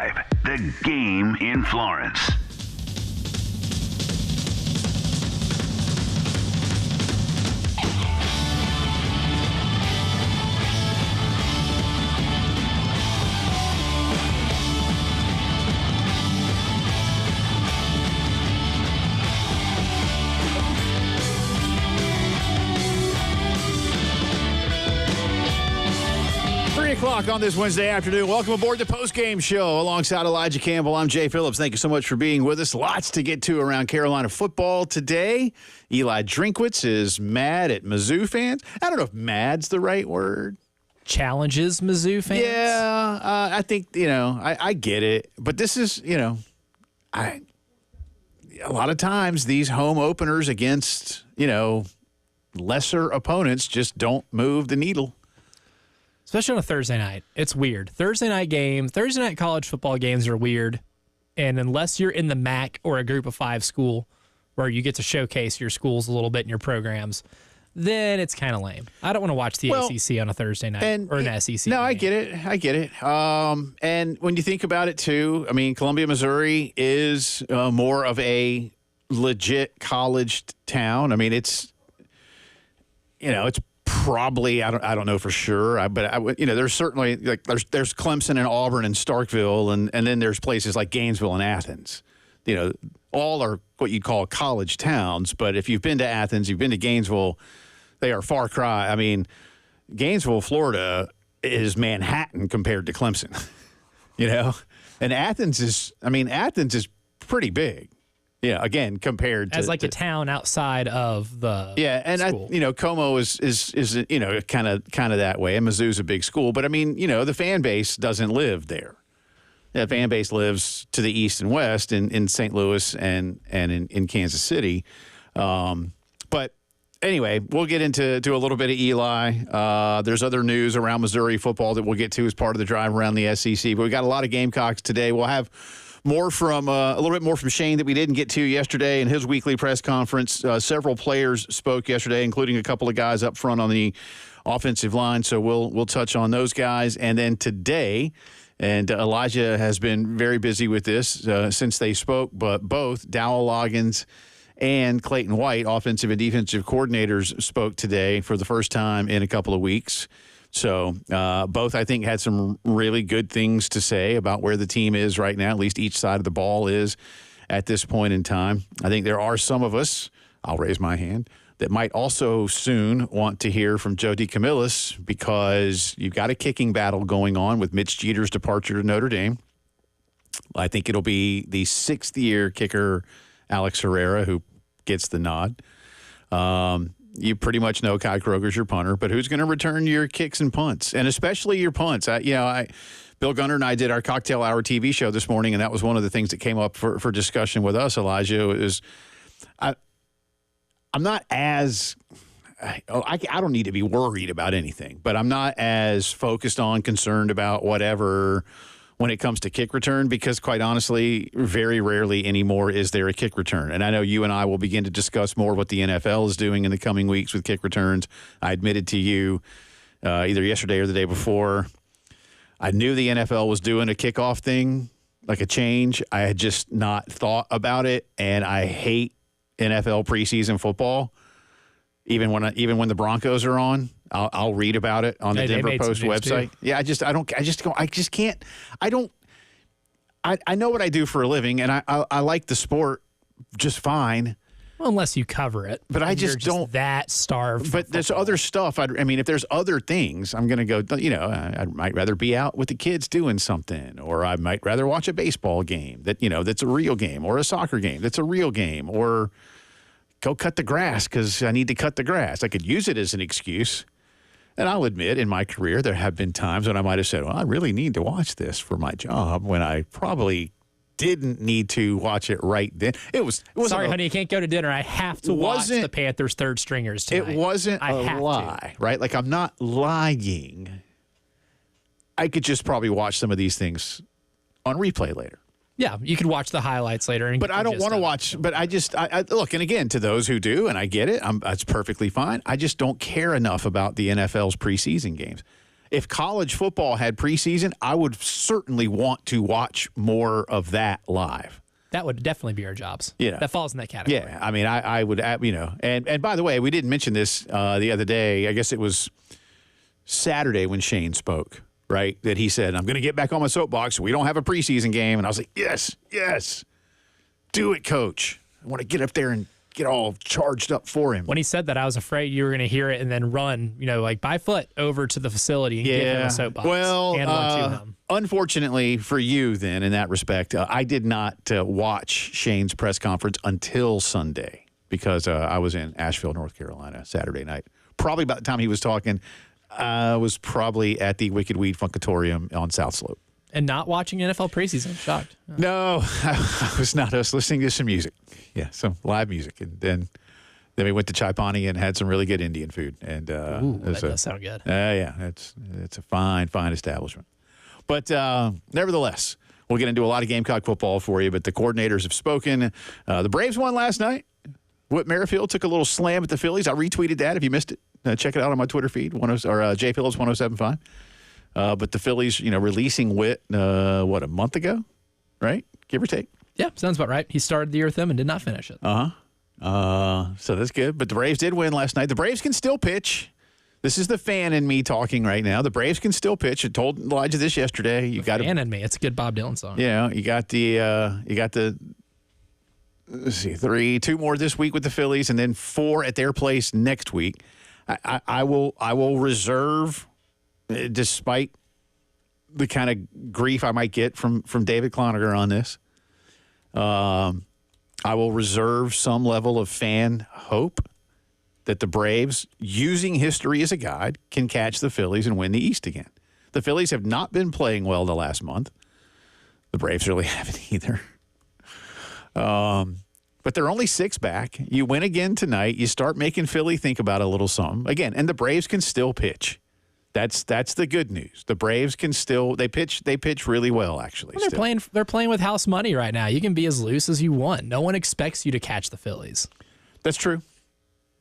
Drive, the game in Florence. O'clock on this Wednesday afternoon. Welcome aboard the Postgame Show alongside Elijah Campbell. I'm Jay Phillips. Thank you so much for being with us. Lots to get to around Carolina football today. Eli Drinkwitz is mad at Mizzou fans. I don't know if mad's the right word. Challenges Mizzou fans? Yeah, I think, I get it. But this is, a lot of times these home openers against, lesser opponents just don't move the needle. Especially on a Thursday night. It's weird. Thursday night college football games are weird. And unless you're in the MAC or a group of 5 school where you get to showcase your schools a little bit in your programs, then it's kind of lame. I don't want to watch the ACC on a Thursday night or an SEC No, game. I get it. And when you think about it, too, Columbia, Missouri is more of a legit college town. It's probably, I don't know for sure, but there's certainly there's Clemson and Auburn and Starkville, and then there's places like Gainesville and Athens. All are what you'd call college towns. But if you've been to Athens, you've been to Gainesville, they are far cry. Gainesville, Florida, is Manhattan compared to Clemson. And Athens is pretty big. Yeah, again, compared to as a town outside of the school. Como is kind of that way, and Mizzou's a big school, but the fan base doesn't live there. The fan base lives to the east and west in St. Louis and in Kansas City. But anyway, we'll get into a little bit of Eli. There's other news around Missouri football that we'll get to as part of the drive around the SEC. But we got a lot of Gamecocks today. We'll have a little bit more from Shane that we didn't get to yesterday in his weekly press conference. Several players spoke yesterday, including a couple of guys up front on the offensive line. So we'll touch on those guys. And then today, and Elijah has been very busy with this since they spoke, but both Dowell Loggins and Clayton White, offensive and defensive coordinators, spoke today for the first time in a couple of weeks. So both, I think, had some really good things to say about where the team is right now, at least each side of the ball is at this point in time. I think there are some of us, I'll raise my hand, that might also soon want to hear from Joe DeCamillis, because you've got a kicking battle going on with Mitch Jeter's departure to Notre Dame. I think it'll be the 6th-year kicker, Alex Herrera, who gets the nod. You pretty much know Kai Kroger's your punter, but who's going to return your kicks and punts, and especially your punts? Bill Gunner and I did our Cocktail Hour TV show this morning, and that was one of the things that came up for discussion with us, Elijah, is I'm not as I don't need to be worried about anything, but I'm not as focused on, concerned about whatever when it comes to kick return, because quite honestly, very rarely anymore is there a kick return. And I know you and I will begin to discuss more what the NFL is doing in the coming weeks with kick returns. I admitted to you either yesterday or the day before, I knew the NFL was doing a kickoff thing, like a change. I had just not thought about it, and I hate NFL preseason football. Even when the Broncos are on, I'll read about it on the Denver Post website. Too. Yeah, I know what I do for a living, and I like the sport just fine. Well, unless you cover it. But I just don't. That starved. But there's other stuff. If there's other things, I'm going to go, I might rather be out with the kids doing something, or I might rather watch a baseball game that's a real game, or a soccer game that's a real game, or go cut the grass because I need to cut the grass. I could use it as an excuse. And I'll admit, in my career, there have been times when I might have said, well, I really need to watch this for my job, when I probably didn't need to watch it right then. It was sorry, honey, you can't go to dinner. I have to watch the Panthers' third stringers tonight. It wasn't a lie, right? Like, I'm not lying. I could just probably watch some of these things on replay later. Yeah, you could watch the highlights later. But I don't want to watch. But I look, and again, to those who do, and I get it, that's perfectly fine. I just don't care enough about the NFL's preseason games. if college football had preseason, I would certainly want to watch more of that live. That would definitely be our jobs. Yeah. That falls in that category. Yeah, I mean, I would, and by the way, we didn't mention this the other day. I guess it was Saturday when Shane spoke, right? That he said, I'm going to get back on my soapbox. We don't have a preseason game. And I was like, yes, do it, coach. I want to get up there and get all charged up for him. When he said that, I was afraid you were going to hear it and then run, like by foot over to the facility and give him a soapbox. Well, and one to him. Unfortunately for you, then, in that respect, I did not watch Shane's press conference until Sunday because I was in Asheville, North Carolina, Saturday night. Probably about the time he was talking, I was probably at the Wicked Weed Funkatorium on South Slope. And not watching NFL preseason. I'm shocked. Oh. No, I was not. I was listening to some music. Yeah, some live music. And then we went to Chai Pani and had some really good Indian food. And that does sound good. Yeah, it's a fine establishment. But nevertheless, we'll get into a lot of Gamecock football for you. But the coordinators have spoken. The Braves won last night. Whit Merrifield took a little slam at the Phillies. I retweeted that. If you missed it, check it out on my Twitter feed, JPillows1075. But the Phillies, releasing Whit, a month ago, right? Give or take. Yeah, sounds about right. He started the year with them and did not finish it. So that's good. But the Braves did win last night. The Braves can still pitch. This is the fan in me talking right now. The Braves can still pitch. I told Elijah this yesterday. You got fan in me. It's a good Bob Dylan song. Yeah, you got the. Let's see, 2 more this week with the Phillies, and then 4 at their place next week. I will reserve, despite the kind of grief I might get from David Cloninger on this. I will reserve some level of fan hope that the Braves, using history as a guide, can catch the Phillies and win the East again. The Phillies have not been playing well the last month. The Braves really haven't either. But they're only 6 back. You win again tonight. You start making Philly think about a little something. Again, and the Braves can still pitch. That's the good news. The Braves can still they pitch really well, actually. Well, they're playing with house money right now. You can be as loose as you want. No one expects you to catch the Phillies. That's true.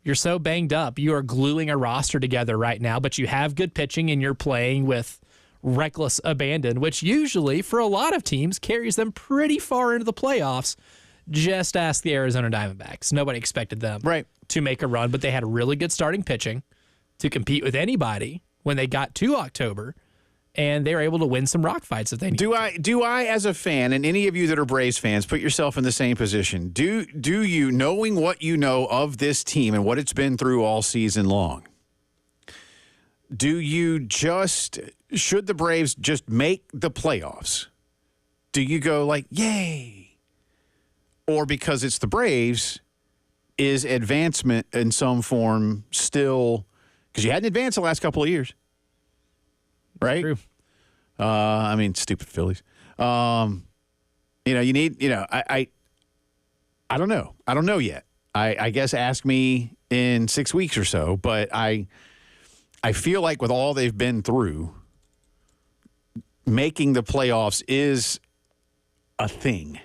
You're so banged up. You are gluing a roster together right now, but you have good pitching and you're playing with reckless abandon, which usually for a lot of teams carries them pretty far into the playoffs. Just ask the Arizona Diamondbacks. Nobody expected them to make a run, but they had really good starting pitching to compete with anybody when they got to October, and they were able to win some rock fights if they need to. Do I, as a fan, and any of you that are Braves fans, put yourself in the same position? Do you, knowing what you know of this team and what it's been through all season long, should the Braves just make the playoffs, do you go like, yay? Or because it's the Braves, is advancement in some form still, because you hadn't advanced the last couple of years, right? True. I mean, stupid Phillies. You need, I don't know. I don't know yet. I guess ask me in 6 weeks or so, but I feel like with all they've been through, making the playoffs is a thing.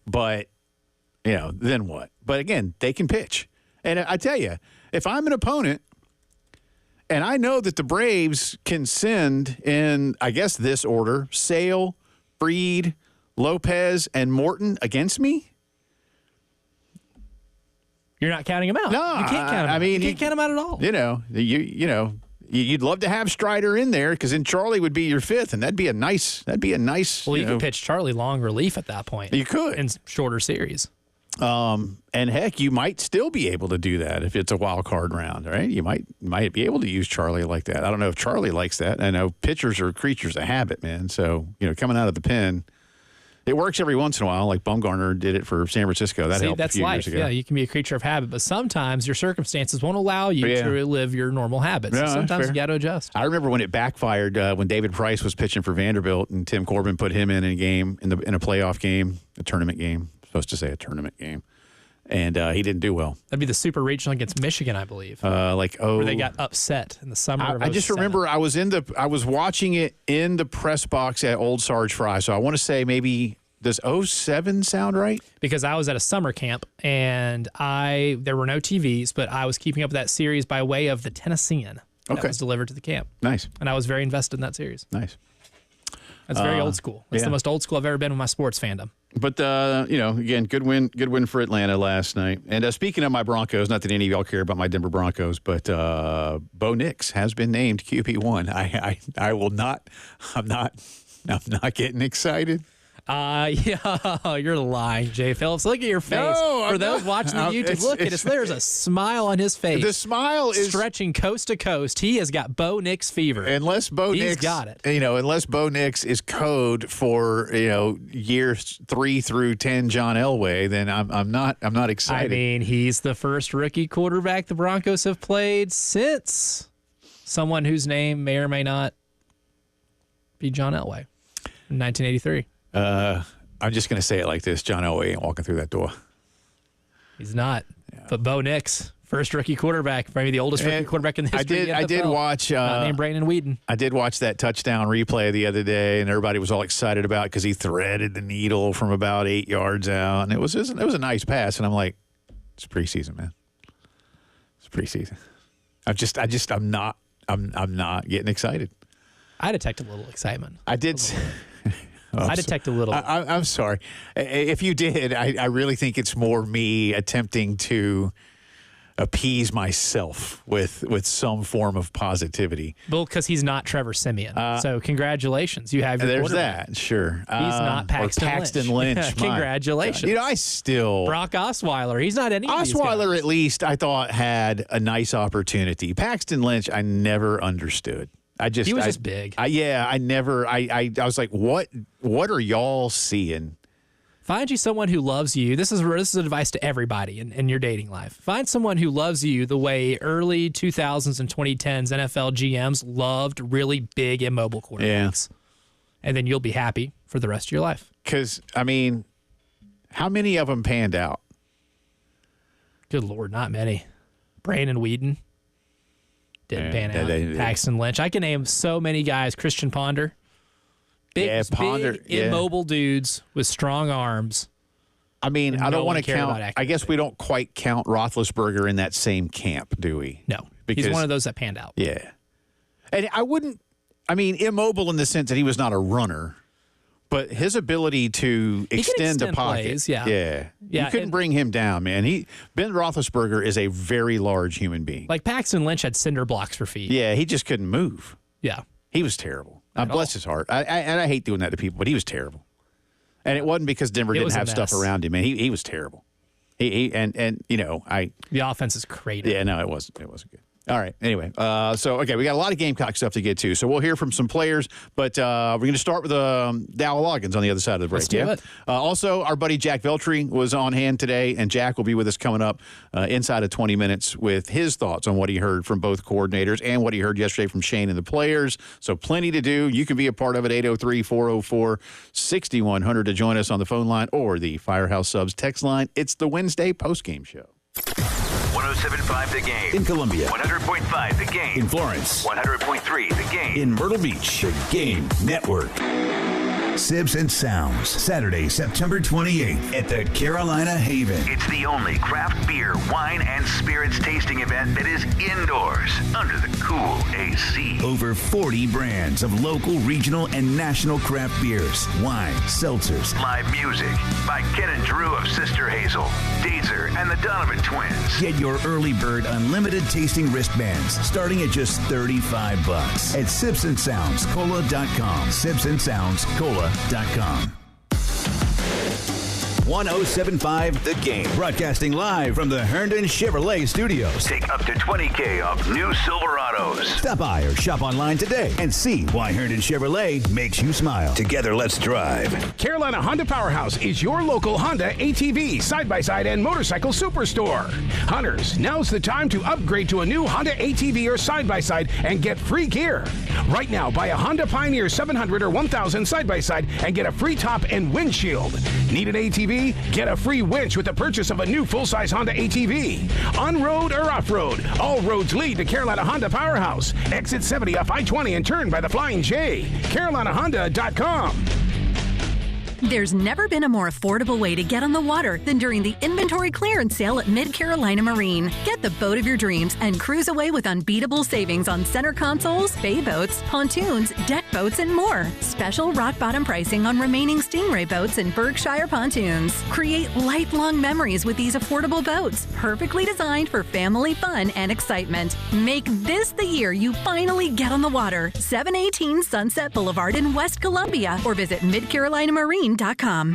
But, then what? But again, they can pitch. And I tell you, if I'm an opponent and I know that the Braves can send in, I guess, this order, Sale, Fried, Lopez, and Morton against me. You're not counting them out. No, you can't count them out. I mean, you can't count them out at all. You'd love to have Strider in there because then Charlie would be your 5th, and that'd be a nice. Well, you could pitch Charlie long relief at that point. You could in shorter series. And heck, you might still be able to do that if it's a wild card round, right? You might be able to use Charlie like that. I don't know if Charlie likes that. I know pitchers are creatures of habit, man. So coming out of the pen. It works every once in a while, like Bumgarner did it for San Francisco. That helped a few years ago. Yeah, you can be a creature of habit, but sometimes your circumstances won't allow you to live your normal habits. Yeah, sometimes you got to adjust. I remember when it backfired when David Price was pitching for Vanderbilt and Tim Corbin put him in a game, in a playoff game, a tournament game. Supposed to say a tournament game. And he didn't do well. That'd be the Super Regional against Michigan, I believe. Where they got upset in the summer of 2007. I just remember I was watching it in the press box at Old Sarge Fry. So I want to say maybe, does 2007 sound right? Because I was at a summer camp and there were no TVs, but I was keeping up with that series by way of the Tennessean. that was delivered to the camp. Nice. And I was very invested in that series. Nice. That's very old school. That's the most old school I've ever been with my sports fandom. But, again, good win for Atlanta last night. And speaking of my Broncos, not that any of y'all care about my Denver Broncos, but Bo Nix has been named QB1. I will not, I'm not getting excited. Yeah, you're lying, Jay Phillips. Look at your face. No, For those watching the YouTube, look at us. There's a smile on his face. The smile is stretching coast to coast. He has got Bo Nix fever. Unless Bo Nix got it. Unless Bo Nix is code for years 3 through 10 John Elway, then I'm not excited. I mean, he's the first rookie quarterback the Broncos have played since someone whose name may or may not be John Elway in 1983. I'm just going to say it like this. John Elway ain't walking through that door. He's not. Yeah. But Bo Nix, first rookie quarterback, maybe the oldest rookie quarterback in the history of the NFL. I did watch. Named Brandon Weeden. I did watch that touchdown replay the other day, and everybody was all excited about it because he threaded the needle from about 8 yards out, and it was a nice pass. And I'm like, it's preseason, man. It's preseason. I'm not getting excited. I detect a little excitement. I did. I detect a little. I'm sorry. If you did, I really think it's more me attempting to appease myself with some form of positivity. Well, because he's not Trevor Siemian. So congratulations. You have your There's quarterback. That, sure. He's not Paxton Lynch. Congratulations. I still... Brock Osweiler. He's not any of these Osweiler, guys. at least, I thought had a nice opportunity. Paxton Lynch, I never understood. He was just big. I was like, what are y'all seeing? Find you someone who loves you. This is advice to everybody in your dating life. Find someone who loves you the way early 2000s and 2010s NFL GMs loved really big immobile quarterbacks. Yeah. And then you'll be happy for the rest of your life. Because, how many of them panned out? Good Lord, not many. Brandon Weeden. Didn't pan out. Paxton Lynch. I can name so many guys. Christian Ponder. Big, immobile dudes with strong arms. I don't want to count. I guess we don't quite count Roethlisberger in that same camp, do we? No. Because he's one of those that panned out. Yeah. And I wouldn't, immobile in the sense that he was not a runner, but his ability to extend a pocket. Plays, yeah. You couldn't bring him down, man. Ben Roethlisberger is a very large human being. Like Paxton Lynch had cinder blocks for feet. Yeah, he just couldn't move. Yeah. He was terrible. Bless his heart. I hate doing that to people, but he was terrible. And it wasn't because Denver didn't have stuff around him, man. He was terrible. The offense is crazy. Yeah, no, it wasn't good. All right. Anyway, we got a lot of Gamecock stuff to get to. So we'll hear from some players, but we're going to start with Dow Loggins on the other side of the break. Let's do it. Also, our buddy Jack Veltri was on hand today, and Jack will be with us coming up inside of 20 minutes with his thoughts on what he heard from both coordinators and what he heard yesterday from Shane and the players. So plenty to do. You can be a part of it, 803-404-6100 to join us on the phone line or the Firehouse Subs text line. It's the Wednesday postgame show. 107.5 The Game. In Columbia. 100.5 The Game. In Florence. 100.3 The Game. In Myrtle Beach. The Game Network. Sibs and Sounds, Saturday, September 28th at the Carolina Haven. It's the only craft beer, wine, and spirits tasting event that is indoors under the cool AC. Over 40 brands of local, regional, and national craft beers, wine, seltzers. Live music by Ken and Drew of Sister Hazel, Dazer, and the Donovan Twins. Get your early bird unlimited tasting wristbands starting at just $35 at sibsandsoundscola.com. sibsandsoundscola.com. 107.5 The Game. Broadcasting live from the Herndon Chevrolet Studios. Take up to $20,000 off new Silverados. Stop by or shop online today and see why Herndon Chevrolet makes you smile. Together, let's drive. Carolina Honda Powerhouse is your local Honda ATV, side-by-side, and motorcycle superstore. Hunters, now's the time to upgrade to a new Honda ATV or side-by-side and get free gear. Right now, buy a Honda Pioneer 700 or 1000 side-by-side and get a free top and windshield. Need an ATV? Get a free winch with the purchase of a new full-size Honda ATV. On-road or off-road, all roads lead to Carolina Honda Powerhouse. Exit 70 off I-20 and turn by the Flying J. CarolinaHonda.com. There's never been a more affordable way to get on the water than during the inventory clearance sale at Mid-Carolina Marine. Get the boat of your dreams and cruise away with unbeatable savings on center consoles, bay boats, pontoons, deck boats, and more. Special rock bottom pricing on remaining Stingray boats and Berkshire pontoons. Create lifelong memories with these affordable boats, perfectly designed for family fun and excitement. Make this the year you finally get on the water. 718 Sunset Boulevard in West Columbia, or visit midcarolinamarine.com.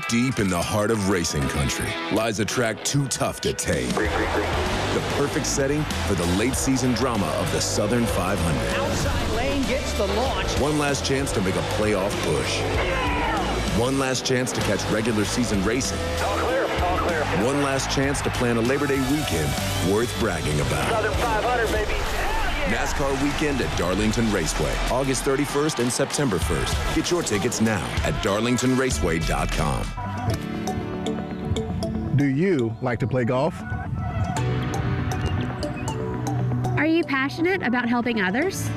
Deep in the heart of racing country lies a track too tough to tame. The perfect setting for the late season drama of the Southern 500. Outside lane gets the launch. One last chance to make a playoff push. One last chance to catch regular season racing. All clear, all clear. One last chance to plan a Labor Day weekend worth bragging about. Southern 500, baby. NASCAR weekend at Darlington Raceway, August 31st and September 1st. Get your tickets now at darlingtonraceway.com. Do you like to play golf? Are you passionate about helping others?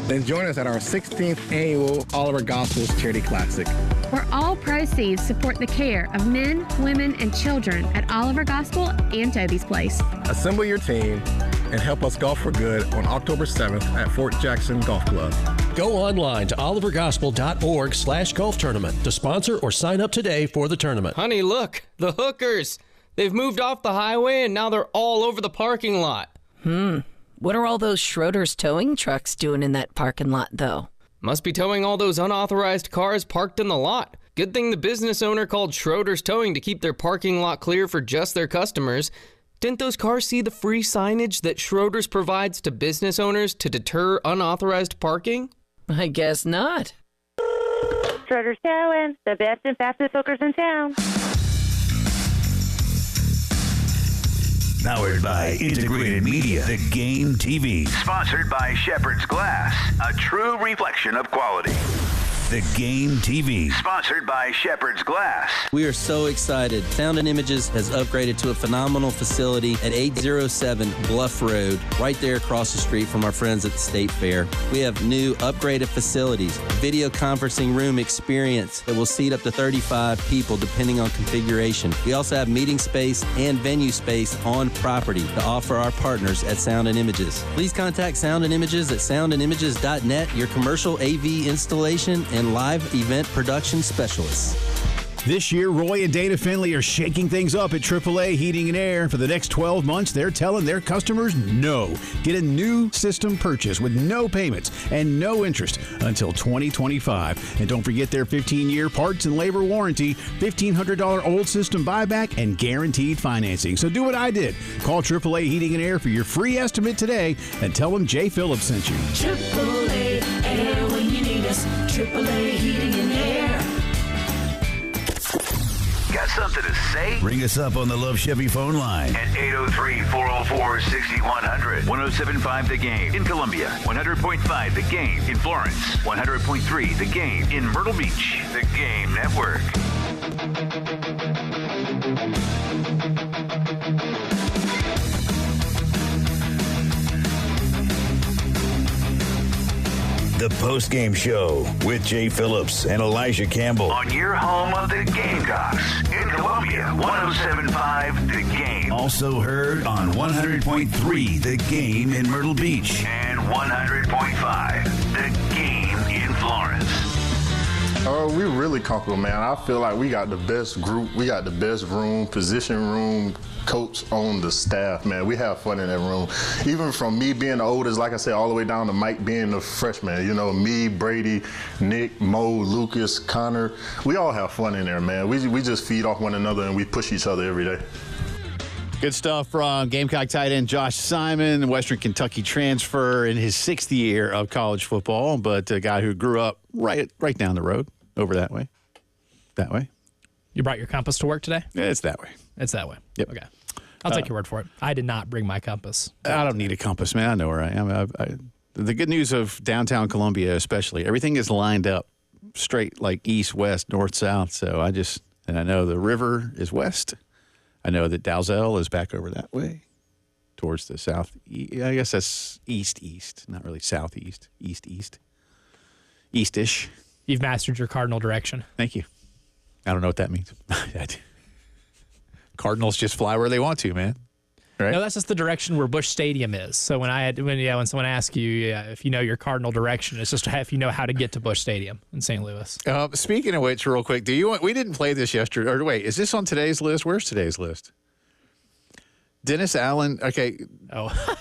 Then join us at our 16th annual Oliver Gospels Charity Classic, where all proceeds support the care of men, women, and children at Oliver Gospel and Toby's Place. Assemble your team and help us golf for good on October 7th at Fort Jackson Golf Club. Go online to olivergospel.org/golf tournament to sponsor or sign up today for the tournament. Honey, look, the hookers. They've moved off the highway and now they're all over the parking lot. What are all those Schroeder's towing trucks doing in that parking lot, though? Must be towing all those unauthorized cars parked in the lot. Good thing the business owner called Schroeder's Towing to keep their parking lot clear for just their customers. Didn't those cars see the free signage that Schroeder's provides to business owners to deter unauthorized parking? I guess not. Schroeder's Towing, the best and fastest hookers in town. Powered by Integrated Media, The Game TV. Sponsored by Shepherd's Glass, a true reflection of quality. The Game TV. Sponsored by Shepherd's Glass. We are so excited. Sound and Images has upgraded to a phenomenal facility at 807 Bluff Road, right there across the street from our friends at the State Fair. We have new upgraded facilities, video conferencing room experience that will seat up to 35 people depending on configuration. We also have meeting space and venue space on property to offer our partners at Sound and Images. Please contact Sound and Images at soundandimages.net, your commercial AV installation and live event production specialists. This year, Roy and Dana Finley are shaking things up at AAA Heating and Air. For the next 12 months, they're telling their customers no. Get a new system purchase with no payments and no interest until 2025. And don't forget their 15-year parts and labor warranty, $1,500 old system buyback, and guaranteed financing. So do what I did. Call AAA Heating and Air for your free estimate today and tell them Jay Phillips sent you. AAA Air when you need us. AAA Heating and Air. Got something to say? Ring us up on the Love Chevy phone line at 803-404-6100. 107.5 The Game in Columbia. 100.5 The Game in Florence. 100.3 The Game in Myrtle Beach. The Game Network. The Postgame Show with Jay Phillips and Elijah Campbell. On your home of the Gamecocks in Columbia, 107.5 The Game. Also heard on 100.3 The Game in Myrtle Beach. And 100.5 The Game in Florence. We really comfortable, man. I feel like we got the best group. We got the best room, position room, coach on the staff, man. We have fun in that room. Even from me being the oldest, like I said, all the way down to Mike being the freshman. You know, me, Brady, Nick, Mo, Lucas, Connor. We all have fun in there, man. We just feed off one another and we push each other every day. Good stuff from Gamecock tight end Josh Simon, Western Kentucky transfer in his 6th year of college football, but a guy who grew up right down the road, over that way. That way. You brought your compass to work today? Yeah, it's that way. It's that way. Yep. Okay. I'll take your word for it. I did not bring my compass. I don't need a compass, man. I know where I am. The good news of downtown Columbia especially, everything is lined up straight like east, west, north, south. So I know the river is west. I know that Dalzell is back over that way towards the south. I guess that's east, not really southeast, east-ish. You've mastered your cardinal direction. Thank you. I don't know what that means. Cardinals just fly where they want to, man. Right? No, that's just the direction where Busch Stadium is. So when someone asks you if you know your cardinal direction, it's just if you know how to get to Busch Stadium in St. Louis. Speaking of which, real quick, we didn't play this yesterday. Or wait, is this on today's list? Where's today's list? Dennis Allen. Okay. Oh.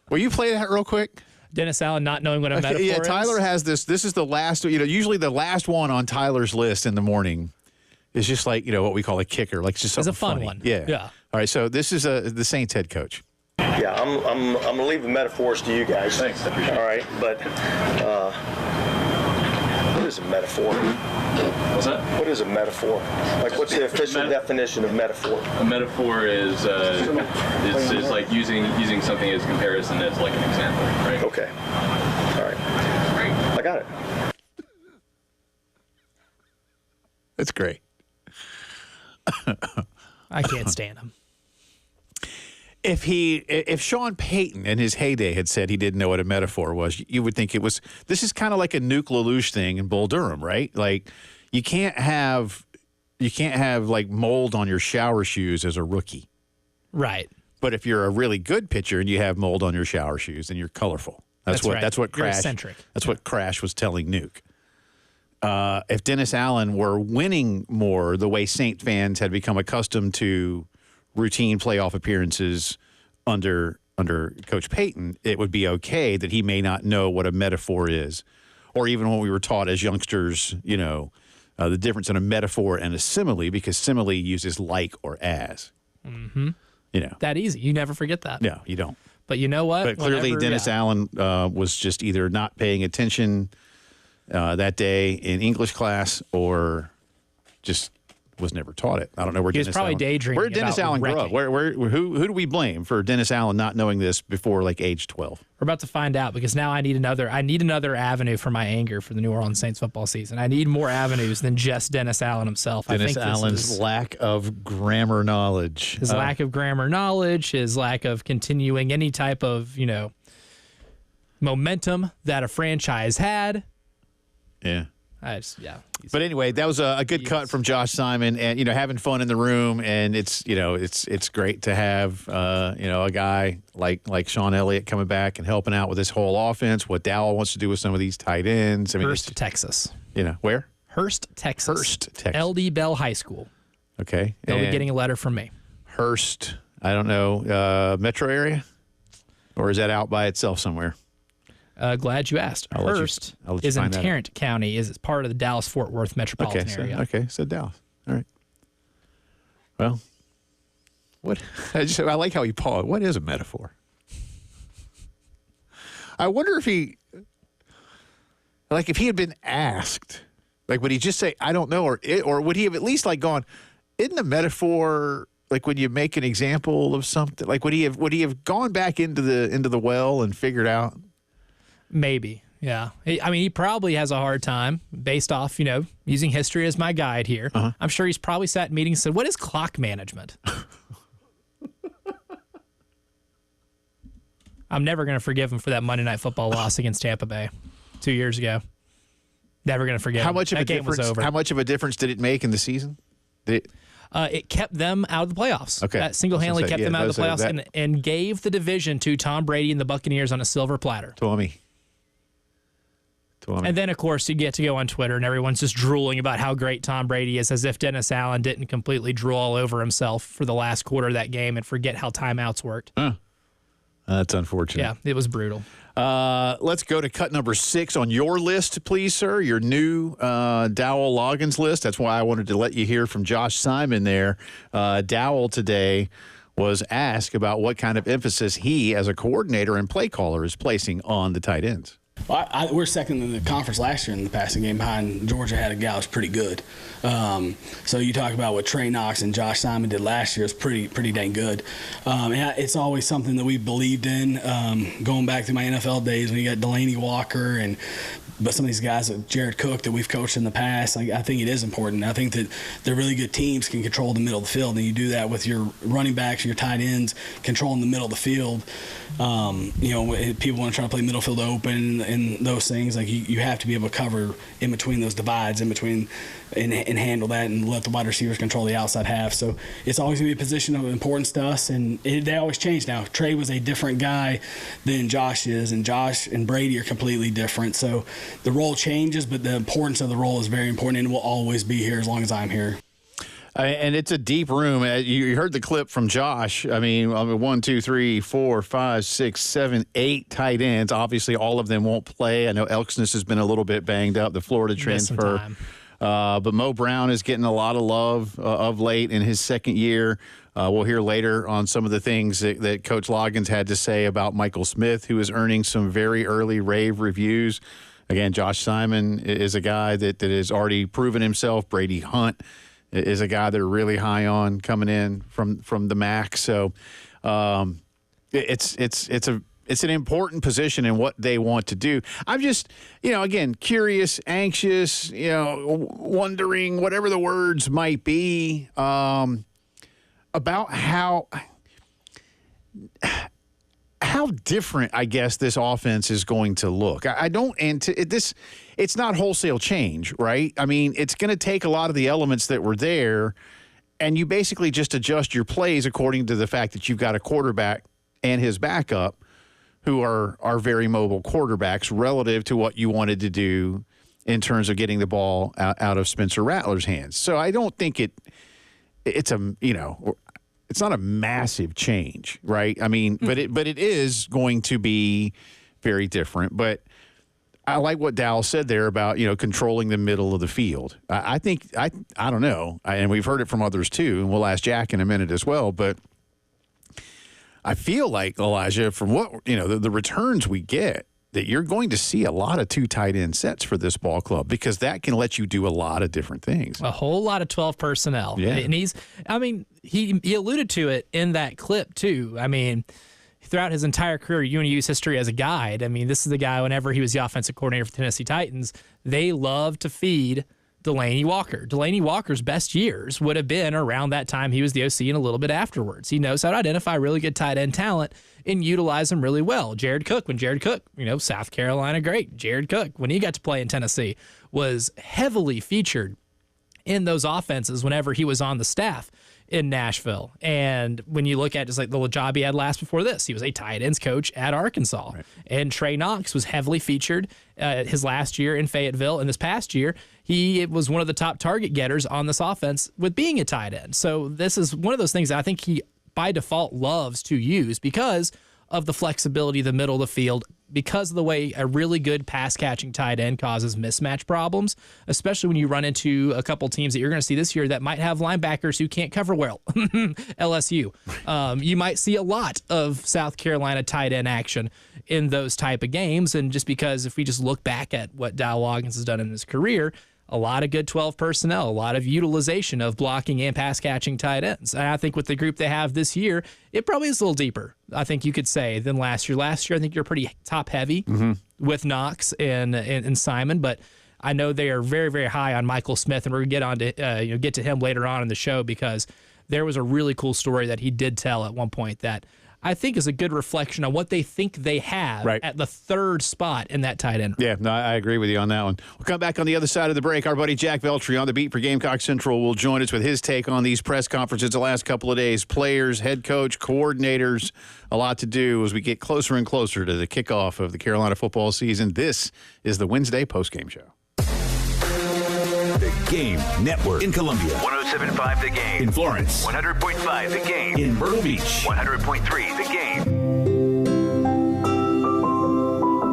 Will you play that real quick? Dennis Allen not knowing what a metaphor is? Yeah, Tyler has this. This is the last, usually the last one on Tyler's list in the morning is just like, what we call a kicker. Like just something It's a fun funny. one. Yeah. All right, so this is the Saints head coach. Yeah, I'm gonna leave the metaphors to you guys. Thanks. All right, but what is a metaphor? What's that? What is a metaphor? Like, what's the official definition of metaphor? A metaphor is like using something as comparison as like an example, right? Okay. All right. I got it. That's great. I can't stand him. If Sean Payton in his heyday had said he didn't know what a metaphor was, you would think it was. This is kind of like a Nuke LaLoosh thing in Bull Durham, right? Like you can't have like mold on your shower shoes as a rookie, right? But if you're a really good pitcher and you have mold on your shower shoes, then you're colorful. That's what you're Crash. eccentric. That's what Crash was telling Nuke. If Dennis Allen were winning more the way Saint fans had become accustomed to routine playoff appearances under Coach Payton, it would be okay that he may not know what a metaphor is. Or even when we were taught as youngsters, the difference in a metaphor and a simile, because simile uses like or as. Mm-hmm. That easy. You never forget that. No, you don't. But you know what? But clearly Dennis Allen was just either not paying attention that day in English class or just was never taught it. I don't know where Dennis Allen. He was probably daydreaming. Where did Dennis Allen grow up? Who do we blame for Dennis Allen not knowing this before like age 12? We're about to find out because now I need another avenue for my anger for the New Orleans Saints football season. I need more avenues than just Dennis Allen himself. Dennis Allen's lack of grammar knowledge. His lack of grammar knowledge, his lack of continuing any type of, momentum that a franchise had. Yeah. But anyway, that was a good cut from Josh Simon, and having fun in the room, and it's great to have a guy like Sean Elliott coming back and helping out with this whole offense. What Dowell wants to do with some of these tight ends. I mean, Hurst, Texas. Where? Hurst, Texas. LD Bell High School. Okay, they'll be getting a letter from me. Hurst, I don't know, metro area, or is that out by itself somewhere? Glad you asked. Hurst is in Tarrant County. Is part of the Dallas-Fort Worth metropolitan area. Okay, so Dallas. All right. Well, I like how he paused. What is a metaphor? I wonder if he had been asked, would he just say, I don't know, or would he have at least gone, isn't a metaphor like when you make an example of something? Like would he have gone back into the well and figured out? Maybe, yeah. He probably has a hard time based off, using history as my guide here. Uh-huh. I'm sure he's probably sat in meetings and said, what is clock management? I'm never going to forgive him for that Monday Night Football loss against Tampa Bay 2 years ago. Never going to forgive him. That game was over. How much of a difference did it make in the season? It kept them out of the playoffs. Okay. That single-handedly kept them out of the playoffs and gave the division to Tom Brady and the Buccaneers on a silver platter. Tommy. And then, of course, you get to go on Twitter, and everyone's just drooling about how great Tom Brady is, as if Dennis Allen didn't completely drool all over himself for the last quarter of that game and forget how timeouts worked. That's unfortunate. Yeah, it was brutal. Let's go to cut number 6 on your list, please, sir. Your new Dowell Loggins list. That's why I wanted to let you hear from Josh Simon there. Dowell today was asked about what kind of emphasis he, as a coordinator and play caller, is placing on the tight ends. Well, we're second in the conference last year in the passing game behind Georgia. Had a guy who was pretty good. So you talk about what Trey Knox and Josh Simon did last year is pretty dang good. It's always something that we believed in going back to my NFL days when you got Delaney Walker but some of these guys, like Jared Cook, that we've coached in the past, I think it is important. I think that the really good teams can control the middle of the field, and you do that with your running backs, your tight ends, controlling the middle of the field. People want to try to play middle field open, in those things. Like you have to be able to cover in between those divides, in between, and handle that and let the wide receivers control the outside half. So it's always going to be a position of importance to us, and they always change now. Trey was a different guy than Josh is, and Josh and Brady are completely different. So the role changes, but the importance of the role is very important and will always be here as long as I'm here. And it's a deep room. You heard the clip from Josh. I mean, 1, 2, 3, 4, 5, 6, 7, 8 tight ends. Obviously, all of them won't play. I know Elksness has been a little bit banged up, the Florida transfer. But Mo Brown is getting a lot of love of late in his second year. We'll hear later on some of the things that Coach Loggins had to say about Michael Smith, who is earning some very early rave reviews. Again, Josh Simon is a guy that has already proven himself. Brady Hunt is a guy they're really high on coming in from the MAC. So it's an important position in what they want to do. I'm just, again, curious, anxious, wondering, whatever the words might be, about how different, I guess, this offense is going to look. I don't this. It's not wholesale change, right? I mean, it's going to take a lot of the elements that were there, and you basically just adjust your plays according to the fact that you've got a quarterback and his backup who are very mobile quarterbacks relative to what you wanted to do in terms of getting the ball out of Spencer Rattler's hands. So I don't think it's not a massive change, right? I mean, but it is going to be very different. But I like what Dowell said there about, controlling the middle of the field. I think, I don't know, and we've heard it from others too, and we'll ask Jack in a minute as well, but I feel like, Elijah, from what, the returns we get, that you're going to see a lot of 2 tight end sets for this ball club because that can let you do a lot of different things. A whole lot of 12 personnel. Yeah. And he alluded to it in that clip too. I mean, throughout his entire career, UNU's history as a guide, I mean, this is the guy, whenever he was the offensive coordinator for the Tennessee Titans, they loved to feed Delanie Walker. Delanie Walker's best years would have been around that time he was the OC and a little bit afterwards. He knows how to identify really good tight end talent and utilize them really well. Jared Cook, South Carolina great. Jared Cook, when he got to play in Tennessee, was heavily featured in those offenses whenever he was on the staff in Nashville. And when you look at just like the job he had last before this, he was a tight ends coach at Arkansas. Right. And Trey Knox was heavily featured his last year in Fayetteville. And this past year, he was one of the top target getters on this offense with being a tight end. So this is one of those things that I think he, by default, loves to use because of the flexibility, the middle of the field, because of the way a really good pass-catching tight end causes mismatch problems, especially when you run into a couple teams that you're going to see this year that might have linebackers who can't cover well. LSU. You might see a lot of South Carolina tight end action in those type of games, and just because if we just look back at what Dowell Loggins has done in his career, a lot of good 12 personnel, a lot of utilization of blocking and pass-catching tight ends. And I think with the group they have this year, it probably is a little deeper, I think you could say, than last year. Last year, I think you're pretty top-heavy with Knox and Simon, but I know they are very, very high on Michael Smith, and we're going to get to him later on in the show because there was a really cool story that he did tell at one point that I think is a good reflection on what they think they have at the third spot in that tight end. Yeah, no, I agree with you on that one. We'll come back on the other side of the break. Our buddy Jack Veltri on the beat for Gamecock Central will join us with his take on these press conferences the last couple of days. Players, head coach, coordinators, a lot to do as we get closer and closer to the kickoff of the Carolina football season. This is the Wednesday Postgame Show. The Game Network in Columbia. 107.5 The Game. In Florence. 100.5 The Game. In Myrtle Beach. 100.3 The Game.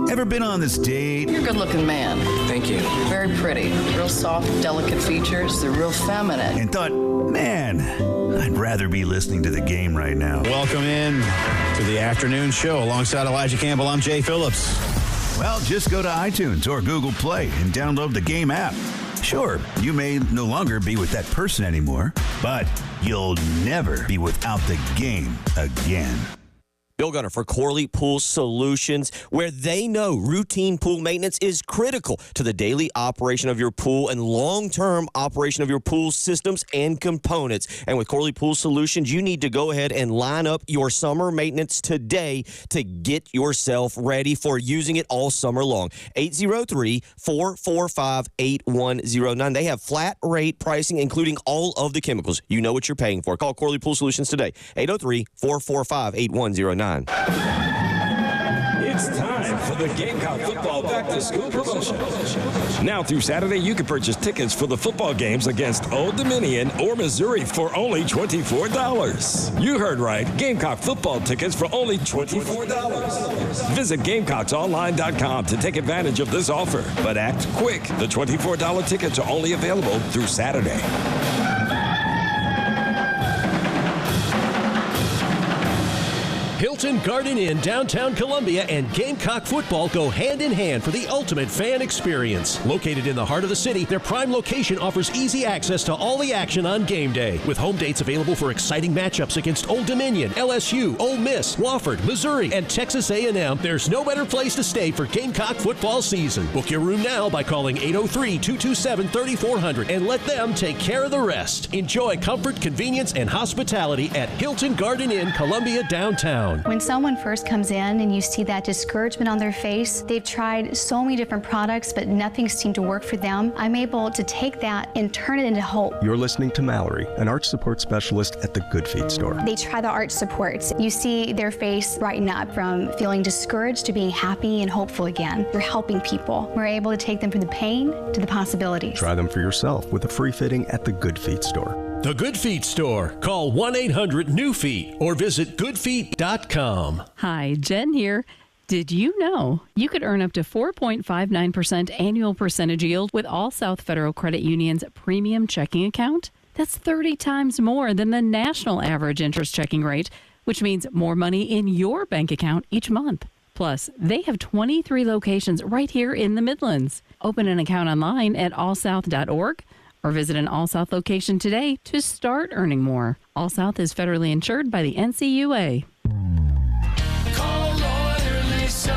Ever been on this date? You're a good-looking man. Thank you. Very pretty. Real soft, delicate features. They're real feminine. And thought, man, I'd rather be listening to the game right now. Welcome in to the afternoon show. Alongside Elijah Campbell, I'm Jay Phillips. Well, just go to iTunes or Google Play and download the Game app. Sure, you may no longer be with that person anymore, but you'll never be without the game again. Bill Gunner for Corley Pool Solutions, where they know routine pool maintenance is critical to the daily operation of your pool and long-term operation of your pool systems and components. And with Corley Pool Solutions, you need to go ahead and line up your summer maintenance today to get yourself ready for using it all summer long. 803-445-8109. They have flat rate pricing, including all of the chemicals. You know what you're paying for. Call Corley Pool Solutions today. 803-445-8109. It's time for the Gamecock football back-to-school promotion. Now through Saturday, you can purchase tickets for the football games against Old Dominion or Missouri for only $24. You heard right. Gamecock football tickets for only $24. Visit GamecocksOnline.com to take advantage of this offer. But act quick. The $24 tickets are only available through Saturday. Hilton Garden Inn, downtown Columbia, and Gamecock football go hand in hand for the ultimate fan experience. Located in the heart of the city, their prime location offers easy access to all the action on game day. With home dates available for exciting matchups against Old Dominion, LSU, Ole Miss, Wofford, Missouri, and Texas A&M, there's no better place to stay for Gamecock football season. Book your room now by calling 803-227-3400 and let them take care of the rest. Enjoy comfort, convenience, and hospitality at Hilton Garden Inn, Columbia, downtown. When someone first comes in and you see that discouragement on their face, they've tried so many different products, but nothing seemed to work for them. I'm able to take that and turn it into hope. You're listening to Mallory, an arch support specialist at the Good Feet store. They try the arch supports. You see their face brighten up from feeling discouraged to being happy and hopeful again. You're helping people. We're able to take them from the pain to the possibilities. Try them for yourself with a free fitting at the Good Feet store. The Good Feet store. Call 1-800-NEW-FEET or visit goodfeet.com. Hi, Jen here. Did you know you could earn up to 4.59% annual percentage yield with All South Federal Credit Union's premium checking account? That's 30 times more than the national average interest checking rate, which means more money in your bank account each month. Plus, they have 23 locations right here in the Midlands. Open an account online at allsouth.org. or visit an All South location today to start earning more. All South is federally insured by the NCUA. Call Lawyer Lisa.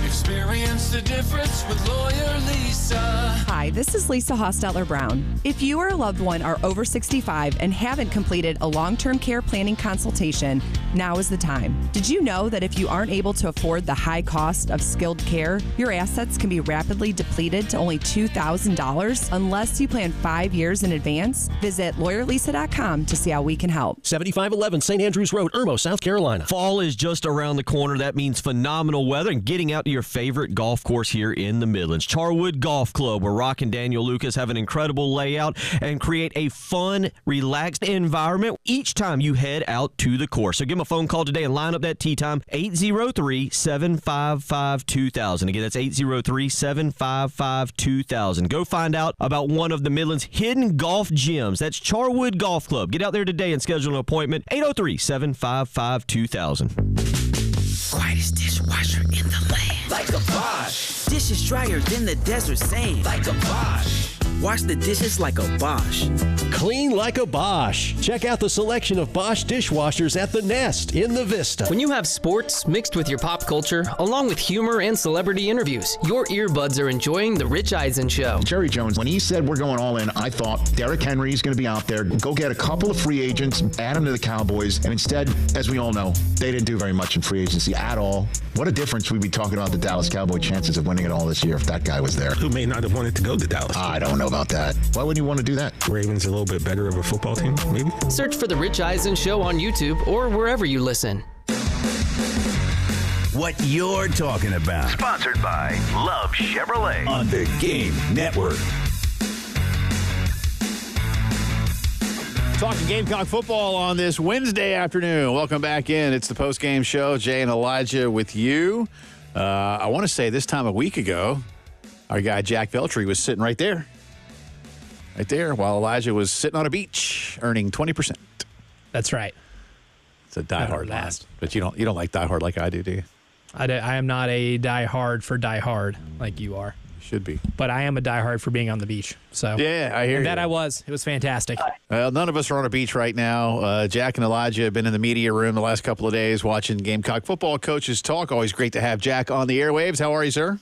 Experience the difference with Lawyer Lisa. Hi, this is Lisa Hostetler-Brown. If you or a loved one are over 65 and haven't completed a long-term care planning consultation, now is the time. Did you know that if you aren't able to afford the high cost of skilled care, your assets can be rapidly depleted to only $2,000 unless you plan 5 years in advance? Visit lawyerlisa.com to see how we can help. 7511 St. Andrews Road, Irmo, South Carolina. Fall is just around the corner. That means phenomenal weather and getting out to your favorite golf course here in the Midlands. Charwood Golf Club, where Rock and Daniel Lucas have an incredible layout and create a fun, relaxed environment each time you head out to the course. So give them a phone call today and line up that tee time, 803-755-2000. Again, that's 803-755-2000. Go find out about one of the Midlands' hidden golf gyms. That's Charwood Golf Club. Get out there today and schedule an appointment, 803-755-2000. Quietest dishwasher in the land. Like a Bosch. Dishes drier than the desert sand. Like a Bosch. Wash the dishes like a Bosch. Clean like a Bosch. Check out the selection of Bosch dishwashers at the Nest in the Vista. When you have sports mixed with your pop culture, along with humor and celebrity interviews, your earbuds are enjoying The Rich Eisen Show. Jerry Jones, when he said we're going all in, I thought Derrick Henry's going to be out there. Go get a couple of free agents, add them to the Cowboys. And instead, as we all know, they didn't do very much in free agency at all. What a difference we'd be talking about the Dallas Cowboy chances of winning it all this year if that guy was there. Who may not have wanted to go to Dallas. I don't know about that. Why wouldn't you want to do that? Ravens are a little bit better of a football team, maybe? Search for The Rich Eisen Show on YouTube or wherever you listen. What you're talking about. Sponsored by Love Chevrolet on the Game Network. Talking Gamecock football on this Wednesday afternoon. Welcome back in. It's the Postgame Show. Jay and Elijah with you. I want to say this time a week ago, our guy Jack Veltri was sitting right there. Right there, while Elijah was sitting on a beach earning 20%. That's right. It's a diehard last. But you don't like diehard like I do you? I am not a diehard for diehard like you are. Should be. But I am a diehard for being on the beach. So yeah, I hear you. That I was. It was fantastic. Well, none of us are on a beach right now. Jack and Elijah have been in the media room the last couple of days watching Gamecock football coaches talk. Always great to have Jack on the airwaves. How are you, sir?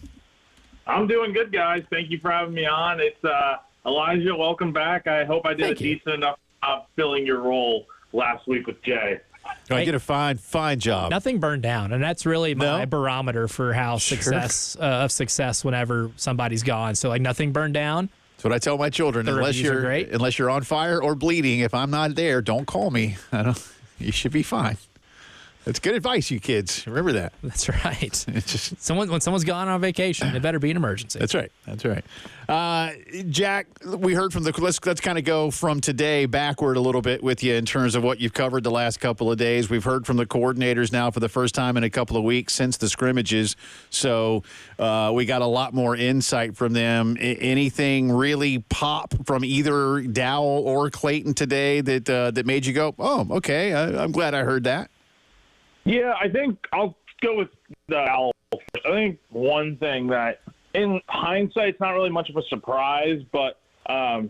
I'm doing good, guys. Thank you for having me on. It's Elijah. Welcome back. I hope I did a decent enough job filling your role last week with Jay. I did a fine job. Nothing burned down, and that's really my barometer for how success whenever somebody's gone. So like nothing burned down. That's what I tell my children. Unless you're on fire or bleeding, if I'm not there, don't call me. You should be fine. That's good advice, you kids. Remember that. That's right. It's just when someone's gone on vacation, it better be an emergency. That's right. Jack, we heard from let's kind of go from today backward a little bit with you in terms of what you've covered the last couple of days. We've heard from the coordinators now for the first time in a couple of weeks since the scrimmages, so we got a lot more insight from them. Anything really pop from either Dowell or Clayton today that made you go, oh, okay, I'm glad I heard that? Yeah, I think I'll go with the Owl first. I think one thing that, in hindsight, it's not really much of a surprise, but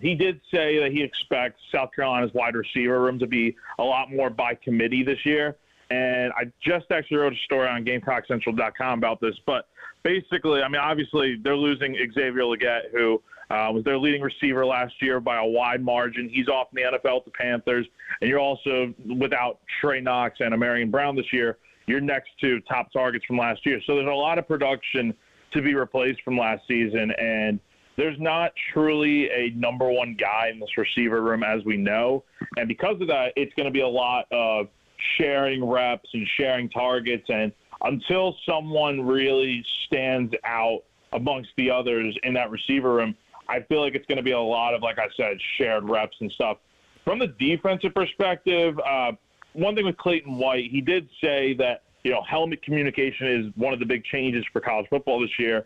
he did say that he expects South Carolina's wide receiver room to be a lot more by committee this year. And I just actually wrote a story on GamecockCentral.com about this. But basically, I mean, obviously, they're losing Xavier Legette, who was their leading receiver last year by a wide margin. He's off in the NFL to Panthers. And you're also without Trey Knox and Amarian Brown this year. You're next to top targets from last year. So there's a lot of production to be replaced from last season. And there's not truly a number one guy in this receiver room, as we know. And because of that, it's going to be a lot of sharing reps and sharing targets. And until someone really stands out amongst the others in that receiver room, I feel like it's going to be a lot of, like I said, shared reps and stuff. From the defensive perspective, one thing with Clayton White, he did say that, helmet communication is one of the big changes for college football this year.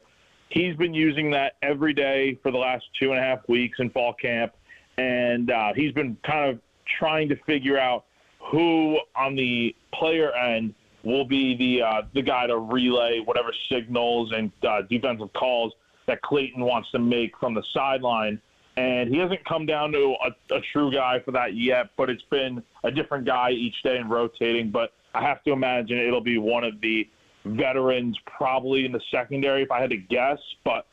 He's been using that every day for the last 2.5 weeks in fall camp, and he's been kind of trying to figure out who on the player end will be the guy to relay whatever signals and defensive calls that Clayton wants to make from the sideline. And he hasn't come down to a true guy for that yet, but it's been a different guy each day and rotating. But I have to imagine it'll be one of the veterans probably in the secondary if I had to guess, but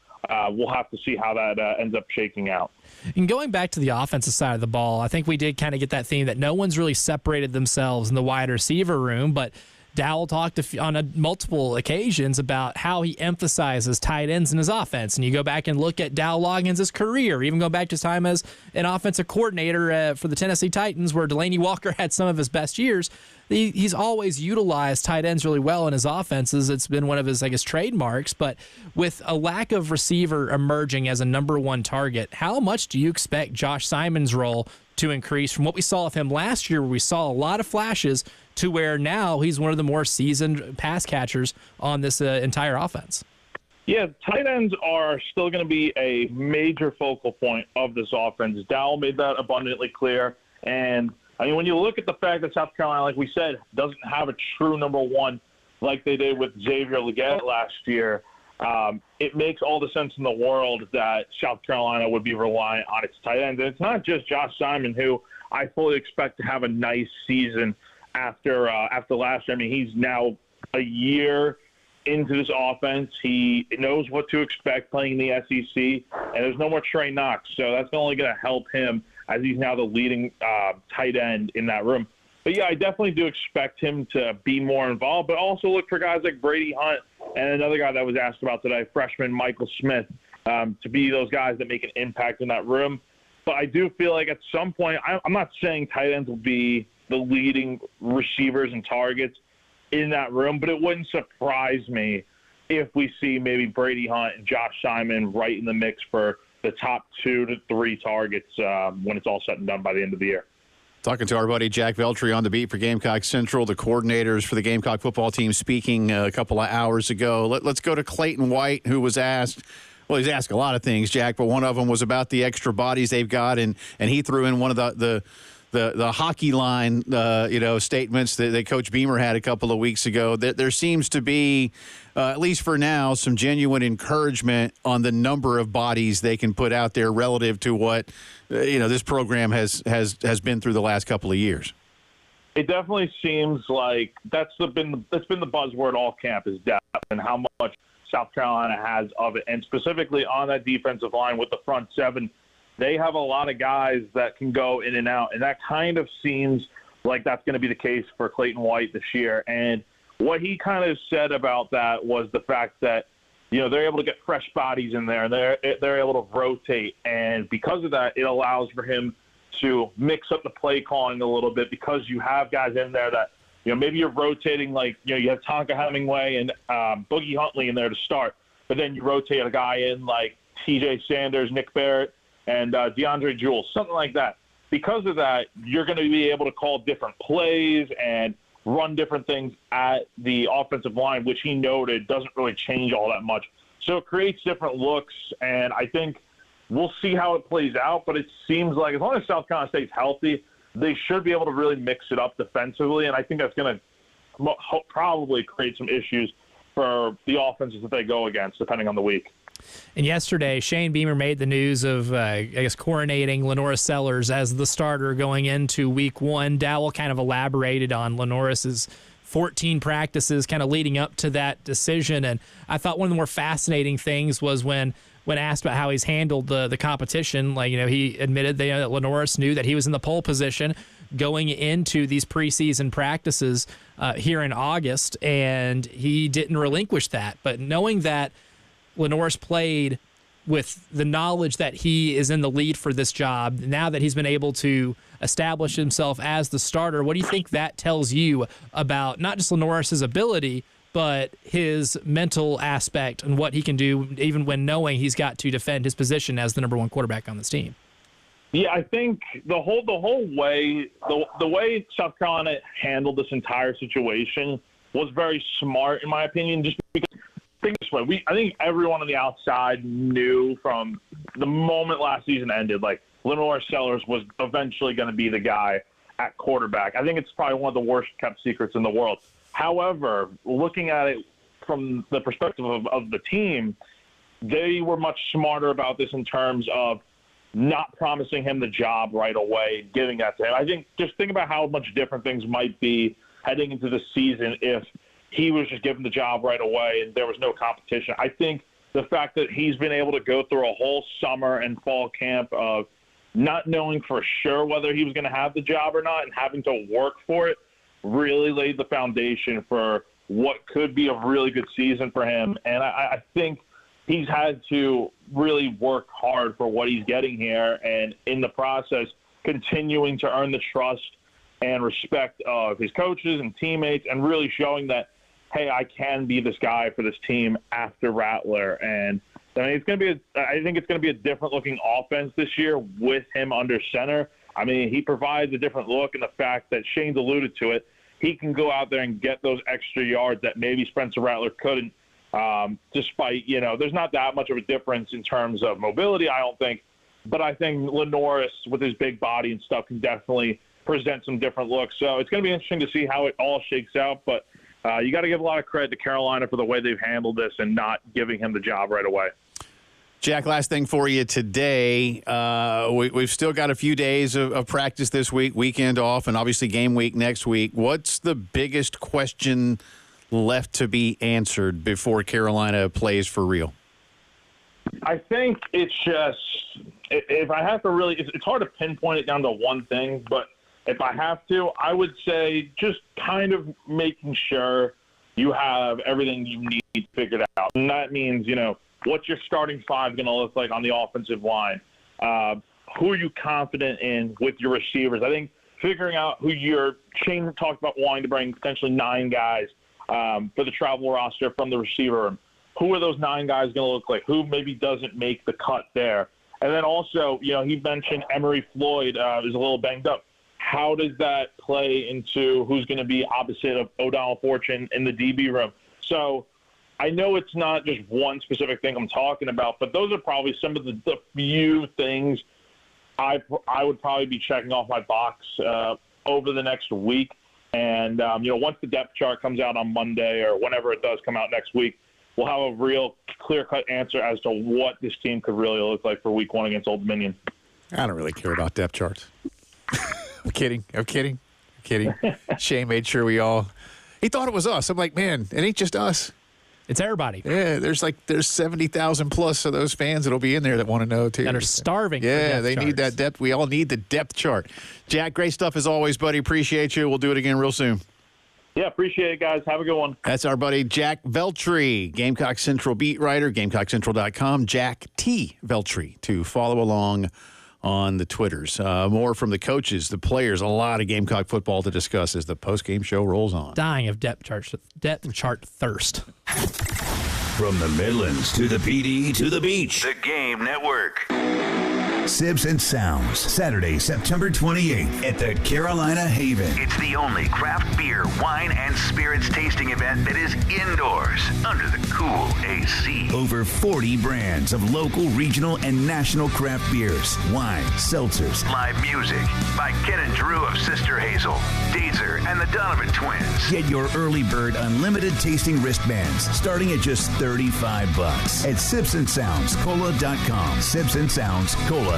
we'll have to see how that ends up shaking out. And going back to the offensive side of the ball, I think we did kind of get that theme that no one's really separated themselves in the wide receiver room, but Dowell talked on multiple occasions about how he emphasizes tight ends in his offense. And you go back and look at Dowell Loggins' career, even go back to his time as an offensive coordinator for the Tennessee Titans, where Delaney Walker had some of his best years. He's always utilized tight ends really well in his offenses. It's been one of his, trademarks. But with a lack of receiver emerging as a number one target, how much do you expect Josh Simon's role to increase from what we saw of him last year, where we saw a lot of flashes, to where now he's one of the more seasoned pass catchers on this entire offense? Yeah, tight ends are still going to be a major focal point of this offense. Dowell made that abundantly clear. And, I mean, when you look at the fact that South Carolina, like we said, doesn't have a true number one like they did with Xavier Legette last year, it makes all the sense in the world that South Carolina would be reliant on its tight ends. And it's not just Josh Simon, who I fully expect to have a nice season after last year. I mean, he's now a year into this offense. He knows what to expect playing in the SEC, and there's no more Trey Knox, so that's only going to help him as he's now the leading tight end in that room. But, yeah, I definitely do expect him to be more involved, but also look for guys like Brady Hunt and another guy that was asked about today, freshman Michael Smith, to be those guys that make an impact in that room. But I do feel like at some point, I'm not saying tight ends will be the leading receivers and targets in that room, but it wouldn't surprise me if we see maybe Brady Hunt and Josh Simon right in the mix for the top 2 to 3 targets when it's all said and done by the end of the year. Talking to our buddy Jack Veltri on the beat for Gamecock Central, the coordinators for the Gamecock football team speaking a couple of hours ago. Let's go to Clayton White, who was asked. Well, he's asked a lot of things, Jack, but one of them was about the extra bodies they've got, and he threw in one of the the hockey line, statements that Coach Beamer had a couple of weeks ago. There seems to be, at least for now, some genuine encouragement on the number of bodies they can put out there relative to what this program has been through the last couple of years. It definitely seems like that's been the buzzword all camp is depth and how much South Carolina has of it, and specifically on that defensive line with the front seven. They have a lot of guys that can go in and out, and that kind of seems like that's going to be the case for Clayton White this year. And what he kind of said about that was the fact that, they're able to get fresh bodies in there, and they're able to rotate. And because of that, it allows for him to mix up the play calling a little bit because you have guys in there that, maybe you're rotating you have Tonka Hemingway and Boogie Huntley in there to start, but then you rotate a guy in like TJ Sanders, Nick Barrett, and DeAndre Jules, something like that. Because of that, you're going to be able to call different plays and run different things at the offensive line, which he noted doesn't really change all that much. So it creates different looks, and I think we'll see how it plays out, but it seems like as long as South Carolina stays healthy, they should be able to really mix it up defensively, and I think that's going to probably create some issues for the offenses that they go against, depending on the week. And yesterday, Shane Beamer made the news of, coronating Lenora Sellers as the starter going into week one. Dowell kind of elaborated on Lenoris's 14 practices kind of leading up to that decision. And I thought one of the more fascinating things was when asked about how he's handled the competition, he admitted that Lenoris knew that he was in the pole position going into these preseason practices here in August, and he didn't relinquish that. But knowing that Lenoris played with the knowledge that he is in the lead for this job, now that he's been able to establish himself as the starter, what do you think that tells you about not just Lenoris's ability, but his mental aspect and what he can do even when knowing he's got to defend his position as the number one quarterback on this team? Yeah, I think the whole way, the way South Carolina handled this entire situation was very smart, in my opinion, just because think this way. I think everyone on the outside knew from the moment last season ended, Lenora Sellers was eventually going to be the guy at quarterback. I think it's probably one of the worst kept secrets in the world. However, looking at it from the perspective of the team, they were much smarter about this in terms of not promising him the job right away, giving that to him. I think just think about how much different things might be heading into the season if he was just given the job right away and there was no competition. I think the fact that he's been able to go through a whole summer and fall camp of not knowing for sure whether he was going to have the job or not and having to work for it really laid the foundation for what could be a really good season for him. And I think he's had to really work hard for what he's getting here, and in the process continuing to earn the trust and respect of his coaches and teammates, and really showing that, hey, I can be this guy for this team after Rattler. And I mean, I think it's going to be a different looking offense this year with him under center. I mean, he provides a different look, and the fact that Shane's alluded to it, he can go out there and get those extra yards that maybe Spencer Rattler couldn't, despite, there's not that much of a difference in terms of mobility, I don't think. But I think Lenoris, with his big body and stuff, can definitely present some different looks. So it's going to be interesting to see how it all shakes out. But you got to give a lot of credit to Carolina for the way they've handled this and not giving him the job right away. Jack, last thing for you today. We've still got a few days of practice this week, weekend off, and obviously game week next week. What's the biggest question left to be answered before Carolina plays for real? I think it's just, if I have to really, it's hard to pinpoint it down to one thing, but if I have to, I would say just kind of making sure you have everything you need figured out. And that means, what's your starting five going to look like on the offensive line? Who are you confident in with your receivers? I think figuring out who Shane talked about wanting to bring potentially 9 guys for the travel roster from the receiver room. Who are those 9 guys going to look like? Who maybe doesn't make the cut there? And then also, he mentioned Emory Floyd is a little banged up. How does that play into who's going to be opposite of O'Donnell Fortune in the DB room? So I know it's not just one specific thing I'm talking about, but those are probably some of the few things I would probably be checking off my box over the next week. And, once the depth chart comes out on Monday or whenever it does come out next week, we'll have a real clear-cut answer as to what this team could really look like for Week 1 against Old Dominion. I don't really care about depth charts. I'm kidding. Shane made sure he thought it was us. I'm like, man, it ain't just us. It's everybody. Yeah, there's 70,000 plus of those fans that'll be in there that want to know too. That are starving. Yeah, they need that depth. We all need the depth chart. Jack, great stuff as always, buddy. Appreciate you. We'll do it again real soon. Yeah, appreciate it, guys. Have a good one. That's our buddy Jack Veltri, Gamecock Central beat writer, GamecockCentral.com. Jack T. Veltri to follow along on the Twitters. More from the coaches, the players, a lot of Gamecock football to discuss as the postgame show rolls on. Dying of depth chart thirst. From the Midlands to the PD to the beach. The Game Network. Sibs and Sounds, Saturday, September 28th at the Carolina Haven. It's the only craft beer, wine, and spirits tasting event that is indoors under the cool AC. Over 40 brands of local, regional, and national craft beers, wine, seltzers. Live music by Ken and Drew of Sister Hazel, Dazer, and the Donovan Twins. Get your early bird unlimited tasting wristbands starting at just $35 at sibsandsoundscola.com. sibsandsoundscola.com.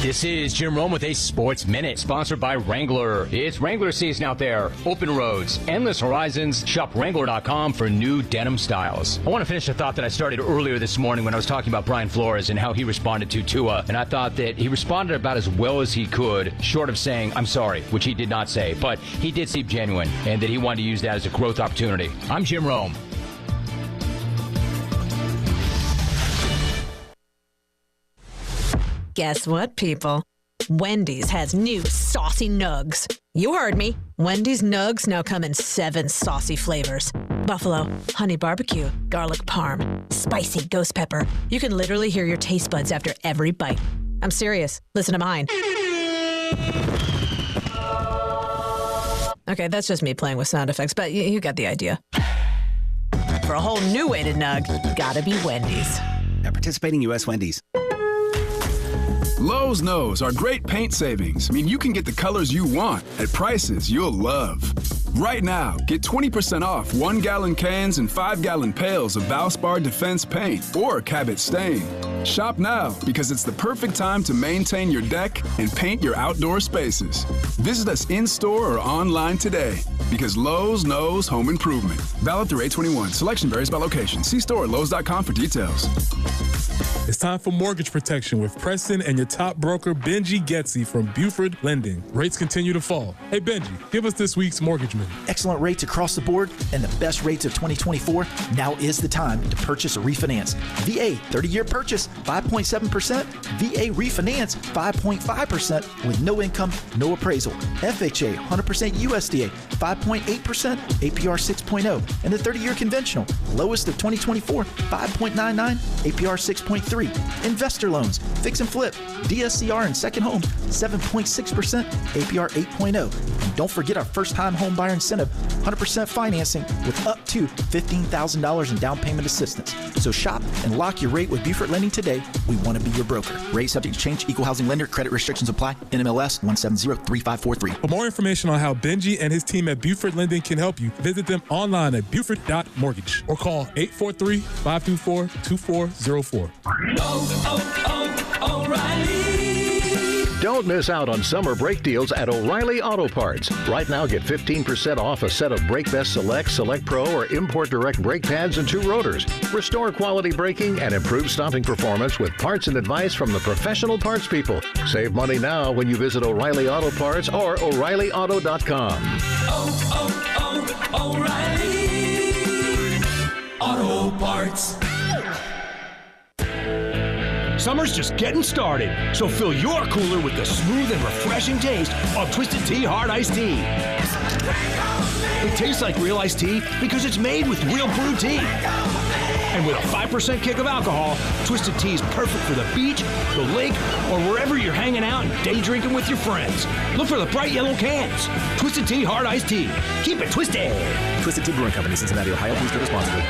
This is Jim Rome with a Sports Minute, sponsored by Wrangler. It's Wrangler season out there. Open roads, endless horizons. Shop Wrangler.com for new denim styles. I want to finish a thought that I started earlier this morning when I was talking about Brian Flores and how he responded to Tua. And I thought that he responded about as well as he could, short of saying, I'm sorry, which he did not say. But he did seem genuine and that he wanted to use that as a growth opportunity. I'm Jim Rome. Guess what, people? Wendy's has new saucy nugs. You heard me. Wendy's nugs now come in 7 saucy flavors. Buffalo, honey barbecue, garlic parm, spicy ghost pepper. You can literally hear your taste buds after every bite. I'm serious. Listen to mine. Okay, that's just me playing with sound effects, but you got the idea. For a whole new way to nug, gotta be Wendy's. At participating U.S. Wendy's. Lowe's knows our great paint savings mean you can get the colors you want at prices you'll love. Right now, get 20% off 1-gallon cans and 5-gallon pails of Valspar Defense paint or Cabot Stain. Shop now because it's the perfect time to maintain your deck and paint your outdoor spaces. Visit us in-store or online today because Lowe's knows home improvement. Valid through 8/21. Selection varies by location. See store at Lowe's.com for details. It's time for mortgage protection with Preston and your top broker, Benji Getsy from Buford Lending. Rates continue to fall. Hey, Benji, give us this week's mortgage minute. Excellent rates across the board and the best rates of 2024. Now is the time to purchase or refinance. VA 30-year purchase 5.7%. VA refinance 5.5% with no income, no appraisal. FHA 100% USDA 5.8%, APR 6.0, and the 30-year conventional lowest of 2024 5.99, APR 6.3. Investor loans, fix and flip, DSCR and second home 7.6%, APR 8.0. And don't forget our first-time home buyer incentive, 100% financing with up to $15,000 in down payment assistance. So shop and lock your rate with Buford Lending today. We want to be your broker. Rate subject to change, equal housing lender, credit restrictions apply, NMLS 1703543. For more information on how Benji and his team at Buford Lending can help you, visit them online at buford.mortgage or call 843-524-2404. O'Reilly. Don't miss out on summer brake deals at O'Reilly Auto Parts. Right now, get 15% off a set of BrakeBest Select, Select Pro, or Import Direct brake pads and 2 rotors. Restore quality braking and improve stopping performance with parts and advice from the professional parts people. Save money now when you visit O'Reilly Auto Parts or O'ReillyAuto.com. O'Reilly Auto Parts. Summer's just getting started, so fill your cooler with the smooth and refreshing taste of Twisted Tea Hard Iced Tea. It tastes like real iced tea because it's made with real brewed tea. And with a 5% kick of alcohol, Twisted Tea is perfect for the beach, the lake, or wherever you're hanging out and day drinking with your friends. Look for the bright yellow cans. Twisted Tea Hard Iced Tea. Keep it twisted. Twisted Tea Brewing Company, Cincinnati, Ohio. Please drink responsibly.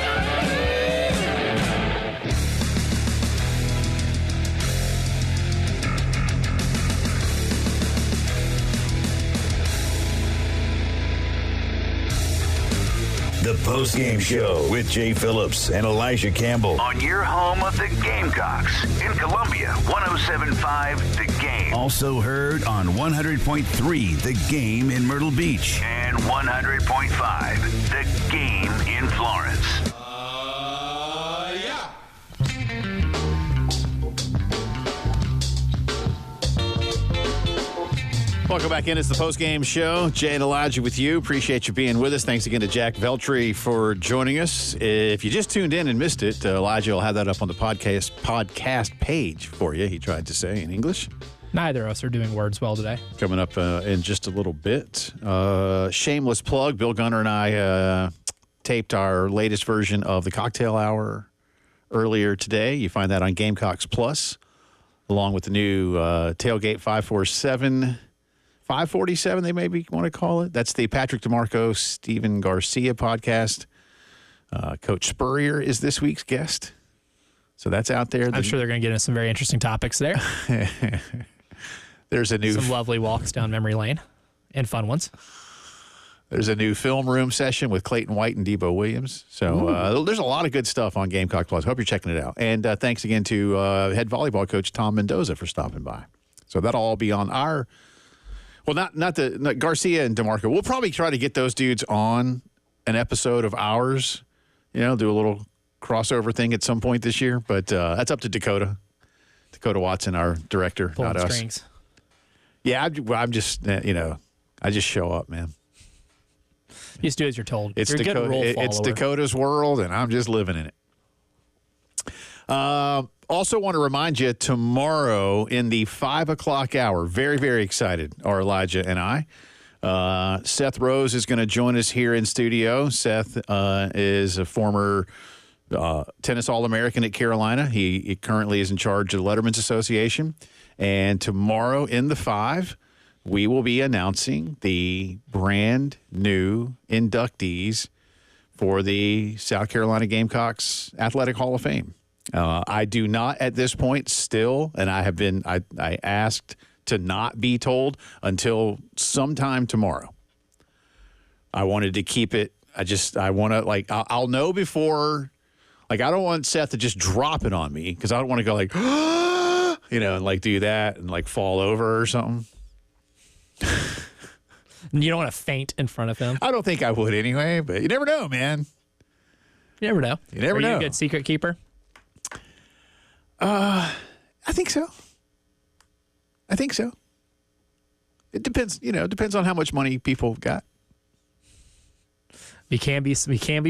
Postgame Show with Jay Phillips and Elijah Campbell on your home of the Gamecocks in Columbia, 107.5 The Game. Also heard on 100.3 The Game in Myrtle Beach. And 100.5 The Game in Florence. Welcome back in. It's the Postgame Show. Jay and Elijah with you. Appreciate you being with us. Thanks again to Jack Veltri for joining us. If you just tuned in and missed it, Elijah will have that up on the podcast page for you, he tried to say in English. Neither of us are doing words well today. Coming up in just a little bit. Shameless plug. Bill Gunner and I taped our latest version of the Cocktail Hour earlier today. You find that on Gamecocks Plus, along with the new Tailgate 547, they maybe want to call it. That's the Patrick DeMarco, Steven Garcia podcast. Coach Spurrier is this week's guest. So that's out there. I'm sure they're going to get into some very interesting topics there. There's some lovely walks down memory lane and fun ones. There's a new film room session with Clayton White and Debo Williams. So there's a lot of good stuff on Gamecock Plus. Hope you're checking it out. And thanks again to head volleyball coach Tom Mendoza for stopping by. So that'll all be on our... Well, not Garcia and DeMarco. We'll probably try to get those dudes on an episode of ours, do a little crossover thing at some point this year. But that's up to Dakota Watson, our director, Pulling not us. Strings. Yeah, I'm just, I just show up, man. You just do as you're told. It's you're a good role follower. It's Dakota's world, and I'm just living in it. Also want to remind you, tomorrow in the 5 o'clock hour, very, very excited are Elijah and I. Seth Rose is going to join us here in studio. Seth is a former tennis All-American at Carolina. He currently is in charge of the Letterman's Association. And tomorrow in the 5, we will be announcing the brand new inductees for the South Carolina Gamecocks Athletic Hall of Fame. I do not at this point still, and I asked to not be told until sometime tomorrow. I wanted to keep it. I want to, I'll know before, I don't want Seth to just drop it on me because I don't want to go and do that and fall over or something. You don't want to faint in front of him. I don't think I would anyway, but you never know, man. You never know. You never know. Are you a good secret keeper? I think so. It depends, depends on how much money people got. We can be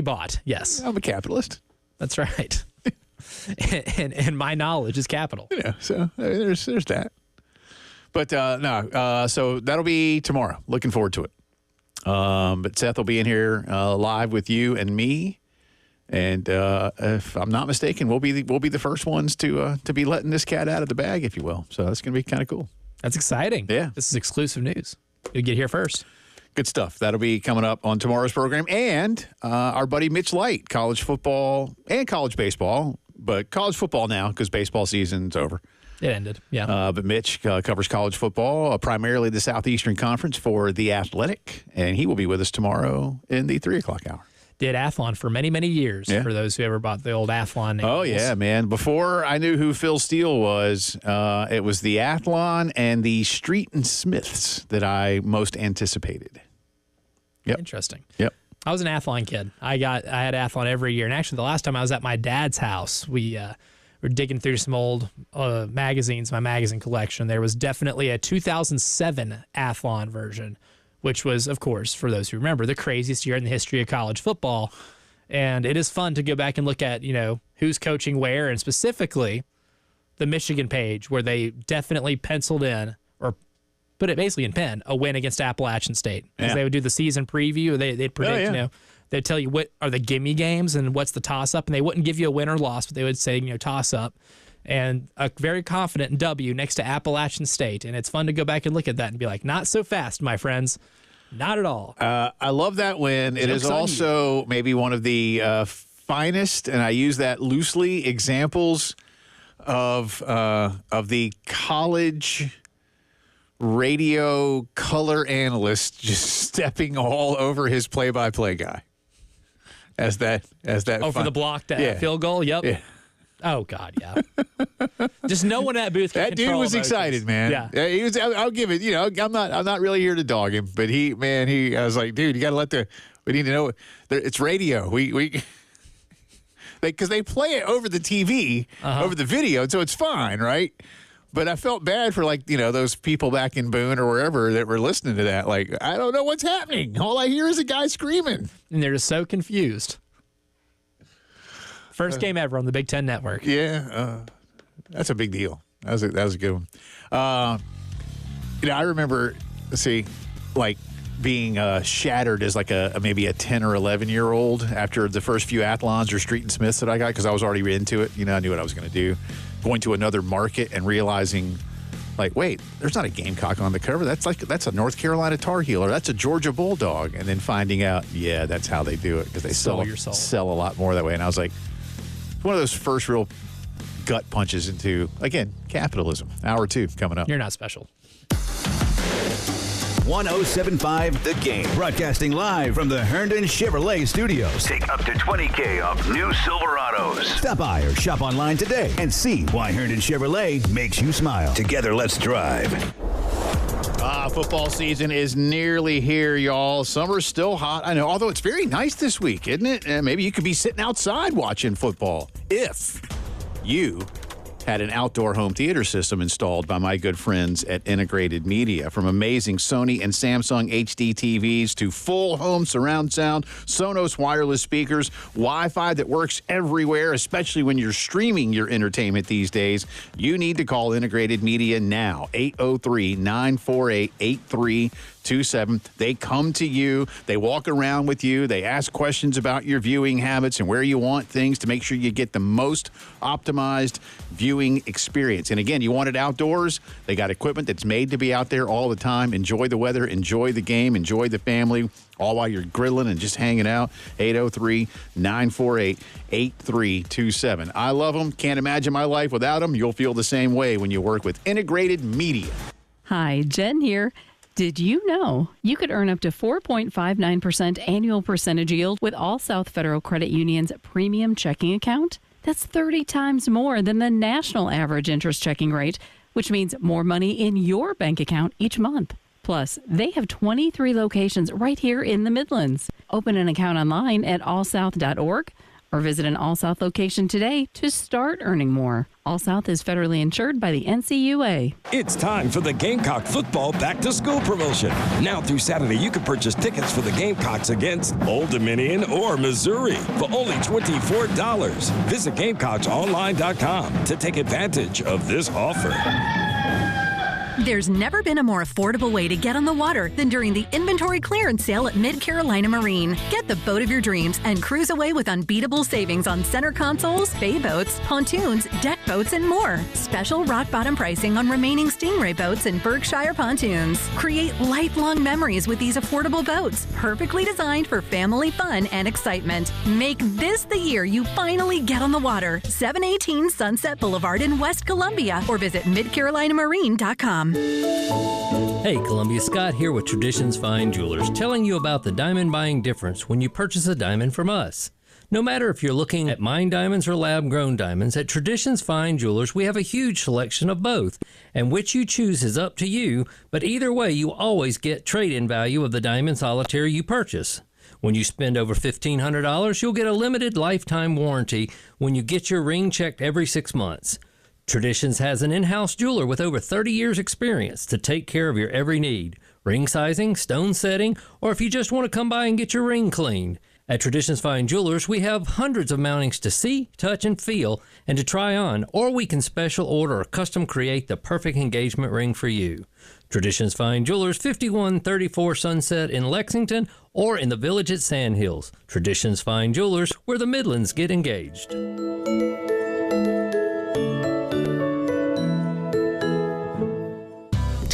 bought. Yes. I'm a capitalist. That's right. and my knowledge is capital. So there's that. But so that'll be tomorrow. Looking forward to it. But Seth will be in here live with you and me. And if I'm not mistaken, we'll be the first ones to be letting this cat out of the bag, if you will. So that's going to be kind of cool. That's exciting. Yeah. This is exclusive news. You'll get here first. Good stuff. That'll be coming up on tomorrow's program. And our buddy Mitch Light, college football and college baseball, but college football now because baseball season's over. It ended, yeah. But Mitch covers college football, primarily the Southeastern Conference for The Athletic, and he will be with us tomorrow in the 3 o'clock hour. Did Athlon for many, many years, for those who ever bought the old Athlon names. Oh, yeah, man. Before I knew who Phil Steele was, it was the Athlon and the Street and Smiths that I most anticipated. Yep. Interesting. Yep. I was an Athlon kid. I had Athlon every year. And actually, the last time I was at my dad's house, we were digging through some old magazines, my magazine collection. There was definitely a 2007 Athlon version, which was, of course, for those who remember, the craziest year in the history of college football. And it is fun to go back and look at, who's coaching where, and specifically the Michigan page, where they definitely penciled in, or put it basically in pen, a win against Appalachian State. Because they would do the season preview, they'd predict, they'd tell you what are the gimme games and what's the toss-up, and they wouldn't give you a win or loss, but they would say, toss-up. And a very confident W next to Appalachian State. And it's fun to go back and look at that and be like, not so fast, my friends. Not at all. I love that win. It is also maybe one of the finest, and I use that loosely, examples of the college radio color analyst just stepping all over his play-by-play guy. as that. For the blocked field goal. Yep. Yeah. Oh God, yeah. Just no one at booth. That dude was excited, man. Yeah, he was. I'll give it. I'm not really here to dog him, but I was like, dude, you got to let we need to know it's radio. Because they play it over the TV, over the video, so it's fine, right? But I felt bad for those people back in Boone or wherever that were listening to that. Like, I don't know what's happening. All I hear is a guy screaming, and they're just so confused. First game ever on the Big Ten Network. Yeah, that's a big deal. That was a good one. I remember, being shattered as maybe a 10 or 11-year-old after the first few Athlons or Street and Smiths that I got, because I was already into it. I knew what I was going to do. Going to another market and realizing, wait, there's not a Gamecock on the cover. That's a North Carolina Tar Heel, or that's a Georgia Bulldog. And then finding out, that's how they do it, because they sell a lot more that way. And I was like, one of those first real gut punches into, again, capitalism. Hour 2 coming up. You're not special. 107.5 The Game. Broadcasting live from the Herndon Chevrolet Studios. Take up to $20,000 off new Silverados. Stop by or shop online today and see why Herndon Chevrolet makes you smile. Together, let's drive. Football season is nearly here, y'all. Summer's still hot, I know, although it's very nice this week, isn't it? Maybe you could be sitting outside watching football if you had an outdoor home theater system installed by my good friends at Integrated Media. From amazing Sony and Samsung HD TVs to full home surround sound, Sonos wireless speakers, Wi-Fi that works everywhere, especially when you're streaming your entertainment these days, you need to call Integrated Media now. 803-948-8327. They come to you. They walk around with you. They ask questions about your viewing habits and where you want things to make sure you get the most optimized viewing experience. And again, you want it outdoors. They got equipment that's made to be out there all the time. Enjoy the weather. Enjoy the game. Enjoy the family, all while you're grilling and just hanging out. 803-948-8327. I love them. Can't imagine my life without them. You'll feel the same way when you work with Integrated Media. Hi, Jen here. Did you know you could earn up to 4.59% annual percentage yield with All South Federal Credit Union's premium checking account? That's 30 times more than the national average interest checking rate, which means more money in your bank account each month. Plus, they have 23 locations right here in the Midlands. Open an account online at allsouth.org or visit an All South location today to start earning more. All South is federally insured by the NCUA. It's time for the Gamecock football back-to-school promotion. Now through Saturday, you can purchase tickets for the Gamecocks against Old Dominion or Missouri for only $24. Visit GamecocksOnline.com to take advantage of this offer. There's never been a more affordable way to get on the water than during the inventory clearance sale at Mid-Carolina Marine. Get the boat of your dreams and cruise away with unbeatable savings on center consoles, bay boats, pontoons, deck boats, and more. Special rock bottom pricing on remaining Stingray boats and Berkshire pontoons. Create lifelong memories with these affordable boats, perfectly designed for family fun and excitement. Make this the year you finally get on the water. 718 Sunset Boulevard in West Columbia, or visit midcarolinamarine.com. Hey, Columbia, Scott here with Traditions Fine Jewelers, telling you about the diamond buying difference when you purchase a diamond from us. No matter if you're looking at mined diamonds or lab-grown diamonds, at Traditions Fine Jewelers, we have a huge selection of both, and which you choose is up to you, but either way, you always get trade-in value of the diamond solitaire you purchase. When you spend over $1,500, you'll get a limited lifetime warranty when you get your ring checked every 6 months. Traditions has an in-house jeweler with over 30 years experience to take care of your every need. Ring sizing, stone setting, or if you just want to come by and get your ring cleaned. At Traditions Fine Jewelers, we have hundreds of mountings to see, touch, and feel, and to try on, or we can special order or custom create the perfect engagement ring for you. Traditions Fine Jewelers, 5134 Sunset in Lexington, or in the Village at Sandhills. Traditions Fine Jewelers, where the Midlands get engaged.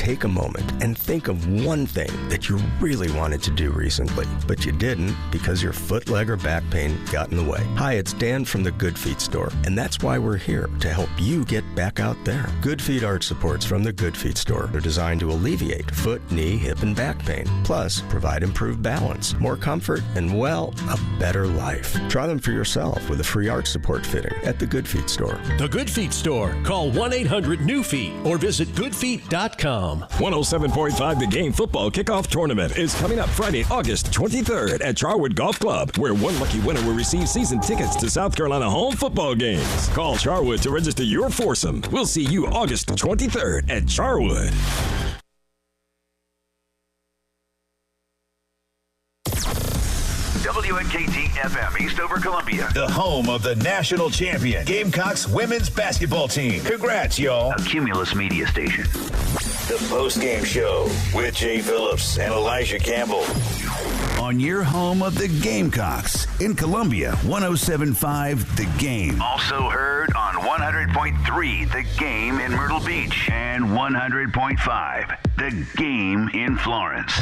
take a moment and think of one thing that you really wanted to do recently, but you didn't because your foot, leg, or back pain got in the way. Hi, it's Dan from the Good Feet store, and that's why we're here, to help you get back out there. Good Feet arch supports from the Good Feet store are designed to alleviate foot, knee, hip, and back pain, plus provide improved balance, more comfort, and, well, a better life. Try them for yourself with a free arch support fitting at the Good Feet store. The Good Feet store. Call 1-800-NEW-FEET or visit goodfeet.com. 107.5 The Game football kickoff tournament is coming up Friday, August 23rd at Charwood Golf Club, where one lucky winner will receive season tickets to South Carolina home football games. Call Charwood to register your foursome. We'll see you August 23rd at Charwood. WNKT FM, Eastover, Columbia. The home of the national champion, Gamecocks women's basketball team. Congrats, y'all. A Cumulus media station. The Postgame Show with Jay Phillips and Elijah Campbell. On your home of the Gamecocks in Columbia, 107.5 The Game. Also heard on 100.3 The Game in Myrtle Beach and 100.5 The Game in Florence.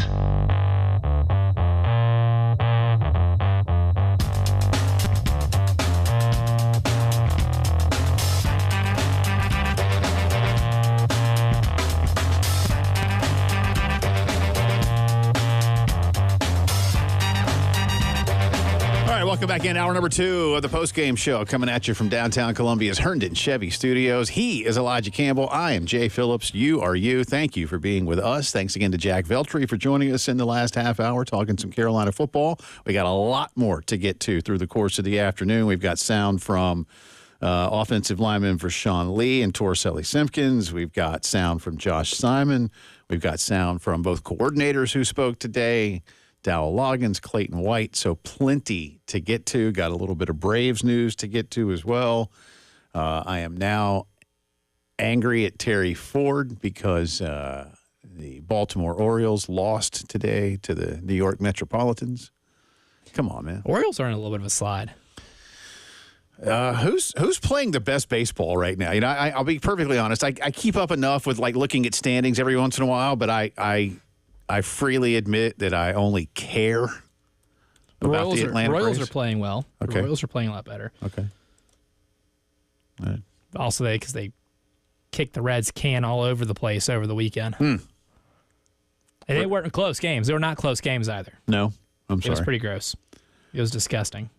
Welcome back in. Hour number 2 of the Postgame Show, coming at you from downtown Columbia's Herndon Chevy Studios. He is Elijah Campbell. I am Jay Phillips. You are you. Thank you for being with us. Thanks again to Jack Veltri for joining us in the last half hour, talking some Carolina football. We got a lot more to get to through the course of the afternoon. We've got sound from offensive lineman for Sean Lee and Torricelli Simpkins. We've got sound from Josh Simon. We've got sound from both coordinators who spoke today, Dowell Loggins, Clayton White, so plenty to get to. Got a little bit of Braves news to get to as well. I am now angry at Terry Ford because the Baltimore Orioles lost today to the New York Metropolitans. Come on, man. Orioles are in a little bit of a slide. Who's playing the best baseball right now? You know, I'll be perfectly honest. I keep up enough with like looking at standings every once in a while, but I freely admit that I only care about the Atlanta Braves. Royals are playing well. Okay. The Royals are playing a lot better. Okay. All right. Also, because they kicked the Reds can all over the place over the weekend. And they weren't close games. They were not close games either. No, I'm sorry. It was pretty gross. It was disgusting.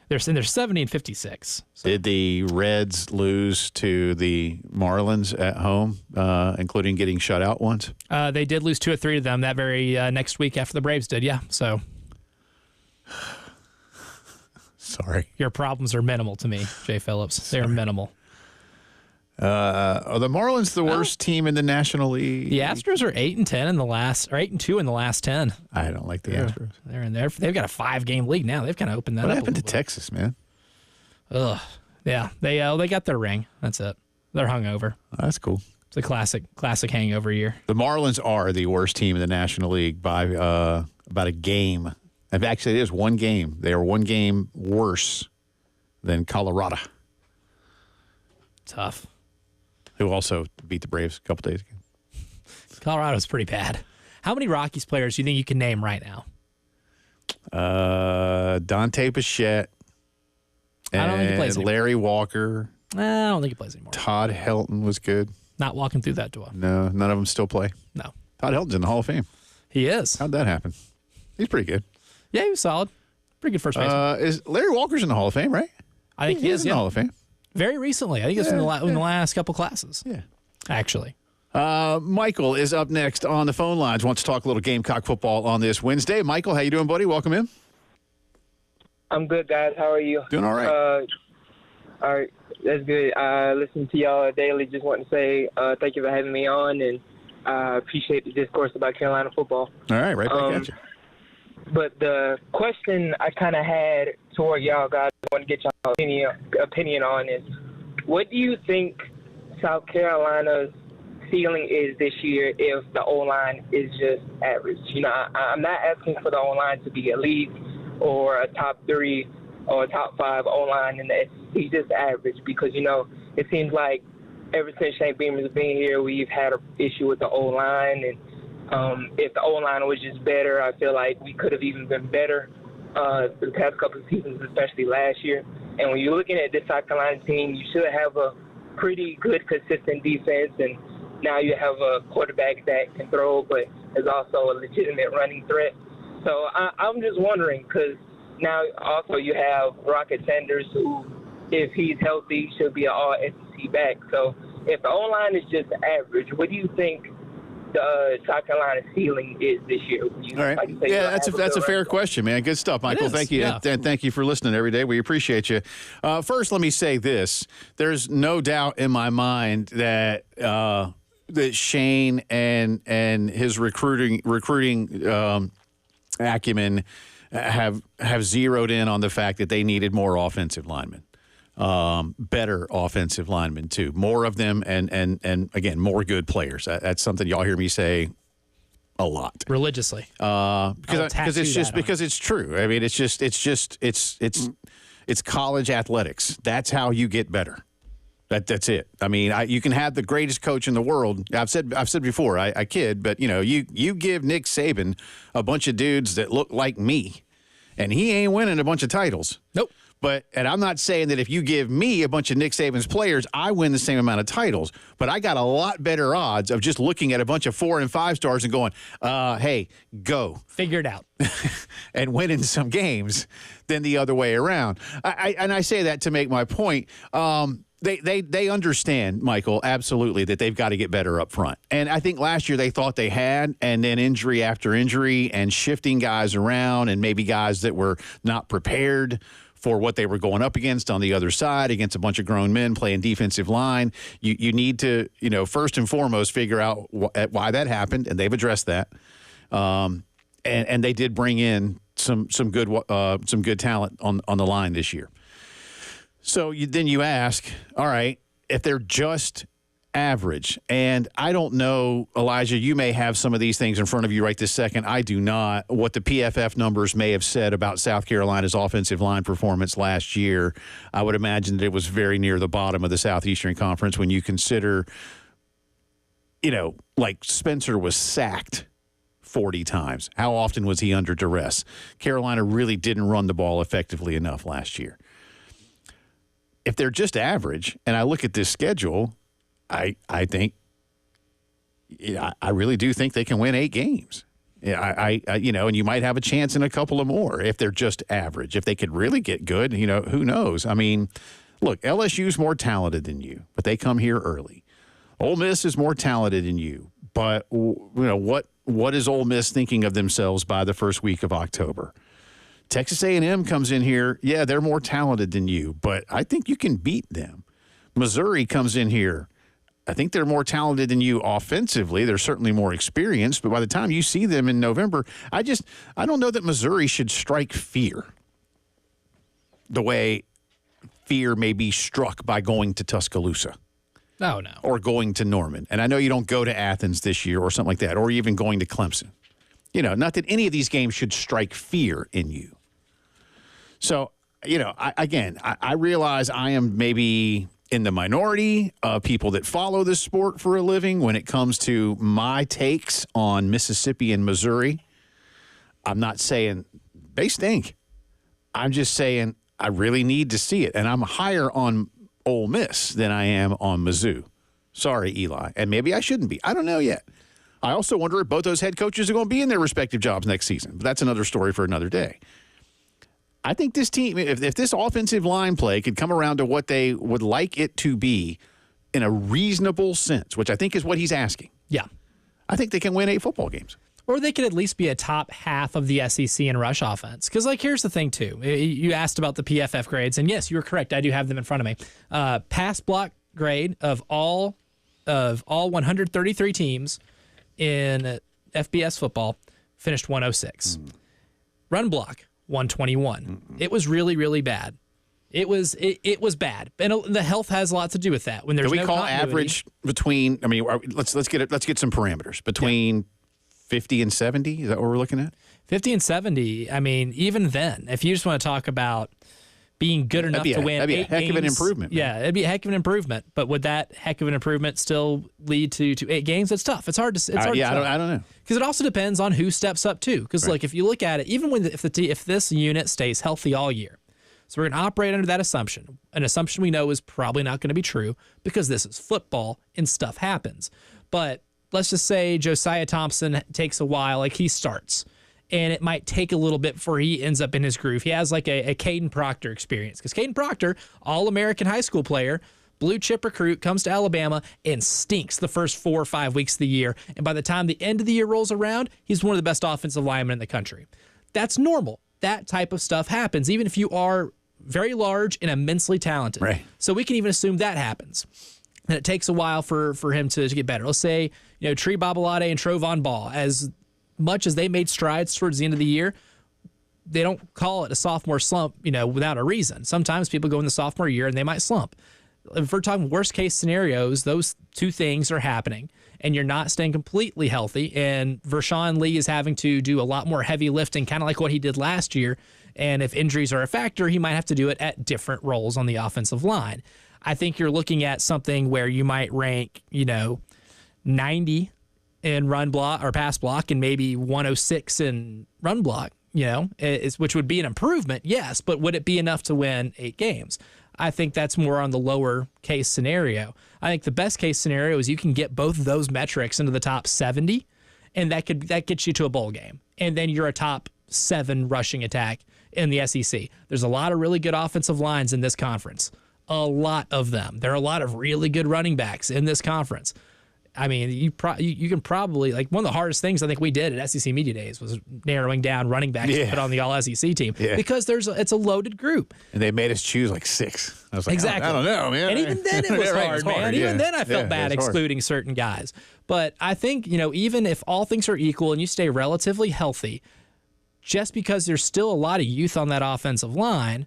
They're 70-56. So. Did the Reds lose to the Marlins at home, including getting shut out once? They did lose 2 or 3 of them that very next week after the Braves did, yeah. So, sorry. Your problems are minimal to me, Jay Phillips. They're minimal. Are the Marlins the worst team in the National League? The Astros are 8-10 in the last, or 8-2 in the last 10. I don't like the Astros. They're in there. They've got a 5-game league now. They've kind of opened that up. What happened to Texas, man? Ugh. Yeah, they got their ring. That's it. They're hungover. Oh, that's cool. It's a classic hangover year. The Marlins are the worst team in the National League by about a game. Actually, it is one game. They are one game worse than Colorado. Tough. Who also beat the Braves a couple days ago. Colorado's pretty bad. How many Rockies players do you think you can name right now? Dante Bichette. I don't think he plays anymore. Larry Walker. I don't think he plays anymore. Todd Helton was good. Not walking through that door. No, none of them still play. No. Todd Helton's in the Hall of Fame. He is. How'd that happen? He's pretty good. Yeah, he was solid. Pretty good first baseman. Is Larry Walker's in the Hall of Fame, right? I think he is in the Hall of Fame. Very recently. I think it was in the last couple classes. Yeah. Actually. Michael is up next on the phone lines. Wants to talk a little Gamecock football on this Wednesday. Michael, how you doing, buddy? Welcome in. I'm good, guys. How are you? Doing all right. All right. That's good. I listen to y'all daily. Just want to say thank you for having me on, and I appreciate the discourse about Carolina football. All right. Right back at you. But the question I kind of had toward y'all guys, I want to get y'all opinion on is, what do you think South Carolina's ceiling is this year if the O-line is just average? You know, I'm not asking for the O-line to be elite or a top 3 or a top 5 O-line in the SEC, just average, because, you know, it seems like ever since Shane Beamer's been here, we've had an issue with the O-line. And if the O-line was just better, I feel like we could have even been better the past couple of seasons, especially last year. And when you're looking at this South Carolina team, you should have a pretty good, consistent defense. And now you have a quarterback that can throw, but is also a legitimate running threat. So I'm just wondering, because now also you have Rocket Sanders, who, if he's healthy, should be an all-SEC back. So if the O-line is just average, what do you think the South Carolina ceiling is this year? All right. That's a fair question, man. Good stuff, Michael. Thank you. Yeah. And thank you for listening every day. We appreciate you. First, let me say this. There's no doubt in my mind that that Shane and his recruiting acumen have zeroed in on the fact that they needed more offensive linemen. Better offensive linemen too, more of them, and again, more good players. That's something y'all hear me say a lot religiously. Because it's true. I mean, it's college athletics. That's how you get better. That's it. I mean, you can have the greatest coach in the world. I've said before, I kid, but you give Nick Saban a bunch of dudes that look like me, and he ain't winning a bunch of titles. Nope. And I'm not saying that if you give me a bunch of Nick Saban's players, I win the same amount of titles. But I got a lot better odds of just looking at a bunch of 4 and 5 stars and going, hey, go. Figure it out. And winning some games than the other way around. And I say that to make my point. They understand, Michael, absolutely, that they've got to get better up front. And I think last year they thought they had, and then injury after injury and shifting guys around and maybe guys that were not prepared for what they were going up against on the other side against a bunch of grown men playing defensive line. You need to, first and foremost, figure out why that happened, and they've addressed that. And they did bring in some good talent on the line this year. So then you ask, all right, if they're just average, and I don't know, Elijah, you may have some of these things in front of you right this second. I do not. What the PFF numbers may have said about South Carolina's offensive line performance last year, I would imagine that it was very near the bottom of the Southeastern Conference when you consider, like Spencer was sacked 40 times. How often was he under duress? Carolina really didn't run the ball effectively enough last year. If they're just average, and I look at this schedule, I think, I really do think they can win 8 games. Yeah, and you might have a chance in a couple of more if they're just average. If they could really get good, who knows? I mean, look, LSU's more talented than you, but they come here early. Ole Miss is more talented than you, but what is Ole Miss thinking of themselves by the first week of October? Texas A&M comes in here. Yeah, they're more talented than you, but I think you can beat them. Missouri comes in here. I think they're more talented than you offensively. They're certainly more experienced, but by the time you see them in November, I don't know that Missouri should strike fear the way fear may be struck by going to Tuscaloosa. No. Or going to Norman. And I know you don't go to Athens this year or something like that, or even going to Clemson. Not that any of these games should strike fear in you. So, I realize I am maybe in the minority of people that follow this sport for a living when it comes to my takes on Mississippi and Missouri. I'm not saying they stink. I'm just saying I really need to see it. And I'm higher on Ole Miss than I am on Mizzou. Sorry, Eli. And maybe I shouldn't be. I don't know yet. I also wonder if both those head coaches are going to be in their respective jobs next season. But that's another story for another day. I think this team, if this offensive line play could come around to what they would like it to be in a reasonable sense, which I think is what he's asking. Yeah. I think they can win 8 football games. Or they could at least be a top half of the SEC in rush offense. Because, here's the thing, too. You asked about the PFF grades, and yes, you were correct. I do have them in front of me. Pass block grade of all 133 teams in FBS football finished 106. Run block, 121. It was really, really bad. It was bad, and the health has a lot to do with that. When there's do we no call continuity, average between? I mean, let's get some parameters between 50 and 70. Is that what we're looking at? 50 and 70. I mean, even then, if you just want to talk about being good enough to win. That'd be a heck of an games. improvement. Yeah, it'd be a heck of an improvement. But would that heck of an improvement still lead to 8 games? It's tough. It's hard to. It's hard. Yeah, I don't know. Because it also depends on who steps up too. Because like if you look at it, even when if this unit stays healthy all year, so we're going to operate under that assumption. An assumption we know is probably not going to be true because this is football and stuff happens. But let's just say Josiah Thompson takes a while, like he starts. And it might take a little bit before he ends up in his groove. He has like a Caden Proctor experience. Because Caden Proctor, all-American high school player, blue chip recruit, comes to Alabama and stinks the first 4 or 5 weeks of the year. And by the time the end of the year rolls around, he's one of the best offensive linemen in the country. That's normal. That type of stuff happens, even if you are very large and immensely talented. Right. So we can even assume that happens. And it takes a while for him to get better. Let's say, Tree Babalade and Trovon Ball, as much as they made strides towards the end of the year, they don't call it a sophomore slump, without a reason. Sometimes people go in the sophomore year and they might slump. If we're talking worst case scenarios, those two things are happening and you're not staying completely healthy. And Vershawn Lee is having to do a lot more heavy lifting, kind of like what he did last year. And if injuries are a factor, he might have to do it at different roles on the offensive line. I think you're looking at something where you might rank, 90 in run block or pass block and maybe 106 in run block, which would be an improvement, yes, but would it be enough to win 8 games? I think that's more on the lower case scenario. I think the best case scenario is you can get both of those metrics into the top 70, and that gets you to a bowl game. And then you're a top 7 rushing attack in the SEC. There's a lot of really good offensive lines in this conference. A lot of them. There are a lot of really good running backs in this conference. I mean, you can probably, like, one of the hardest things I think we did at SEC Media Days was narrowing down running backs to put on the All-SEC team because it's a loaded group. And they made us choose like 6. I was like, exactly. I don't know, man. And even then it was hard, man. Even then I felt bad excluding certain guys. But I think, even if all things are equal and you stay relatively healthy, just because there's still a lot of youth on that offensive line,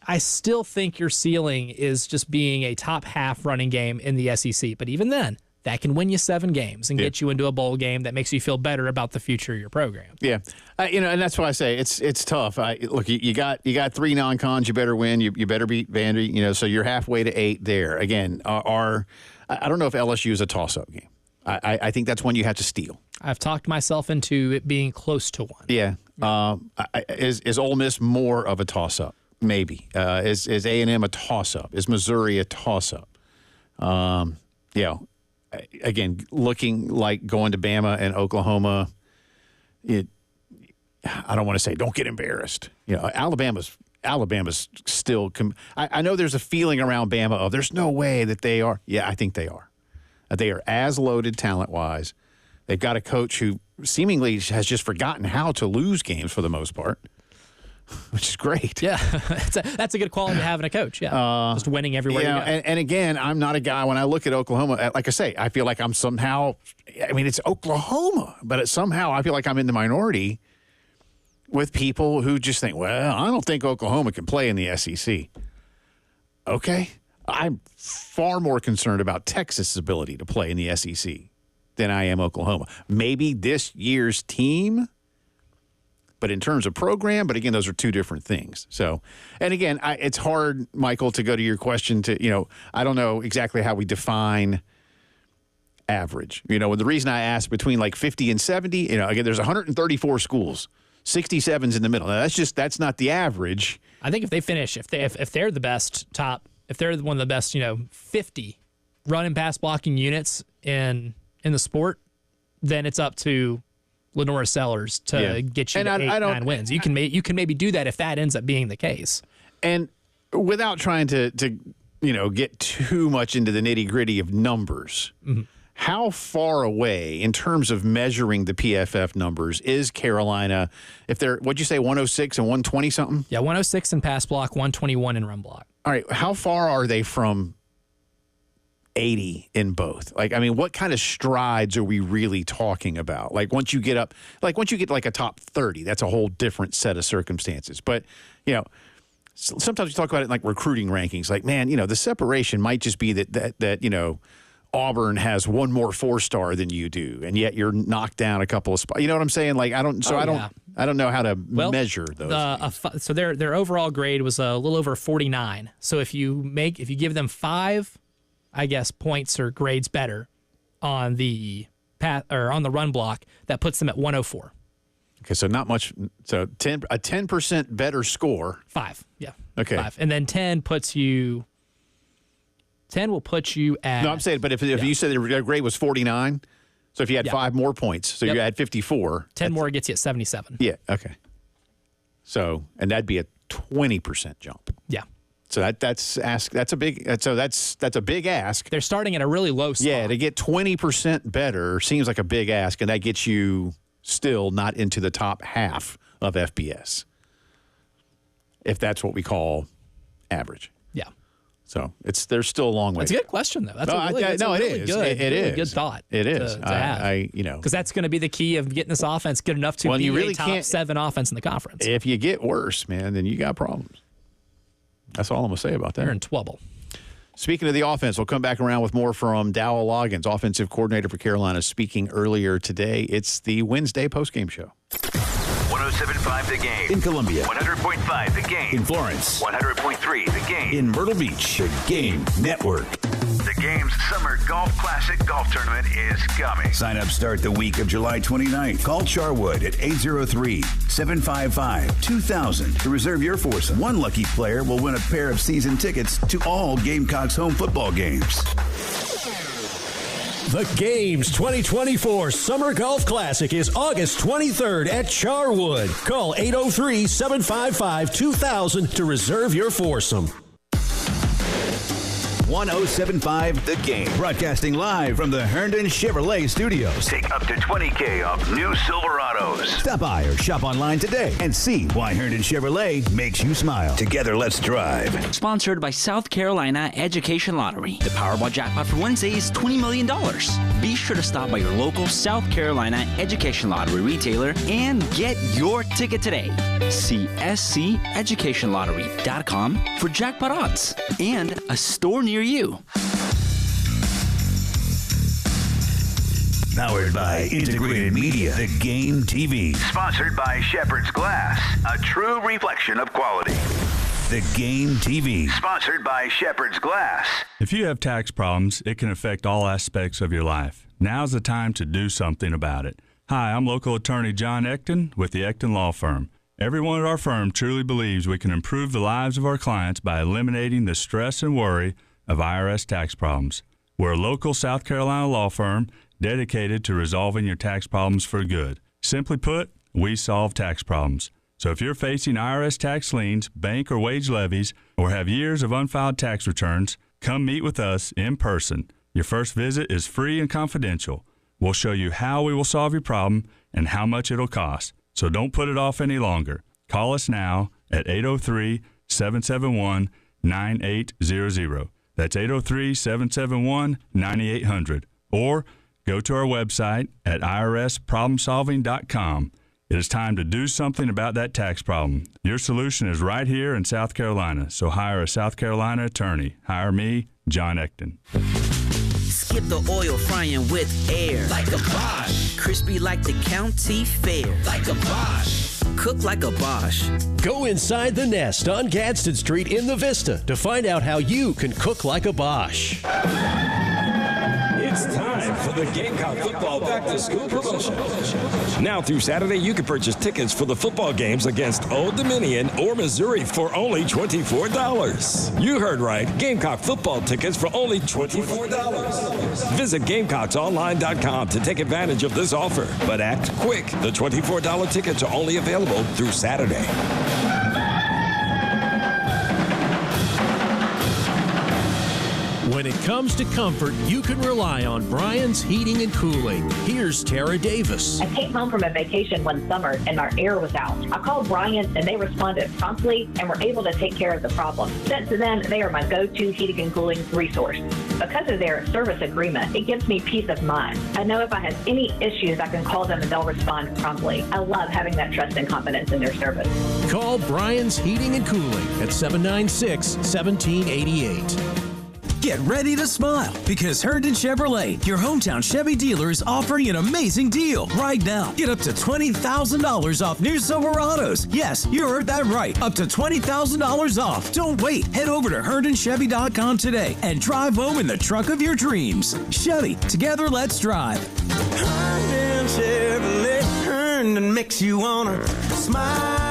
I still think your ceiling is just being a top half running game in the SEC. But even then, that can win you 7 games and get you into a bowl game that makes you feel better about the future of your program. Yeah, and that's why I say it's tough. Look, you got 3 non-cons. You better win. You better beat Vandy. So you're halfway to 8 there. Again, I don't know if LSU is a toss-up game. I think that's one you have to steal. I've talked myself into it being close to one. Yeah. Is Ole Miss more of a toss-up? Maybe. Is A&M a toss-up? Is Missouri a toss-up? Again, looking like going to Bama and Oklahoma, I don't want to say don't get embarrassed. Alabama's still I know there's a feeling around Bama of there's no way that they are. Yeah, I think they are. They are as loaded talent-wise. They've got a coach who seemingly has just forgotten how to lose games for the most part, which is great. Yeah, that's a good quality to have in a coach. Yeah, just winning everywhere you go. And again, I'm not a guy, when I look at Oklahoma, like I say, I feel like I'm somehow, it's Oklahoma, but somehow I feel like I'm in the minority with people who just think, well, I don't think Oklahoma can play in the SEC. Okay. I'm far more concerned about Texas' ability to play in the SEC than I am Oklahoma. Maybe this year's team, but in terms of program, but again, those are 2 different things. So, and again, it's hard, Michael, to go to your question to, I don't know exactly how we define average. The reason I asked between like 50 and 70, again, there's 134 schools, 67's in the middle. Now, that's not the average. I think if they finish, if they're the best if they're one of the best, 50 run and pass blocking units in the sport, then it's up to Lenora Sellers to get you to 8-9 wins. You can maybe do that if that ends up being the case. And without trying to get too much into the nitty-gritty of numbers, how far away in terms of measuring the PFF numbers is Carolina? If they're, what'd you say, 106 and 120 something? Yeah, 106 in pass block, 121 in run block. All right, how far are they from 80 in both? What kind of strides are we really talking about? Once you get like a top 30, that's a whole different set of circumstances. But, sometimes you talk about it in like recruiting rankings. Like, man, the separation might just be that Auburn has one more 4-star than you do, and yet you're knocked down a couple of spots. You know what I'm saying? I don't I don't know how to measure those. So their overall grade was a little over 49. So if you give them 5, I guess, points or grades better on the path or on the run block, that puts them at 104. Okay, so not much. So 10% better score. 5, yeah. Okay. 5, and then 10 will put you at. No, I'm saying, but if you said their grade was 49, so if you had 5 more points, so you had 54. 10 more gets you at 77. Yeah. Okay. So, and that'd be a 20% jump. Yeah. So that's a big ask. They're starting at a really low spot. Yeah, to get 20% better seems like a big ask, and that gets you still not into the top half of FBS, if that's what we call average. Yeah. So there's still a long way. That's a good question, though. That's it is. Good thought. It is. To have. Because that's going to be the key of getting this offense good enough to be a top 7 offense in the conference. If you get worse, man, then you got problems. That's all I'm going to say about that. They're in trouble. Speaking of the offense, we'll come back around with more from Dowell Loggins, offensive coordinator for Carolina, speaking earlier today. It's the Wednesday postgame show. 107.5 The Game. In Columbia. 100.5 The Game. In Florence. 100.3 The Game. In Myrtle Beach. The Game Network. The Game's Summer Golf Classic Golf Tournament is coming. Sign-ups start the week of July 29th. Call Charwood at 803-755-2000 to reserve your foursome. One lucky player will win a pair of season tickets to all Gamecocks home football games. The Games 2024 Summer Golf Classic is August 23rd at Charwood. Call 803-755-2000 to reserve your foursome. 107.5 The Game. Broadcasting live from the Herndon Chevrolet Studios. Take up to $20,000 off new Silverados. Stop by or shop online today and see why Herndon Chevrolet makes you smile. Together, let's drive. Sponsored by South Carolina Education Lottery. The Powerball jackpot for Wednesday is $20 million. Be sure to stop by your local South Carolina Education Lottery retailer and get your ticket today. See SCEducationlottery.com for jackpot odds and a store near you. Powered by Integrated Media, The Game TV. Sponsored by Shepherd's Glass, a true reflection of quality. The Game TV. Sponsored by Shepherd's Glass. If you have tax problems, it can affect all aspects of your life. Now's the time to do something about it. Hi, I'm local attorney John Ecton with the Ecton Law Firm. Everyone at our firm truly believes we can improve the lives of our clients by eliminating the stress and worry of IRS tax problems. We're a local South Carolina law firm dedicated to resolving your tax problems for good. Simply put, we solve tax problems. So if you're facing IRS tax liens, bank or wage levies, or have years of unfiled tax returns, come meet with us in person. Your first visit is free and confidential. We'll show you how we will solve your problem and how much it'll cost. So don't put it off any longer. Call us now at 803-771-9800. That's 803-771-9800. Or go to our website at irsproblemsolving.com. It is time to do something about that tax problem. Your solution is right here in South Carolina, so hire a South Carolina attorney. Hire me, John Ecton. Skip the oil frying with air. Like a Bosch. Crispy like the county fair. Like a Bosch. Cook like a Bosch. Go inside the Nest on Gadsden Street in the Vista to find out how you can cook like a Bosch. It's time for the Gamecock football back-to-school promotion. Now through Saturday, you can purchase tickets for the football games against Old Dominion or Missouri for only $24. You heard right. Gamecock football tickets for only $24. Visit GamecocksOnline.com to take advantage of this offer. But act quick. The $24 tickets are only available through Saturday. When it comes to comfort, you can rely on Brian's Heating and Cooling. Here's Tara Davis. I came home from a vacation one summer and our air was out. I called Brian and they responded promptly and were able to take care of the problem. Since then, they are my go-to heating and cooling resource. Because of their service agreement, it gives me peace of mind. I know if I have any issues, I can call them and they'll respond promptly. I love having that trust and confidence in their service. Call Brian's Heating and Cooling at 796-1788. Get ready to smile because Herndon Chevrolet, your hometown Chevy dealer, is offering an amazing deal right now. Get up to $20,000 off new Silverados. Yes, you heard that right. Up to $20,000 off. Don't wait. Head over to HerndonChevy.com today and drive home in the truck of your dreams. Chevy, together let's drive. Herndon Chevrolet, Herndon makes you wanna smile.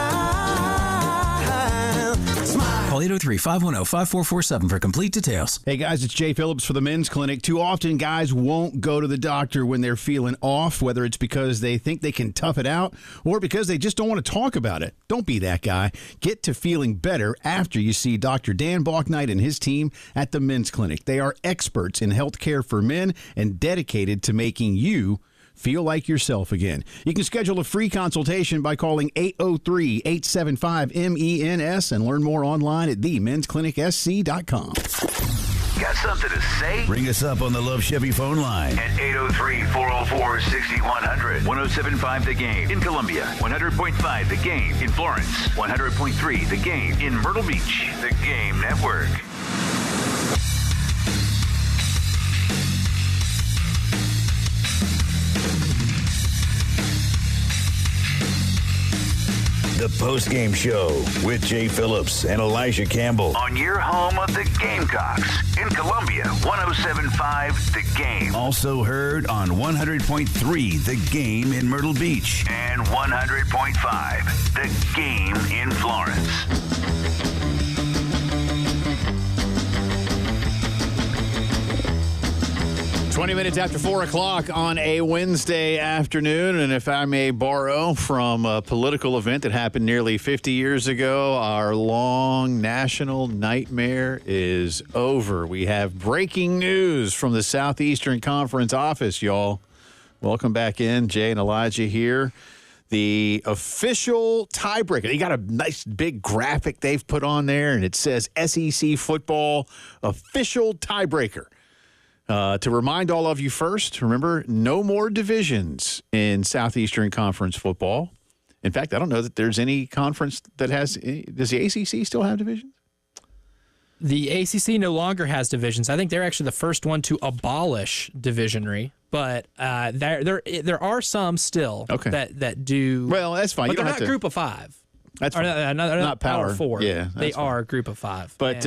Call 803-510-5447 for complete details. Hey guys, it's Jay Phillips for the Men's Clinic. Too often guys won't go to the doctor when they're feeling off, whether it's because they think they can tough it out or because they just don't want to talk about it. Don't be that guy. Get to feeling better after you see Dr. Dan Balknight and his team at the Men's Clinic. They are experts in health care for men and dedicated to making you feel like yourself again. You can schedule a free consultation by calling 803-875-MENS and learn more online at themensclinicsc.com. Got something to say? Ring us up on the Love Chevy phone line. At 803-404-6100. 107.5 The Game in Columbia. 100.5 The Game in Florence. 100.3 The Game in Myrtle Beach. The Game Network. The Postgame Show with Jay Phillips and Elijah Campbell. On your home of the Gamecocks in Columbia, 107.5 The Game. Also heard on 100.3 The Game in Myrtle Beach. And 100.5 The Game in Florence. 20 minutes after 4 o'clock on a Wednesday afternoon, and if I may borrow from a political event that happened nearly 50 years ago, our long national nightmare is over. We have breaking news from the Southeastern Conference office, y'all. Welcome back in. Jay and Elijah here. The official tiebreaker. You got a nice big graphic they've put on there, and it says SEC football official tiebreaker. To remind all of you first, remember, no more divisions in Southeastern Conference football. In fact, I don't know that there's any conference that has – does the ACC still have divisions? The ACC no longer has divisions. I think they're actually the first one to abolish divisionary, but there are some still that do. Well, that's fine. But they're not group of five. That's not power four. Yeah, they are a group of five. But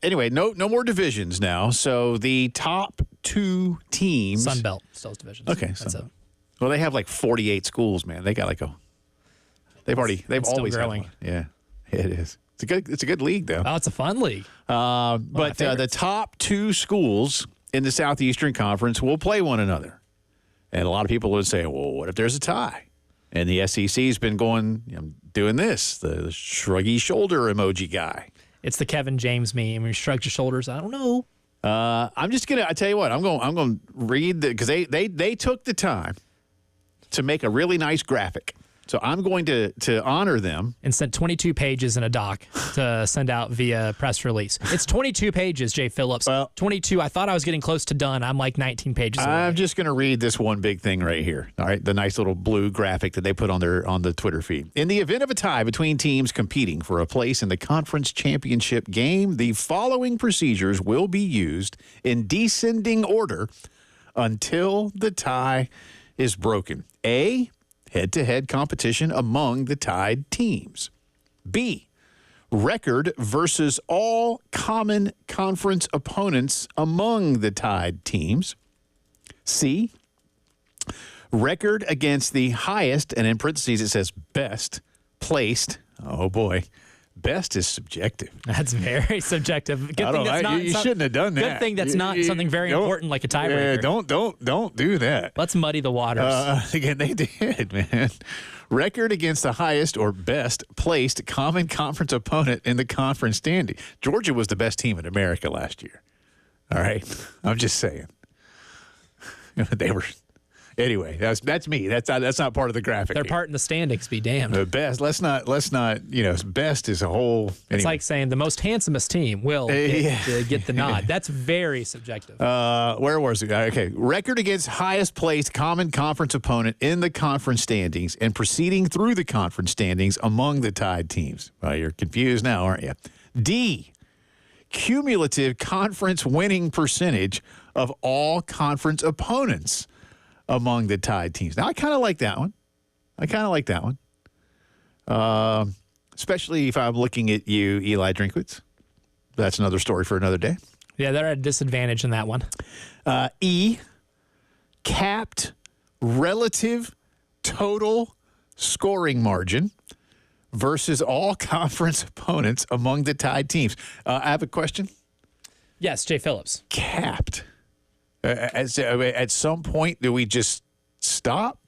anyway, no more divisions now. So the top two teams. Sunbelt still has divisions. Okay, well, they have like 48 schools, man. They got like they've always growing. Had one. Yeah, it is. It's a good league though. Oh, it's a fun league. But the top two schools in the Southeastern Conference will play one another, and a lot of people would say, "Well, what if there's a tie?" And the SEC's been doing this, the shruggy shoulder emoji guy. It's the Kevin James meme. He shrugs your shoulders. I don't know. I'm just gonna. I tell you what. I'm going to read because they took the time to make a really nice graphic. So I'm going to honor them. And sent 22 pages in a doc to send out via press release. It's 22 pages, Jay Phillips. Well, 22. I thought I was getting close to done. I'm like 19 pages away. I'm just going to read this one big thing right here. All right, the nice little blue graphic that they put on the Twitter feed. In the event of a tie between teams competing for a place in the conference championship game, the following procedures will be used in descending order until the tie is broken. A, head-to-head competition among the tied teams. B, record versus all common conference opponents among the tied teams. C, record against the highest, and in parentheses it says best placed. Oh, boy. Best is subjective. That's very subjective. Good I don't know. You shouldn't have done that. Good thing that's not something very important like a tiebreaker. Don't do that. Let's muddy the waters. Again, they did, man. Record against the highest or best placed common conference opponent in the conference standing. Georgia was the best team in America last year. All right, I'm just saying. They were. Anyway, that's me. That's not part of the graphic. They're part in the standings. Be damned. The best. Let's not. Best is a whole. Anyway. It's like saying the most handsomest team will get the nod. That's very subjective. Where was it? Okay, record against highest placed common conference opponent in the conference standings and proceeding through the conference standings among the tied teams. Well, you're confused now, aren't you? D, cumulative conference winning percentage of all conference opponents among the tied teams. Now, I kind of like that one. Especially if I'm looking at you, Eli Drinkwitz. That's another story for another day. Yeah, they're at a disadvantage in that one. E, capped relative total scoring margin versus all conference opponents among the tied teams. I have a question. Yes, Jay Phillips. Capped. At some point, do we just stop?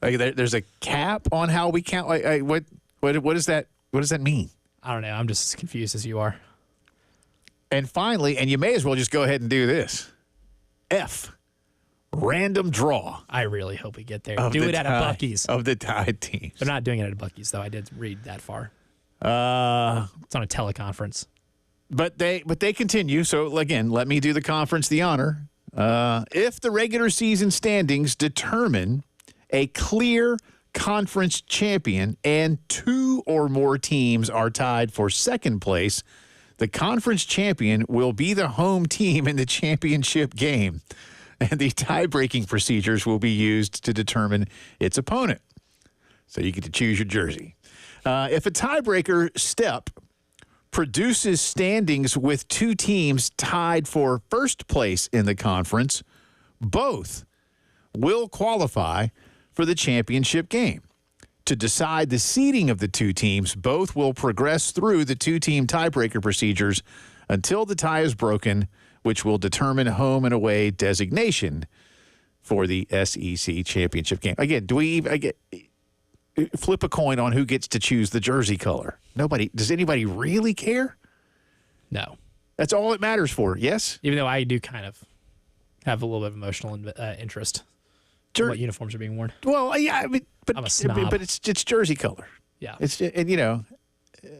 Like there's a cap on how we count. What does that mean? I don't know. I'm just as confused as you are. And finally, and you may as well just go ahead and do this. F, random draw. I really hope we get there. Do it at a Buc-ee's. Of the tied teams. They're not doing it at a Buc-ee's, though. I did read that far. It's on a teleconference. But they continue. So, again, let me do the conference the honor. If the regular season standings determine a clear conference champion and 2 or more teams are tied for second place, the conference champion will be the home team in the championship game, and the tie-breaking procedures will be used to determine its opponent. So you get to choose your jersey. If a tiebreaker step produces standings with 2 teams tied for first place in the conference, both will qualify for the championship game. To decide the seeding of the 2 teams, both will progress through the 2-team tiebreaker procedures until the tie is broken, which will determine home and away designation for the SEC championship game. Again, do we flip a coin on who gets to choose the jersey color? Nobody. Does anybody really care? No. That's all it matters for, yes? Even though I do kind of have a little bit of emotional interest in what uniforms are being worn. Well, yeah, but I'm a snob. But it's jersey color. Yeah. And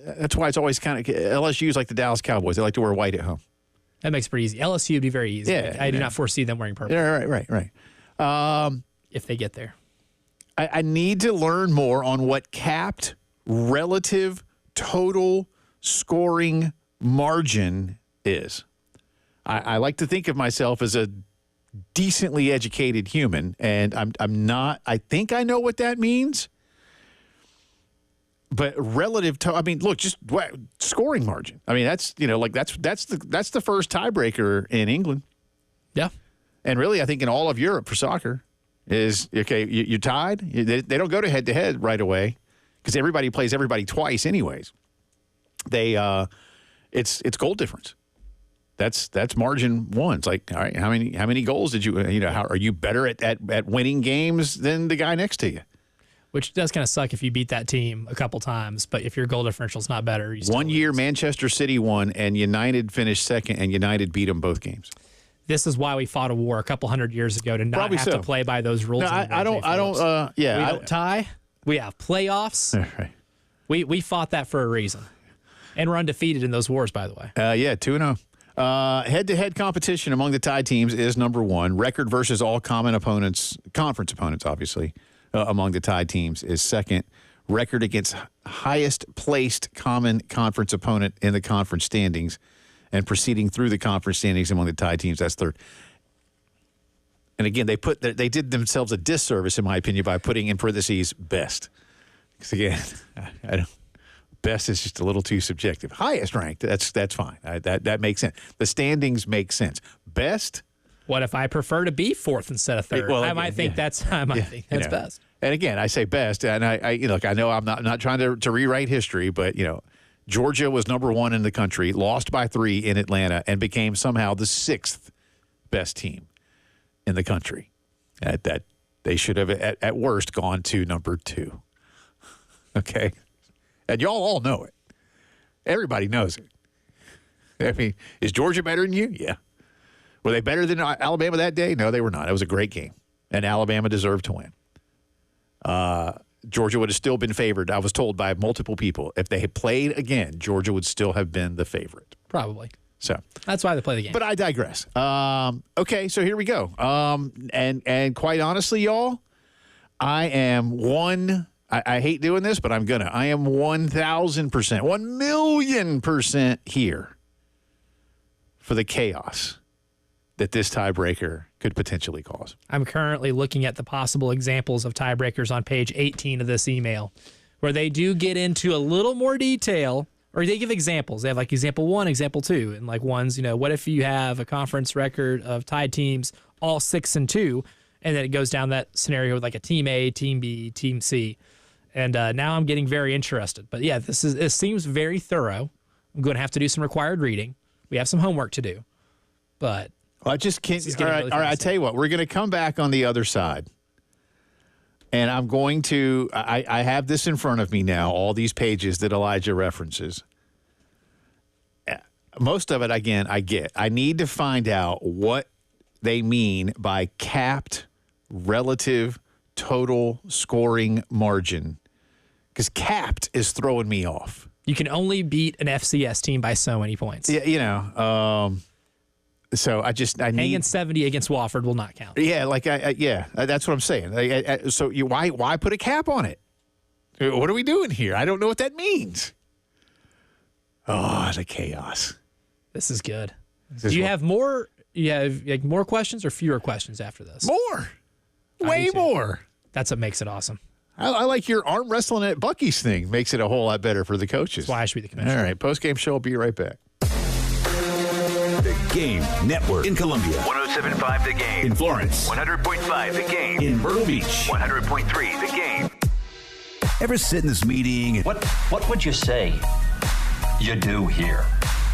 that's why it's always kind of LSU's like the Dallas Cowboys. They like to wear white at home. That makes it pretty easy. LSU would be very easy. Yeah, I do not foresee them wearing purple. Yeah, right. If they get there. I need to learn more on what capped relative total scoring margin is. I like to think of myself as a decently educated human, and I'm not. I think I know what that means. But relative to, look, just scoring margin. That's that's the first tiebreaker in England. Yeah, and really, I think in all of Europe for soccer is okay. You're tied. They don't go to head right away because everybody plays everybody twice, anyways. It's goal difference. That's margin one. It's like, all right, how many goals did you how are you better at winning games than the guy next to you? Which does kind of suck if you beat that team a couple times, but if your goal differential is not better, you still one year lose. Manchester City won and United finished second, and United beat them both games. This is why we fought a war a couple hundred years ago to not have to play by those rules. No, I don't. We don't tie. We have playoffs. Right. We fought that for a reason, and we're undefeated in those wars. By the way. 2-0. Head-to-head competition among the tied teams is number one. Record versus all conference opponents, obviously, among the tied teams is second. Record against highest-placed common conference opponent in the conference standings and proceeding through the conference standings among the tied teams, that's third. And again, they did themselves a disservice, in my opinion, by putting in parentheses best. Because again, best is just a little too subjective. Highest ranked, that's fine. That makes sense. The standings make sense. Best. What if I prefer to be fourth instead of third? Well, I might think that's best. And again, I say best, and I know I'm not trying to rewrite history, but Georgia was number one in the country, lost by 3 in Atlanta, and became somehow the 6th best team in the country. That they should have at worst gone to number 2. Okay. And y'all all know it. Everybody knows it. Is Georgia better than you? Yeah. Were they better than Alabama that day? No, they were not. It was a great game, and Alabama deserved to win. Georgia would have still been favored, I was told by multiple people. If they had played again, Georgia would still have been the favorite. Probably. So that's why they play the game. But I digress. Okay, so here we go. And quite honestly, y'all, I am I hate doing this, but I'm gonna. I am 1,000%, 1,000,000% here for the chaos that this tiebreaker could potentially cause. I'm currently looking at the possible examples of tiebreakers on page 18 of this email, where they do get into a little more detail, or they give examples. They have like example 1, example 2, and like ones, what if you have a conference record of tied teams all 6-2, and then it goes down that scenario with like a team A, team B, team C. And now I'm getting very interested. But yeah, it seems very thorough. I'm going to have to do some required reading. We have some homework to do, but I just can't. All right, I tell you what, we're going to come back on the other side. And I'm going to, I have this in front of me now, all these pages that Elijah references. Most of it, again, I get. I need to find out what they mean by capped relative total scoring margin. Because capped is throwing me off. You can only beat an FCS team by so many points. Yeah, so I need hanging 70 against Wofford will not count. Yeah, that's what I'm saying. So why put a cap on it? What are we doing here? I don't know what that means. Oh, the chaos. This is good. Do you have more? You have like more questions or fewer questions after this? More, way more. That's what makes it awesome. I like your arm wrestling at Bucky's thing. Makes it a whole lot better for the coaches. That's why I should be the commissioner. All right, Postgame Show. I'll be right back. The Game Network in Columbia. 107.5 The Game. In Florence. 100.5 The Game. In Myrtle Beach. 100.3 The Game. Ever sit in this meeting? What would you say you do here?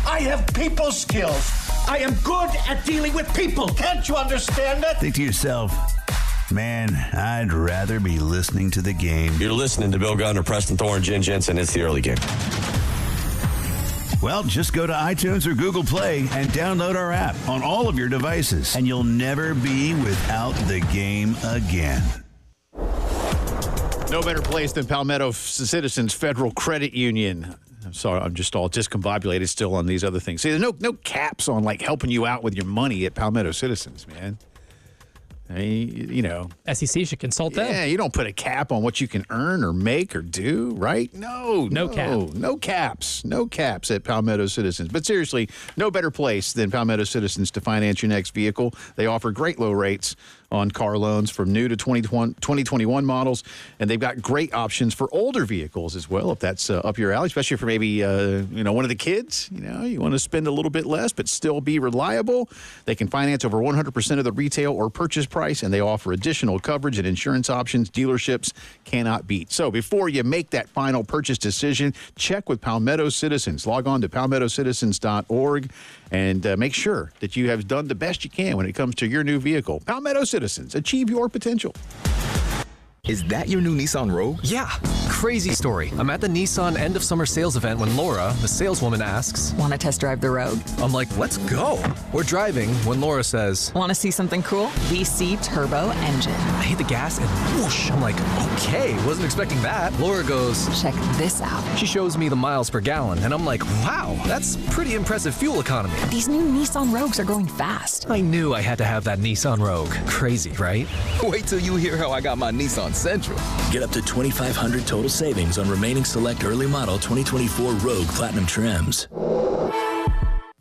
I have people skills. I am good at dealing with people. Can't you understand that? Think to yourself, man, I'd rather be listening to the game. You're listening to Bill Gunner, Preston Thorne, Jen Jensen. It's the early game. Well, just go to iTunes or Google Play and download our app on all of your devices, and you'll never be without the game again. No better place than Palmetto Citizens Federal Credit Union. I'm sorry, I'm just all discombobulated still on these other things. See, there's no caps on like helping you out with your money at Palmetto Citizens, man. I mean, SEC should consult them. Yeah, you don't put a cap on what you can earn or make or do, right? No cap. No caps at Palmetto Citizens. But seriously, no better place than Palmetto Citizens to finance your next vehicle. They offer great low rates on car loans from new to 2021 models, and they've got great options for older vehicles as well, if that's up your alley, especially for maybe one of the kids. You want to spend a little bit less but still be reliable. They can finance over 100% of the retail or purchase price, and they offer additional coverage and insurance options dealerships cannot beat. So before you make that final purchase decision, check with Palmetto Citizens. Log on to palmettocitizens.org and make sure that you have done the best you can when it comes to your new vehicle. Palmetto Citizens, achieve your potential. Is that your new Nissan Rogue? Yeah. Crazy story. I'm at the Nissan end of summer sales event when Laura, the saleswoman, asks, "Want to test drive the Rogue?" I'm like, let's go. We're driving when Laura says, "Want to see something cool? We see turbo engine." I hit the gas and whoosh. I'm like, okay, wasn't expecting that. Laura goes, "Check this out." She shows me the miles per gallon, and I'm like, wow, that's pretty impressive fuel economy. These new Nissan Rogues are going fast. I knew I had to have that Nissan Rogue. Crazy, right? Wait till you hear how I got my Nissan Sentra. Get up to $2,500 total savings on remaining select early model 2024 Rogue Platinum trims.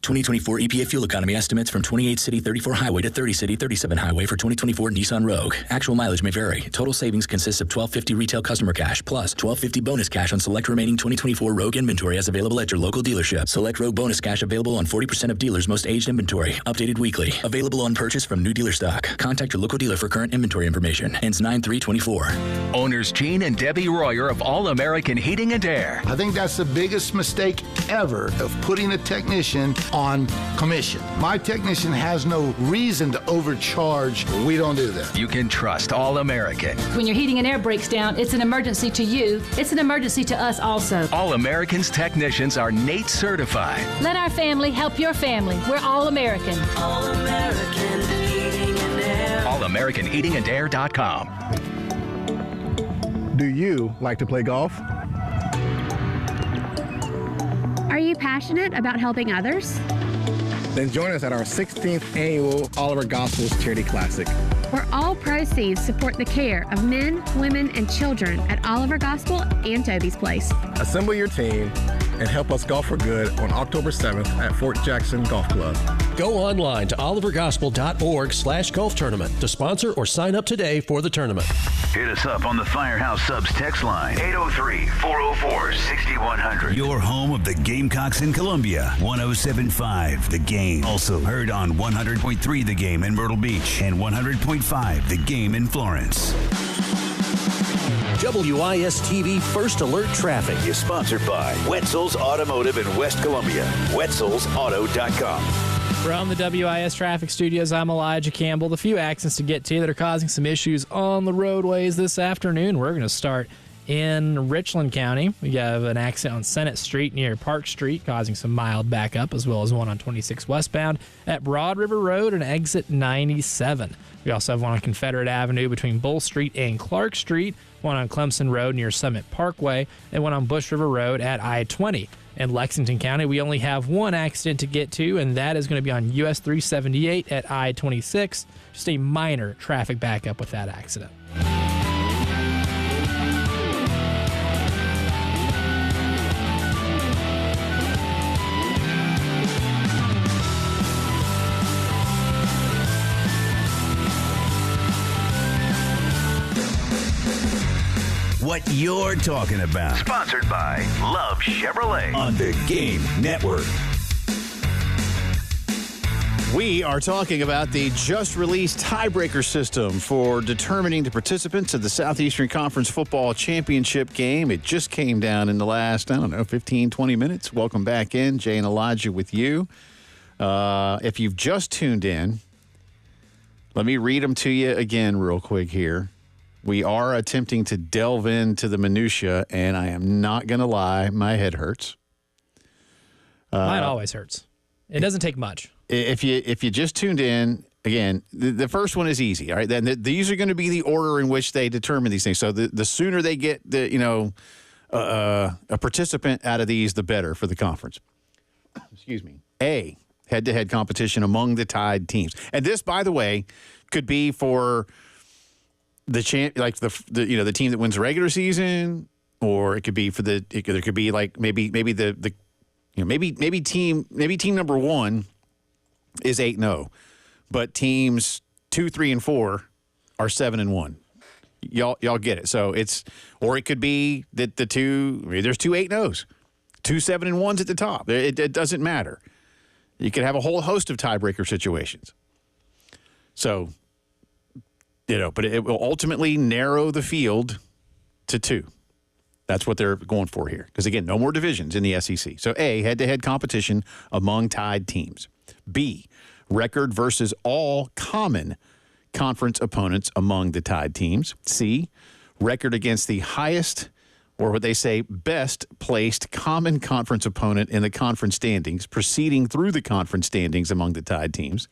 2024 EPA fuel economy estimates from 28 city 34 highway to 30 city 37 highway for 2024 Nissan Rogue. Actual mileage may vary. Total savings consists of $1,250 retail customer cash plus $1,250 bonus cash on select remaining 2024 Rogue inventory as available at your local dealership. Select Rogue bonus cash available on 40% of dealers' most aged inventory. Updated weekly. Available on purchase from new dealer stock. Contact your local dealer for current inventory information. Ends 9/3/24. Owners Gene and Debbie Royer of All American Heating and Air. I think that's the biggest mistake ever of putting a technician on commission. My technician has no reason to overcharge. We don't do that. You can trust All American. When your heating and air breaks down, it's an emergency to you. It's an emergency to us also. All American's technicians are NATE certified. Let our family help your family. We're All American. All American Heating and Air. AllAmericanHeatingandAir.com. Do you like to play golf? Are you passionate about helping others? Then join us at our 16th annual Oliver Gospels Charity Classic, where all proceeds support the care of men, women, and children at Oliver Gospel and Toby's Place. Assemble your team, and help us golf for good on October 7th at Fort Jackson Golf Club. Go online to olivergospel.org/golf tournament to sponsor or sign up today for the tournament. Hit us up on the Firehouse Subs text line, 803-404-6100. Your home of the Gamecocks in Columbia, 107.5 The Game. Also heard on 100.3 The Game in Myrtle Beach and 100.5 The Game in Florence. WIS-TV First Alert Traffic is sponsored by Wetzel's Automotive in West Columbia. Wetzel'sAuto.com. From the WIS Traffic Studios, I'm Elijah Campbell. The few accidents to get to that are causing some issues on the roadways this afternoon. We're going to start in Richland County. We have an accident on Senate Street near Park Street causing some mild backup, as well as one on 26 westbound at Broad River Road and exit 97. We also have one on Confederate Avenue between Bull Street and Clark Street, one on Clemson Road near Summit Parkway, and one on Bush River Road at I-20. In Lexington County, we only have one accident to get to, and that is going to be on US 378 at I-26. Just a minor traffic backup with that accident. What you're talking about. Sponsored by Love Chevrolet on the Game Network. We are talking about the just-released tiebreaker system for determining the participants of the Southeastern Conference Football Championship game. It just came down in the last, 15, 20 minutes. Welcome back in. Jay and Elijah with you. If you've just tuned in, let me read them to you again real quick here. We are attempting to delve into the minutia, and I am not going to lie, my head hurts. Mine always hurts. It doesn't take much. If you just tuned in, again, the first one is easy. All right, then these are going to be the order in which they determine these things. So the sooner they get a participant out of these, the better for the conference. Excuse me. A, head-to-head competition among the tied teams, and this, by the way, could be for the team that wins the regular season, or it could be for there could be like maybe team number 1 is 8-0, but teams 2, 3, and 4 are 7-1. Y'all get it. So or it could be that there's two 8-0s, 2 7-1s at the top. It doesn't matter. You could have a whole host of tiebreaker situations. So, but it will ultimately narrow the field to 2. That's what they're going for here. Because, again, no more divisions in the SEC. So, A, head-to-head competition among tied teams. B, record versus all common conference opponents among the tied teams. C, record against the highest, or what they say, best-placed common conference opponent in the conference standings, proceeding through the conference standings among the tied teams.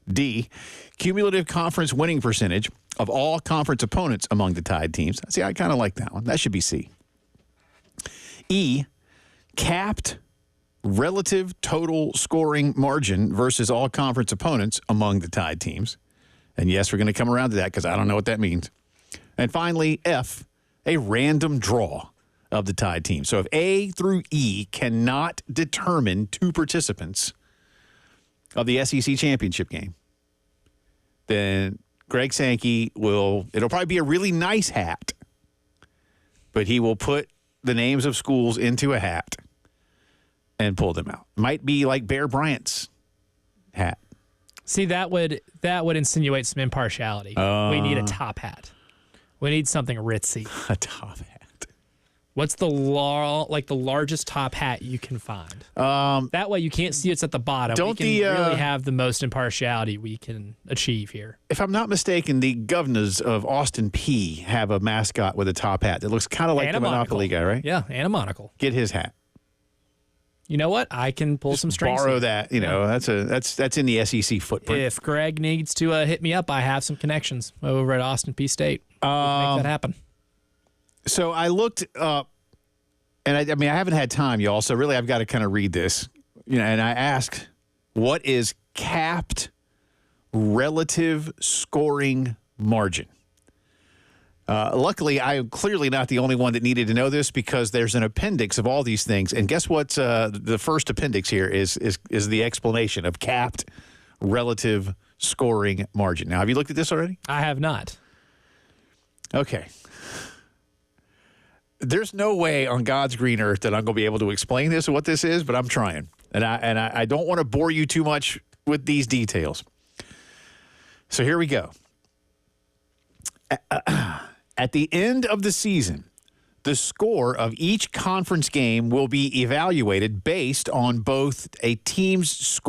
D, cumulative conference winning percentage of all conference opponents among the tied teams. See, I kind of like that one. That should be C. E, capped relative total scoring margin versus all conference opponents among the tied teams. And yes, we're going to come around to that because I don't know what that means. And finally, F, a random draw of the tied teams. So if A through E cannot determine 2 participants of the SEC championship game, then Greg Sankey it'll probably be a really nice hat, but he will put the names of schools into a hat and pull them out. Might be like Bear Bryant's hat. See, that would insinuate some impartiality. We need a top hat. We need something ritzy. A top hat. What's the largest top hat you can find? That way you can't see it's at the bottom. We can really have the most impartiality we can achieve here. If I'm not mistaken, the Governors of Austin P have a mascot with a top hat that looks kind of like the Monopoly guy, right? Yeah, and a monocle. Get his hat. You know what? I can pull some strings. Borrow that. That's in the SEC footprint. If Greg needs to hit me up, I have some connections over at Austin P State. Make that happen. So I looked up, and I haven't had time, y'all. So really, I've got to kind of read this. And I asked, what is capped relative scoring margin? Luckily, I am clearly not the only one that needed to know this because there's an appendix of all these things. And guess what? The first appendix here is the explanation of capped relative scoring margin. Now, have you looked at this already? I have not. Okay. There's no way on God's green earth that I'm going to be able to explain this or what this is, but I'm trying. And I don't want to bore you too much with these details. So here we go. At the end of the season, the score of each conference game will be evaluated based on both a team's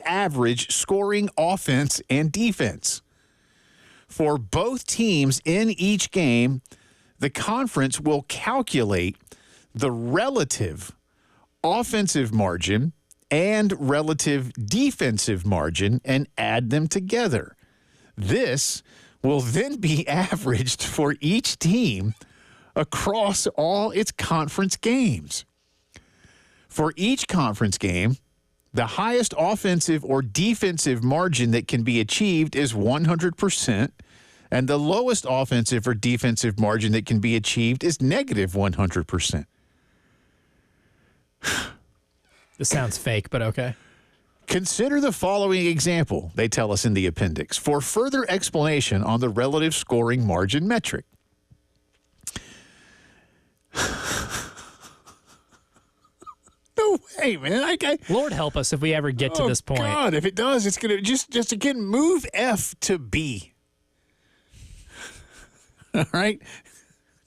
average scoring offense and defense. For both teams in each game, the conference will calculate the relative offensive margin and relative defensive margin and add them together. This will then be averaged for each team across all its conference games. For each conference game, the highest offensive or defensive margin that can be achieved is 100%, and the lowest offensive or defensive margin that can be achieved is negative 100%. This sounds fake, but okay. Consider the following example, they tell us in the appendix, for further explanation on the relative scoring margin metric. No way, man. Lord help us if we ever get to this point. God, if it does, it's going to just again move F to B. All right?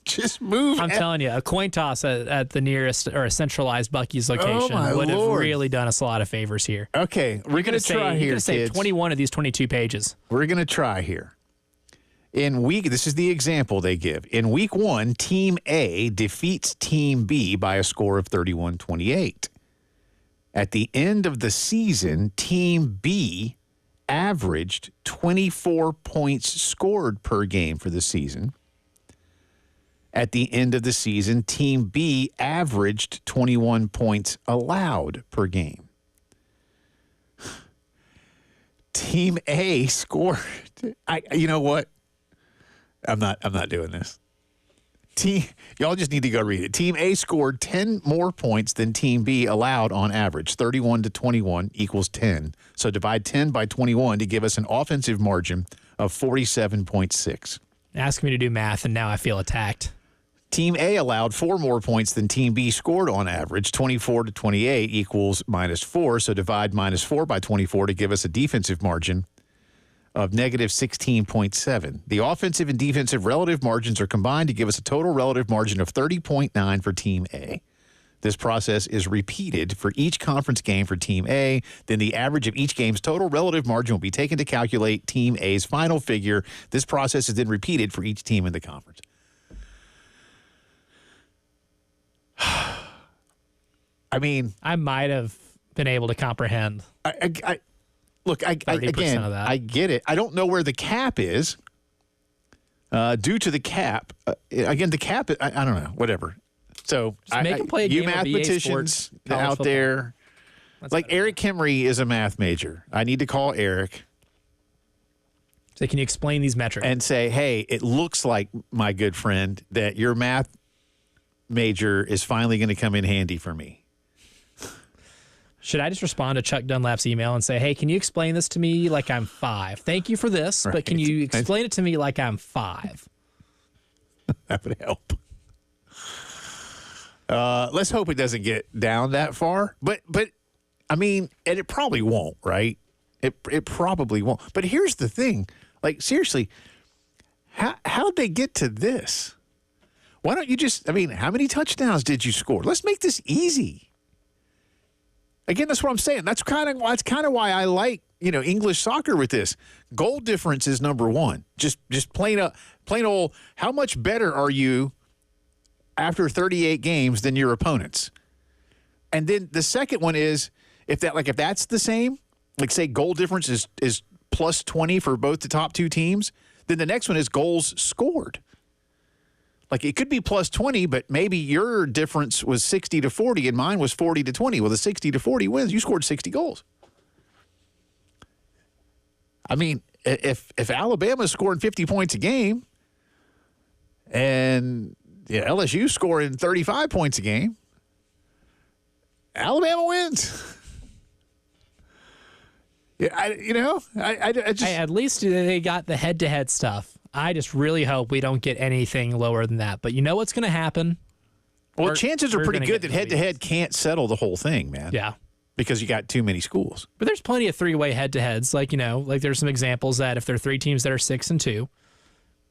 Just move. I'm telling you, a coin toss at the nearest or a centralized Buc-ee's location would have really done us a lot of favors here. Okay, we're going to try here, kids. Save 21 of these 22 pages. We're going to try here. This is the example they give. In week 1, Team A defeats Team B by a score of 31-28. At the end of the season, Team B averaged 24 points scored per game for the season. At the end of the season, Team B averaged 21 points allowed per game. Team A scored. You know what? I'm not doing this. Y'all just need to go read it. Team A scored 10 more points than Team B allowed on average. 31 to 21 equals 10. So divide 10 by 21 to give us an offensive margin of 47.6. Ask me to do math, and now I feel attacked. Team A allowed 4 more points than Team B scored on average. 24 to 28 equals -4. So divide -4 by 24 to give us a defensive margin of negative 16.7. The offensive and defensive relative margins are combined to give us a total relative margin of 30.9 for Team A. This process is repeated for each conference game for Team A. Then the average of each game's total relative margin will be taken to calculate Team A's final figure. This process is then repeated for each team in the conference. I mean, I might have been able to comprehend. Look, I get it. I don't know where the cap is. Due to the cap, again, the cap, I don't know, whatever. So, make them play a game mathematicians of EA out there, like better. Eric Kimry is a math major. I need to call Eric. So can you explain these metrics? And say, hey, it looks like, my good friend, that your math major is finally going to come in handy for me. Should I just respond to Chuck Dunlap's email and say, hey, can you explain this to me like I'm 5? Thank you for this, but can you explain it to me like I'm 5? That would help. Let's hope it doesn't get down that far. But I mean, and it probably won't, right? It probably won't. But here's the thing. Like, seriously, how'd they get to this? Why don't you just, how many touchdowns did you score? Let's make this easy. Again, that's what I'm saying. That's kind of why I like, English soccer with this. Goal difference is number one. Just plain old, how much better are you after 38 games than your opponents? And then the second one is if that's the same, like say goal difference is plus 20 for both the top two teams, then the next one is goals scored. Like it could be plus 20, but maybe your difference was 60 to 40 and mine was 40 to 20. Well, the 60 to 40 wins. You scored 60 goals. if Alabama's scoring 50 points a game and LSU scoring 35 points a game, Alabama wins. I just at least they got the head-to-head stuff. I just really hope we don't get anything lower than that. But you know what's going to happen? Well, chances are pretty good that head-to-head can't settle the whole thing, man. Yeah. Because you got too many schools. But there's plenty of three-way head-to-heads. Like there's some examples that if there are three teams that are 6-2,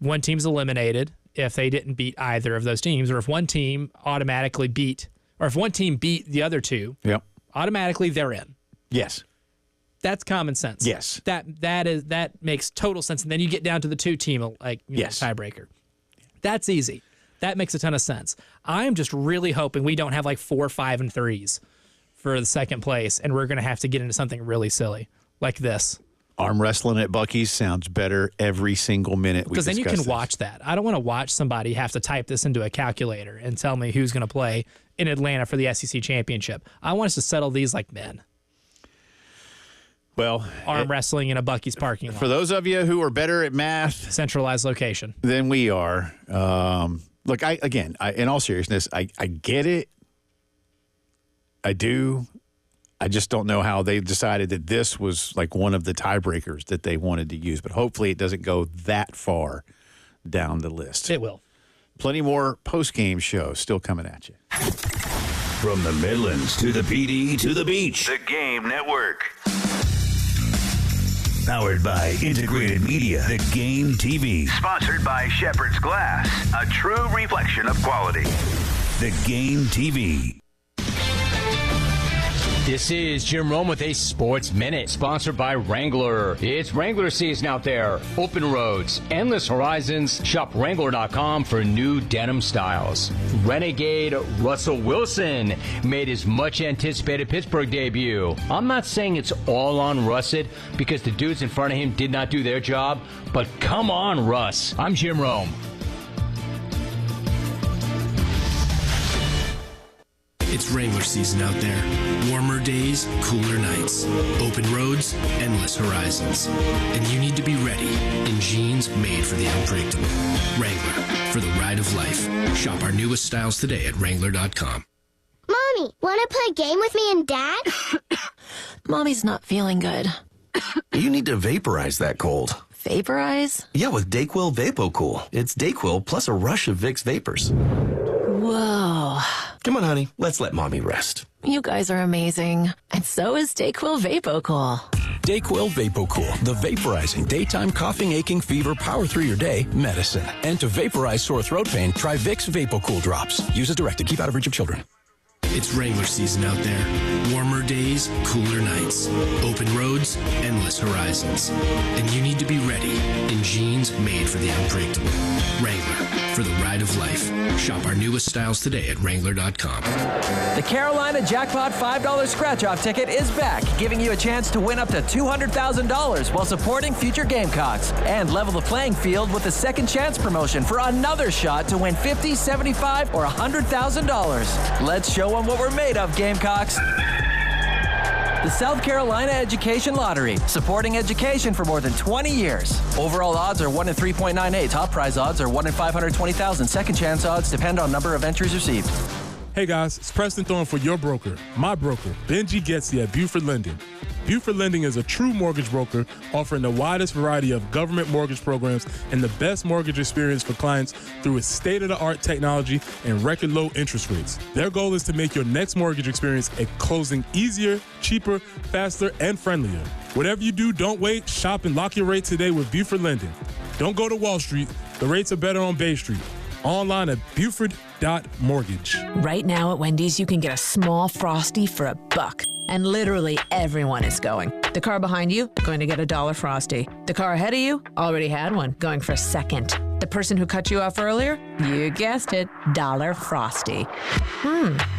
one team's eliminated if they didn't beat either of those teams, or if one team automatically beat, or if one team beat the other two, automatically they're in. Yes. That's common sense. Yes. That makes total sense. And then you get down to the two-team tiebreaker. That's easy. That makes a ton of sense. I'm just really hoping we don't have like 4, 5, and 3s for the second place, and we're going to have to get into something really silly like this. Arm wrestling at Buc-ee's sounds better every single minute. Because then you can watch that. I don't want to watch somebody have to type this into a calculator and tell me who's going to play in Atlanta for the SEC championship. I want us to settle these like men. Well, arm wrestling in a Buc-ee's parking lot. For those of you who are better at math, centralized location, than we are. Look, in all seriousness, I get it. I do. I just don't know how they decided that this was like one of the tiebreakers that they wanted to use. But hopefully it doesn't go that far down the list. It will. Plenty more post-game show still coming at you. From the Midlands to the PD to the beach. The Game Network. Powered by Integrated Media, The Game TV. Sponsored by Shepherd's Glass, a true reflection of quality. The Game TV. This is Jim Rome with a Sports Minute, sponsored by Wrangler. It's Wrangler season out there. Open roads, endless horizons. Shop Wrangler.com for new denim styles. Renegade Russell Wilson made his much-anticipated Pittsburgh debut. I'm not saying it's all on Russet, because the dudes in front of him did not do their job, but come on, Russ. I'm Jim Rome. It's Wrangler season out there. Warmer days, cooler nights. Open roads, endless horizons. And you need to be ready in jeans made for the unpredictable. Wrangler, for the ride of life. Shop our newest styles today at Wrangler.com. Mommy, want to play a game with me and Dad? Mommy's not feeling good. You need to vaporize that cold. Vaporize? Yeah, with DayQuil VapoCool. It's DayQuil plus a rush of Vicks vapors. Whoa. Come on, honey. Let's let Mommy rest. You guys are amazing. And so is DayQuil VapoCool. DayQuil VapoCool, the vaporizing daytime coughing, aching, fever, power through your day medicine. And to vaporize sore throat pain, try Vicks VapoCool drops. Use as directed. Keep out of reach of children. It's Wrangler season out there. Warmer days, cooler nights. Open roads, endless horizons. And you need to be ready in jeans made for the unpredictable. Wrangler, for the ride of life. Shop our newest styles today at Wrangler.com. The Carolina Jackpot $5 scratch-off ticket is back, giving you a chance to win up to $200,000 while supporting future Gamecocks. And level the playing field with the second chance promotion for another shot to win $50,000, $75,000, or $100,000. Let's show them what we're made of, Gamecocks. The South Carolina Education Lottery, supporting education for more than 20 years. Overall odds are 1 in 3.98. Top prize odds are 1 in 520,000. Second chance odds depend on number of entries received. Hey guys, it's Preston Thorne for your broker, my broker, Benji Getzy at Buford Lending. Buford Lending is a true mortgage broker offering the widest variety of government mortgage programs and the best mortgage experience for clients through its state-of-the-art technology and record low interest rates. Their goal is to make your next mortgage experience at closing easier, cheaper, faster, and friendlier. Whatever you do, don't wait. Shop and lock your rate today with Buford Lending. Don't go to Wall Street. The rates are better on Bay Street. Online at Buford.mortgage. Right now at Wendy's, you can get a small Frosty for $1. And literally everyone is going. The car behind you, going to get a $1 Frosty. The car ahead of you, already had one, going for a second. The person who cut you off earlier, you guessed it, $1 Frosty.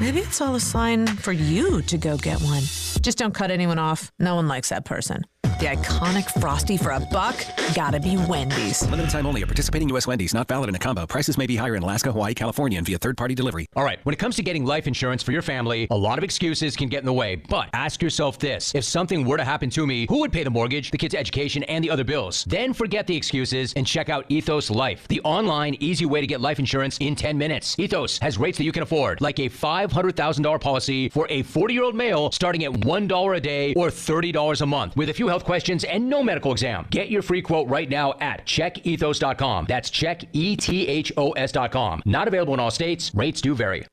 Maybe it's all a sign for you to go get one. Just don't cut anyone off. No one likes that person. The iconic Frosty for $1? Gotta be Wendy's. Limited time only at participating U.S. Wendy's. Not valid in a combo. Prices may be higher in Alaska, Hawaii, California, and via third-party delivery. All right, when it comes to getting life insurance for your family, a lot of excuses can get in the way. But ask yourself this. If something were to happen to me, who would pay the mortgage, the kids' education, and the other bills? Then forget the excuses and check out Ethos Life, the online, easy way to get life insurance in 10 minutes. Ethos has rates that you can afford, like a $500,000 policy for a 40-year-old male starting at $1 a day or $30 a month, with a few health questions and no medical exam. Get your free quote right now at checkethos.com. That's checkethos.com. Not available in all states. Rates do vary.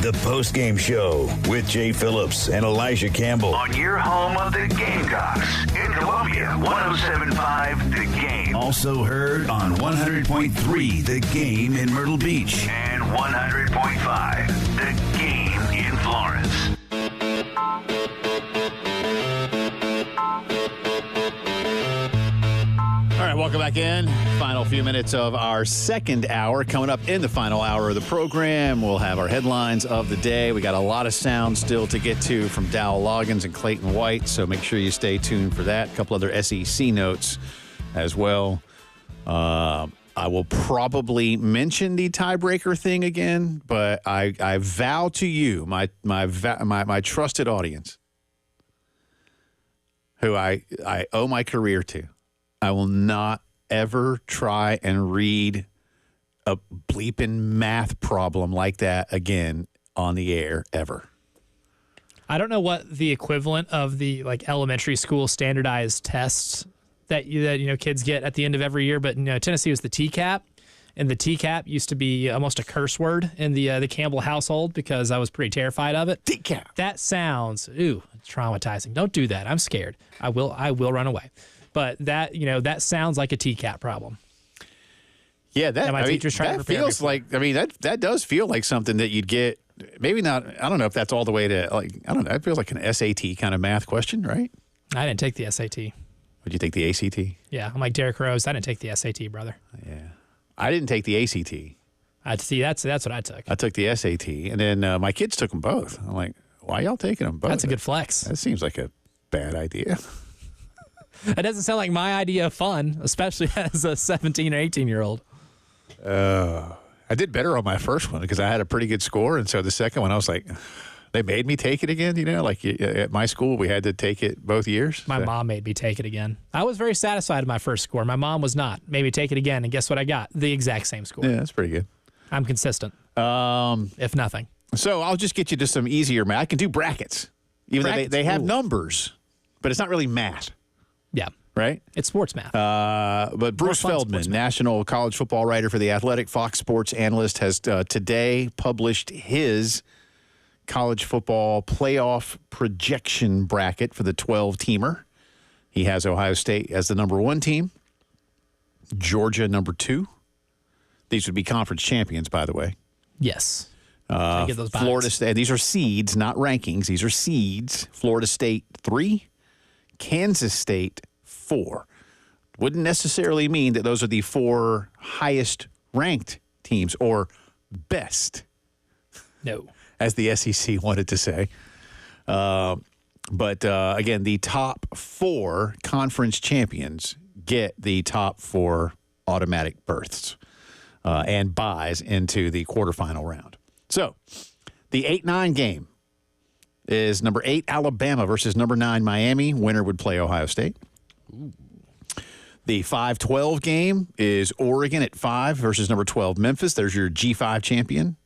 The Postgame Show with Jay Phillips and Elijah Campbell. On your home of the Gamecocks in Columbia, 107.5 The Game. Also heard on 100.3 The Game in Myrtle Beach. And 100.5 The Game in Florence. All right, welcome back in. Final few minutes of our second hour. Coming up in the final hour of the program, we'll have our headlines of the day. We got a lot of sound still to get to from Dow Loggins and Clayton White, so make sure you stay tuned for that. A couple other SEC notes as well. I will probably mention the tiebreaker thing again, but I vow to you, my trusted audience, who I owe my career to, I will not ever try and read a bleeping math problem like that again on the air, ever. I don't know what the equivalent of the elementary school standardized tests that kids get at the end of every year, but Tennessee was the TCAP, and the TCAP used to be almost a curse word in the Campbell household because I was pretty terrified of it. TCAP. That sounds traumatizing. Don't do that. I'm scared. I will run away. But that sounds like a TCAP problem. Yeah, teacher's trying to prepare feels like. That does feel like something that you'd get. Maybe not. I don't know if that's all the way to I don't know. It feels like an SAT kind of math question, right? I didn't take the SAT. Would you take the ACT? Yeah, I'm like Derek Rose. I didn't take the SAT, brother. Yeah, I didn't take the ACT. See, that's what I took. I took the SAT, and then my kids took them both. I'm like, why y'all taking them both? That's a good flex. That seems like a bad idea. That doesn't sound like my idea of fun, especially as a 17 or 18-year-old. I did better on my first one because I had a pretty good score, and so the second one I was like, they made me take it again. Like at my school we had to take it both years. My mom made me take it again. I was very satisfied with my first score. My mom was not. Made me take it again, and guess what I got? The exact same score. Yeah, that's pretty good. I'm consistent. If nothing. So I'll just get you to some easier math. I can do brackets, even though they have numbers, but it's not really math. Yeah. Right? It's sports math. But Bruce Feldman, national college football writer for The Athletic, Fox Sports analyst, has today published his college football playoff projection bracket for the 12-teamer. He has Ohio State as the number 1 team, Georgia number 2. These would be conference champions, by the way. Yes. Florida State. These are seeds, not rankings. These are seeds. Florida State 3. Kansas State 4. Wouldn't necessarily mean that those are the 4 highest ranked teams or best. No. As the SEC wanted to say. But again, the top 4 conference champions get the top 4 automatic berths and buys into the quarterfinal round. So the 8-9 game is number 8 Alabama versus number 9 Miami. Winner would play Ohio State. Ooh. The 5-12 game is Oregon at 5 versus number 12 Memphis. There's your G5 champion.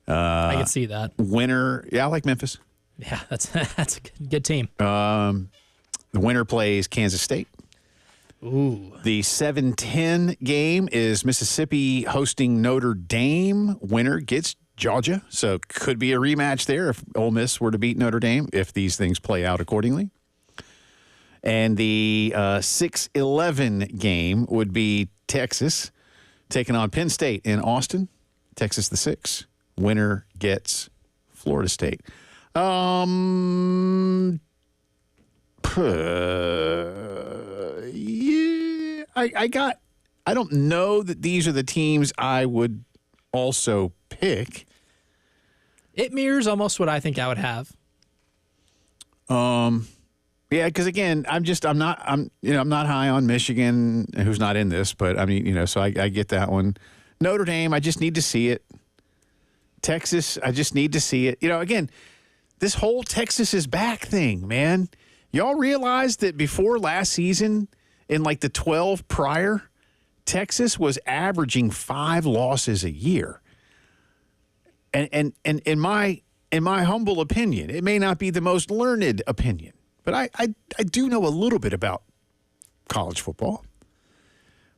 I can see that. Winner, I like Memphis. Yeah, that's a good team. The winner plays Kansas State. Ooh. The 7-10 game is Mississippi hosting Notre Dame. Winner gets Georgia, so could be a rematch there if Ole Miss were to beat Notre Dame, if these things play out accordingly. And the 6-11 game would be Texas taking on Penn State in Austin. Texas the 6. Winner gets Florida State. Yeah, I I don't know that these are the teams I would also pick. It mirrors almost what I think I would have. Yeah, because again, I'm not high on Michigan, who's not in this, but I mean, so I get that one. Notre Dame, I just need to see it. Texas, I just need to see it. Again, this whole Texas is back thing, man. Y'all realize that before last season, in like the 12 prior, Texas was averaging 5 losses a year. And in my humble opinion, it may not be the most learned opinion, but I do know a little bit about college football.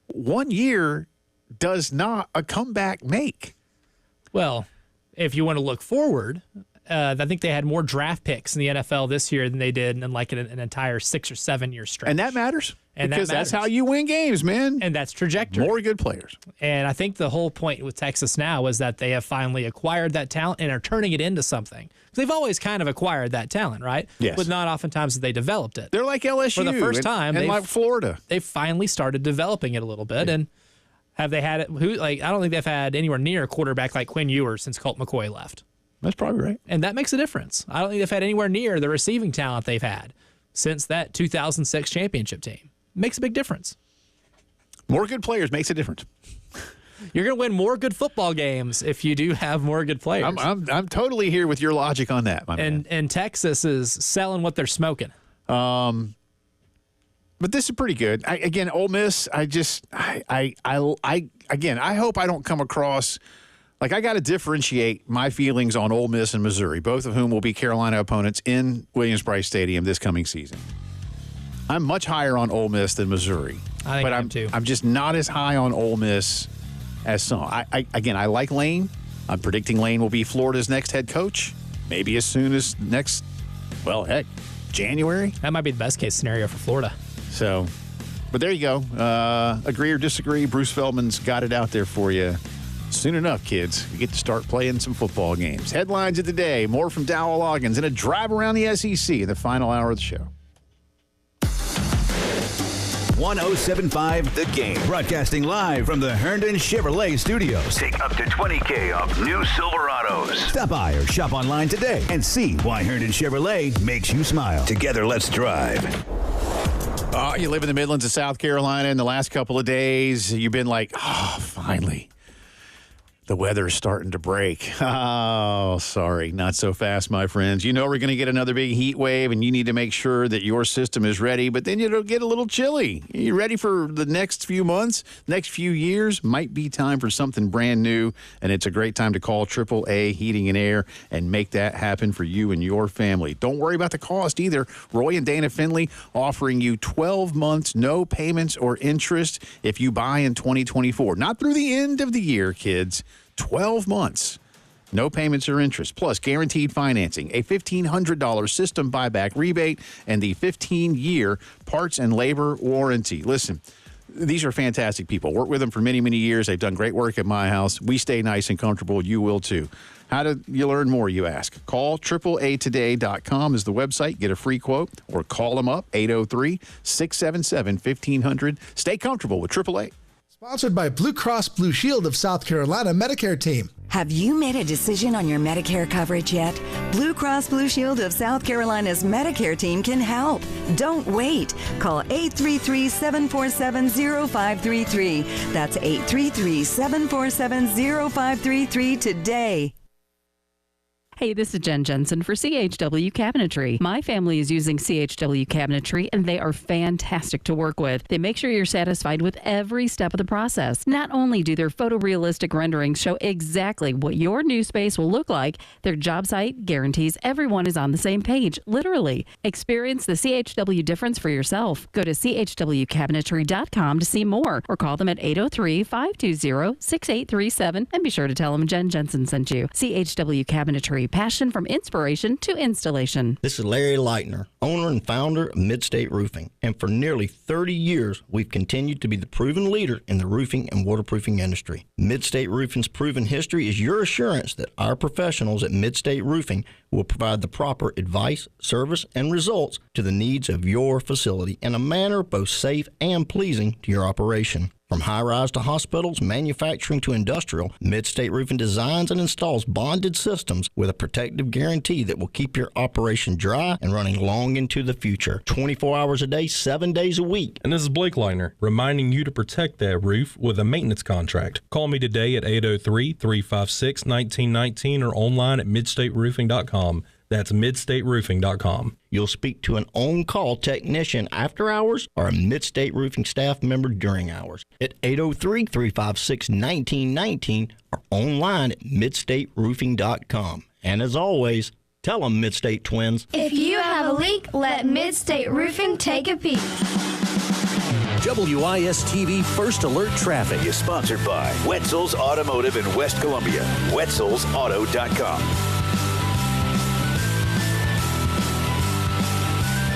1 year does not a comeback make. Well, if you want to look forward, I think they had more draft picks in the NFL this year than they did in like an entire 6 or 7 year stretch. And that matters. Because that's how you win games, man. And that's trajectory. More good players. And I think the whole point with Texas now is that they have finally acquired that talent and are turning it into something. They've always kind of acquired that talent, right? Yes. But not oftentimes that they developed it. They're like LSU. For the first time. And like Florida. They've finally started developing it a little bit. Yeah. And have they had it? I don't think they've had anywhere near a quarterback like Quinn Ewers since Colt McCoy left. That's probably right. And that makes a difference. I don't think they've had anywhere near the receiving talent they've had since that 2006 championship team. Makes a big difference. More good players makes a difference. You're going to win more good football games if you do have more good players. I'm totally here with your logic on that, my man. And Texas is selling what they're smoking. But this is pretty good. Ole Miss. I hope I don't come across like I got to differentiate my feelings on Ole Miss and Missouri, both of whom will be Carolina opponents in Williams-Brice Stadium this coming season. I'm much higher on Ole Miss than Missouri. I think I'm too. I'm just not as high on Ole Miss as some. I like Lane. I'm predicting Lane will be Florida's next head coach, maybe as soon as January. That might be the best case scenario for Florida. So, but there you go. Agree or disagree, Bruce Feldman's got it out there for you. Soon enough, kids, you get to start playing some football games. Headlines of the day, more from Dowell Loggins, and a drive around the SEC in the final hour of the show. 107.5 The Game. Broadcasting live from the Herndon Chevrolet Studios. Take up to $20,000 off new Silverados. Stop by or shop online today and see why Herndon Chevrolet makes you smile. Together, let's drive. You live in the Midlands of South Carolina. In the last couple of days, you've been like, finally. The weather is starting to break. Oh, sorry. Not so fast, my friends. You know we're going to get another big heat wave, and you need to make sure that your system is ready, but then it'll get a little chilly. You ready for the next few months, next few years? Might be time for something brand new, and it's a great time to call AAA Heating and Air and make that happen for you and your family. Don't worry about the cost either. Roy and Dana Finley offering you 12 months, no payments or interest if you buy in 2024. Not through the end of the year, kids. 12 months, no payments or interest, plus guaranteed financing, a $1,500 system buyback rebate, and the 15-year parts and labor warranty. Listen, these are fantastic people. Worked with them for many, many years. They've done great work at my house. We stay nice and comfortable. You will too. How do you learn more, you ask? Call AAAtoday.com is the website. Get a free quote or call them up, 803-677-1500. Stay comfortable with AAA. Sponsored by Blue Cross Blue Shield of South Carolina Medicare Team. Have you made a decision on your Medicare coverage yet? Blue Cross Blue Shield of South Carolina's Medicare Team can help. Don't wait. Call 833-747-0533. That's 833-747-0533 today. Hey, this is Jen Jensen for CHW Cabinetry. My family is using CHW Cabinetry, and they are fantastic to work with. They make sure you're satisfied with every step of the process. Not only do their photorealistic renderings show exactly what your new space will look like, their job site guarantees everyone is on the same page, literally. Experience the CHW difference for yourself. Go to chwcabinetry.com to see more, or call them at 803-520-6837, and be sure to tell them Jen Jensen sent you. CHW Cabinetry. Passion from inspiration to installation. This is Larry Leitner, owner and founder of Midstate Roofing. And for nearly 30 years, we've continued to be the proven leader in the roofing and waterproofing industry. Midstate Roofing's proven history is your assurance that our professionals at Midstate Roofing will provide the proper advice, service, and results to the needs of your facility in a manner both safe and pleasing to your operation. From high-rise to hospitals, manufacturing to industrial, Midstate Roofing designs and installs bonded systems with a protective guarantee that will keep your operation dry and running long into the future. 24 hours a day, 7 days a week. And this is Blake Leitner, reminding you to protect that roof with a maintenance contract. Call me today at 803-356-1919 or online at midstateroofing.com. That's midstateroofing.com. You'll speak to an on-call technician after hours or a Midstate Roofing staff member during hours at 803-356-1919 or online at midstateroofing.com. And as always, tell them Midstate Twins. If you have a leak, let Midstate Roofing take a peek. WIS-TV First Alert Traffic is sponsored by Wetzel's Automotive in West Columbia. Wetzel'sAuto.com.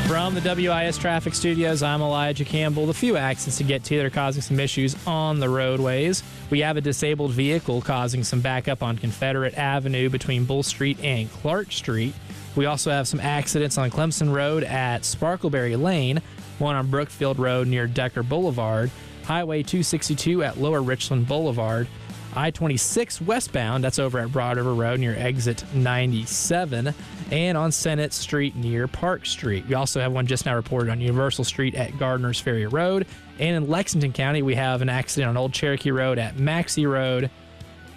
From the WIS Traffic Studios, I'm Elijah Campbell. A few accidents to get to that are causing some issues on the roadways. We have a disabled vehicle causing some backup on Confederate Avenue between Bull Street and Clark Street. We also have some accidents on Clemson Road at Sparkleberry Lane, one on Brookfield Road near Decker Boulevard, Highway 262 at Lower Richland Boulevard, I-26 westbound, that's over at Broad River Road near exit 97, and on Senate Street near Park Street. We also have one just now reported on Universal Street at Gardner's Ferry Road. And in Lexington County, we have an accident on Old Cherokee Road at Maxey Road.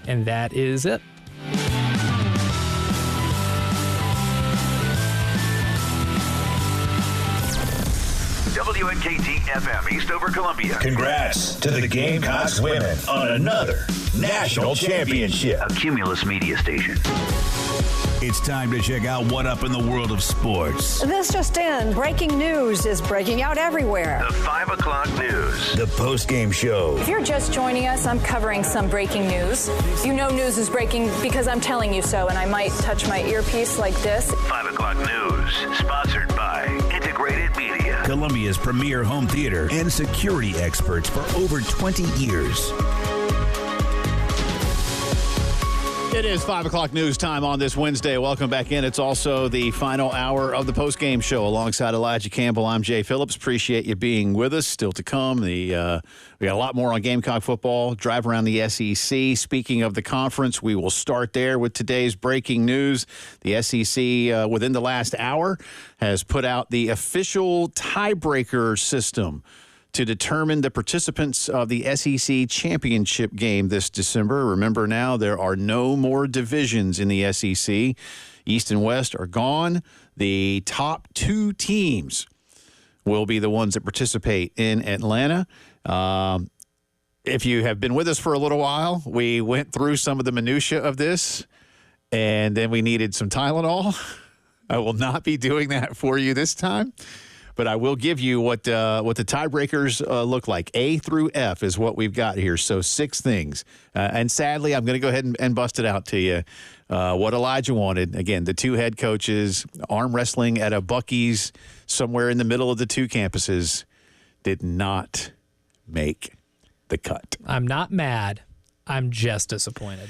And that is it. WNKT FM Eastover, Columbia. Congrats to the Gamecocks women on another national championship. A Cumulus media station. It's time to check out what up in the world of sports. This just in. Breaking news is breaking out everywhere. The 5 o'clock news. The Postgame Show. If you're just joining us, I'm covering some breaking news. You know news is breaking because I'm telling you so, and I might touch my earpiece like this. 5 o'clock news. Sponsored by Integrated Media. Columbia's premier home theater and security experts for over 20 years. It is 5 o'clock news time on this Wednesday. Welcome back in. It's also the final hour of the postgame show alongside Elijah Campbell. I'm Jay Phillips. Appreciate you being with us. Still to come. We got a lot more on Gamecock football. Drive around the SEC. Speaking of the conference, we will start there with today's breaking news. The SEC, within the last hour, has put out the official tiebreaker system to determine the participants of the SEC championship game this December. Remember now, there are no more divisions in the SEC. East and West are gone. The top two teams will be the ones that participate in Atlanta. If you have been with us for a little while, we went through some of the minutia of this, and then we needed some Tylenol. I will not be doing that for you this time. But I will give you what the tiebreakers look like. A through F is what we've got here. So 6 things. And sadly, I'm going to go ahead and bust it out to you. What Elijah wanted, again, the 2 head coaches, arm wrestling at a Buc-ee's somewhere in the middle of the 2 campuses, did not make the cut. I'm not mad. I'm just disappointed.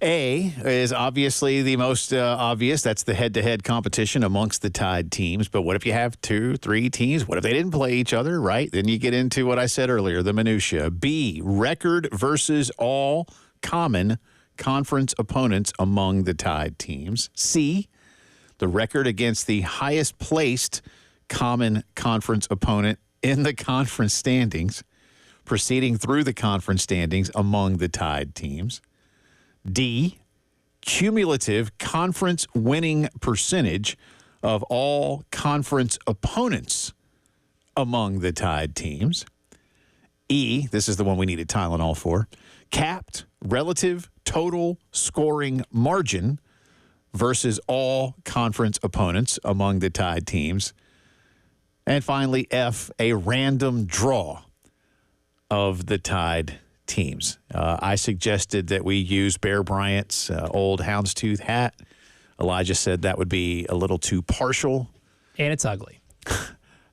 A is obviously the most obvious. That's the head-to-head competition amongst the tied teams. But what if you have 2, 3 teams? What if they didn't play each other, right? Then you get into what I said earlier, the minutia. B, record versus all common conference opponents among the tied teams. C, the record against the highest-placed common conference opponent in the conference standings, proceeding through the conference standings among the tied teams. D, cumulative conference winning percentage of all conference opponents among the tied teams. E, this is the one we needed Tylenol for, capped relative total scoring margin versus all conference opponents among the tied teams. And finally, F, a random draw of the tied teams. I suggested that we use Bear Bryant's old houndstooth hat. Elijah said that would be a little too partial. And it's ugly.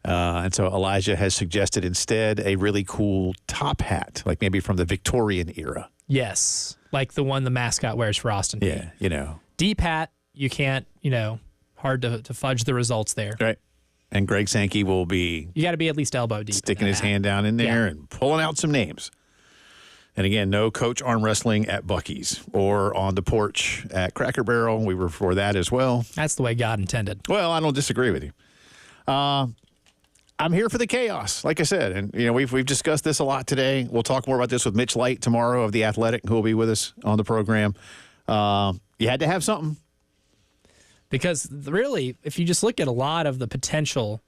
And so Elijah has suggested instead a really cool top hat, like maybe from the Victorian era. Yes, like the one the mascot wears for Austin. Yeah, you know. Deep hat, you can't, hard to fudge the results there. Right. And Greg Sankey will be... You got to be at least elbow deep. Sticking his hand down in there and pulling out some names. And again, no coach arm wrestling at Buc-ee's or on the porch at Cracker Barrel. We were for that as well. That's the way God intended. Well, I don't disagree with you. I'm here for the chaos, like I said. And, we've discussed this a lot today. We'll talk more about this with Mitch Light tomorrow of The Athletic, who will be with us on the program. You had to have something. Because really, if you just look at a lot of the potential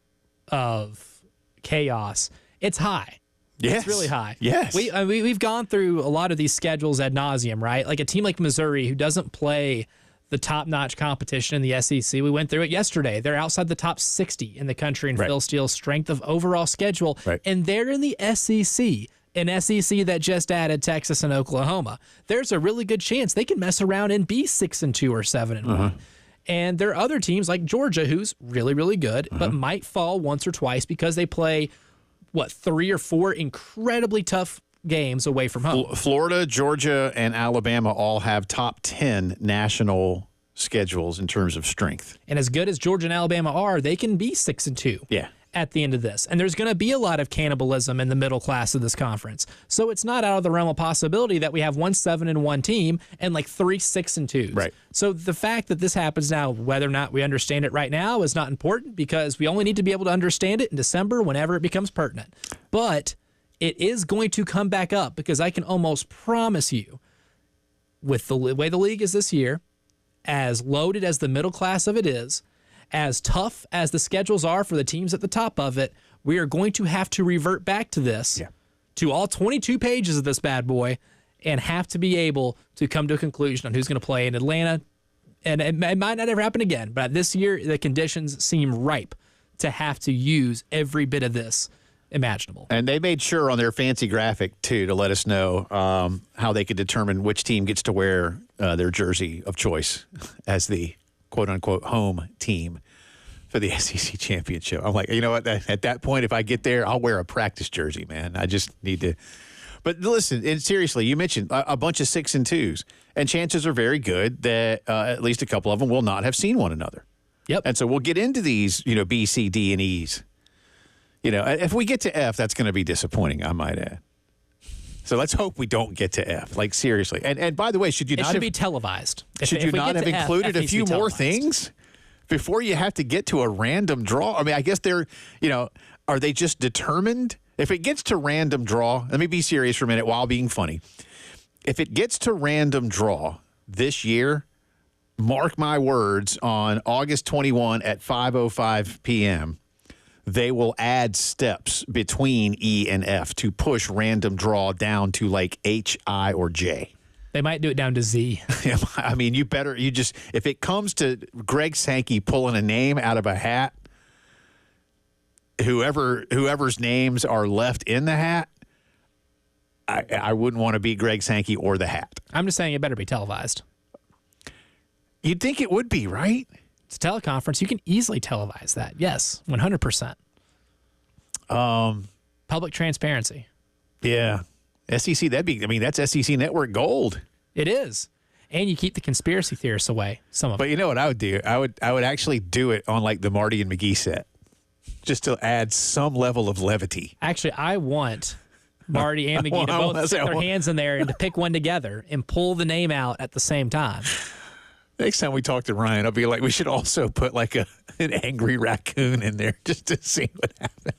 of chaos, it's high. Yes. It's really high. Yes. We've gone through a lot of these schedules ad nauseum, right? Like a team like Missouri, who doesn't play the top-notch competition in the SEC. We went through it yesterday. They're outside the top 60 in the country in Phil Steele's strength of overall schedule. Right. And they're in the SEC, an SEC that just added Texas and Oklahoma. There's a really good chance they can mess around and be 6-2 or 7-1. And there are other teams like Georgia, who's really, really good, but might fall once or twice because they play, 3 or 4 incredibly tough games away from home. Florida, Georgia, and Alabama all have top 10 national schedules in terms of strength. And as good as Georgia and Alabama are, they can be 6-2 at the end of this. And there's going to be a lot of cannibalism in the middle class of this conference. So it's not out of the realm of possibility that we have 1 7-1 team and 3 6-2s. Right. So the fact that this happens now, whether or not we understand it right now, is not important because we only need to be able to understand it in December whenever it becomes pertinent. But it is going to come back up because I can almost promise you, with the way the league is this year, as loaded as the middle class of it is, as tough as the schedules are for the teams at the top of it, we are going to have to revert back to this, to all 22 pages of this bad boy, and have to be able to come to a conclusion on who's going to play in Atlanta. And it might not ever happen again, but this year the conditions seem ripe to have to use every bit of this imaginable. And they made sure on their fancy graphic, too, to let us know how they could determine which team gets to wear their jersey of choice as the quote-unquote home team for the SEC championship. I'm like, you know what? At that point, if I get there, I'll wear a practice jersey, man. I just need to. But listen, and seriously, you mentioned a bunch of 6-2s, and chances are very good that at least a couple of them will not have seen one another. Yep. And so we'll get into these, B, C, D, and E's. If we get to F, that's going to be disappointing, I might add. So let's hope we don't get to F. Like, seriously. And by the way, should you not have... It should be televised. Should you not have included a few more things before you have to get to a random draw? I mean, I guess they're, are they just determined? If it gets to random draw, let me be serious for a minute while being funny. If it gets to random draw this year, mark my words, on August 21 at 5:05 p.m., they will add steps between E and F to push random draw down to like H, I, or J. They might do it down to Z. I mean, if it comes to Greg Sankey pulling a name out of a hat, whoever's names are left in the hat, I wouldn't want to be Greg Sankey or the hat. I'm just saying it better be televised. You'd think it would be, right? It's a teleconference. You can easily televise that. Yes, 100%. Public transparency. Yeah. SEC, that's SEC Network gold. It is. And you keep the conspiracy theorists away, some of them. But you know what I would do? I would actually do it on like the Marty and McGee set, just to add some level of levity. Actually, I want Marty and McGee to both stick their hands in there and to pick one together and pull the name out at the same time. Next time we talk to Ryan, I'll be like, we should also put like an angry raccoon in there just to see what happens.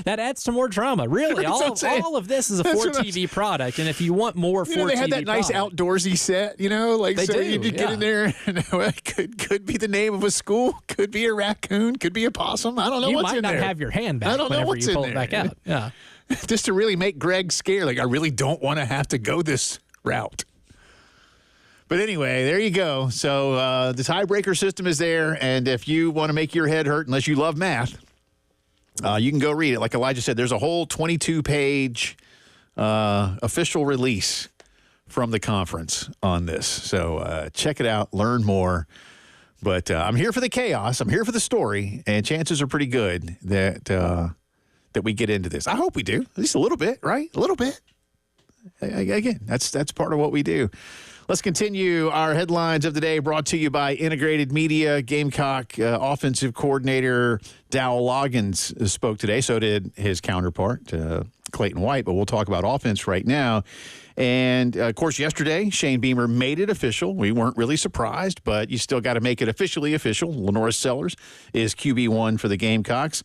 That adds to more drama. Really, all of this is a 4TV product, and if you want more 4TV, they had that nice outdoorsy set, like they do, you get in there, and it could be the name of a school, could be a raccoon, could be a possum. I don't know what's in there. You might not have your hand back. I don't know what's you pull in it there. back out. Yeah, just to really make Greg scared. Like, I really don't want to have to go this route. But anyway, there you go. So the tiebreaker system is there, and if you want to make your head hurt, unless you love math, you can go read it. Like Elijah said, there's a whole 22-page official release from the conference on this. So check it out, learn more. But I'm here for the chaos. I'm here for the story, and chances are pretty good that we get into this. I hope we do, at least a little bit, right? A little bit. Again, that's part of what we do. Let's continue our headlines of the day, brought to you by Integrated Media. Gamecock offensive coordinator Dowell Loggins spoke today. So did his counterpart, Clayton White, but we'll talk about offense right now. And, of course, yesterday, Shane Beamer made it official. We weren't really surprised, but you still got to make it officially official. Lenoris Sellers is QB1 for the Gamecocks,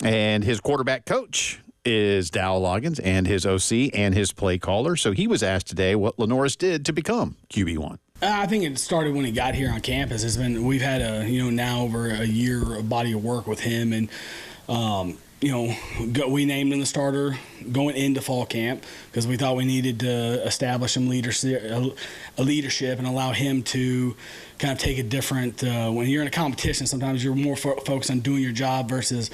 and his quarterback coach is Dow Loggins, and his OC and his play caller. So he was asked today what Lenoris did to become QB1. I think it started when he got here on campus. We've had now over a year of body of work with him, and we named him the starter going into fall camp because we thought we needed to establish some leadership and allow him to kind of take a different. When you're in a competition, sometimes you're more focused on doing your job versus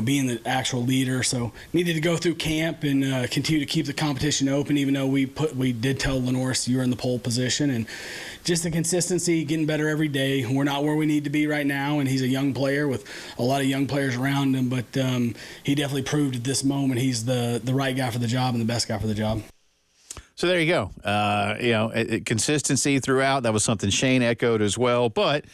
being the actual leader. So needed to go through camp and continue to keep the competition open, even though we did tell Lenoris you're in the pole position, and just the consistency, getting better every day. We're not where we need to be right now, and he's a young player with a lot of young players around him, but he definitely proved at this moment he's the right guy for the job and the best guy for the job. So there you go. Consistency throughout. That was something Shane echoed as well, but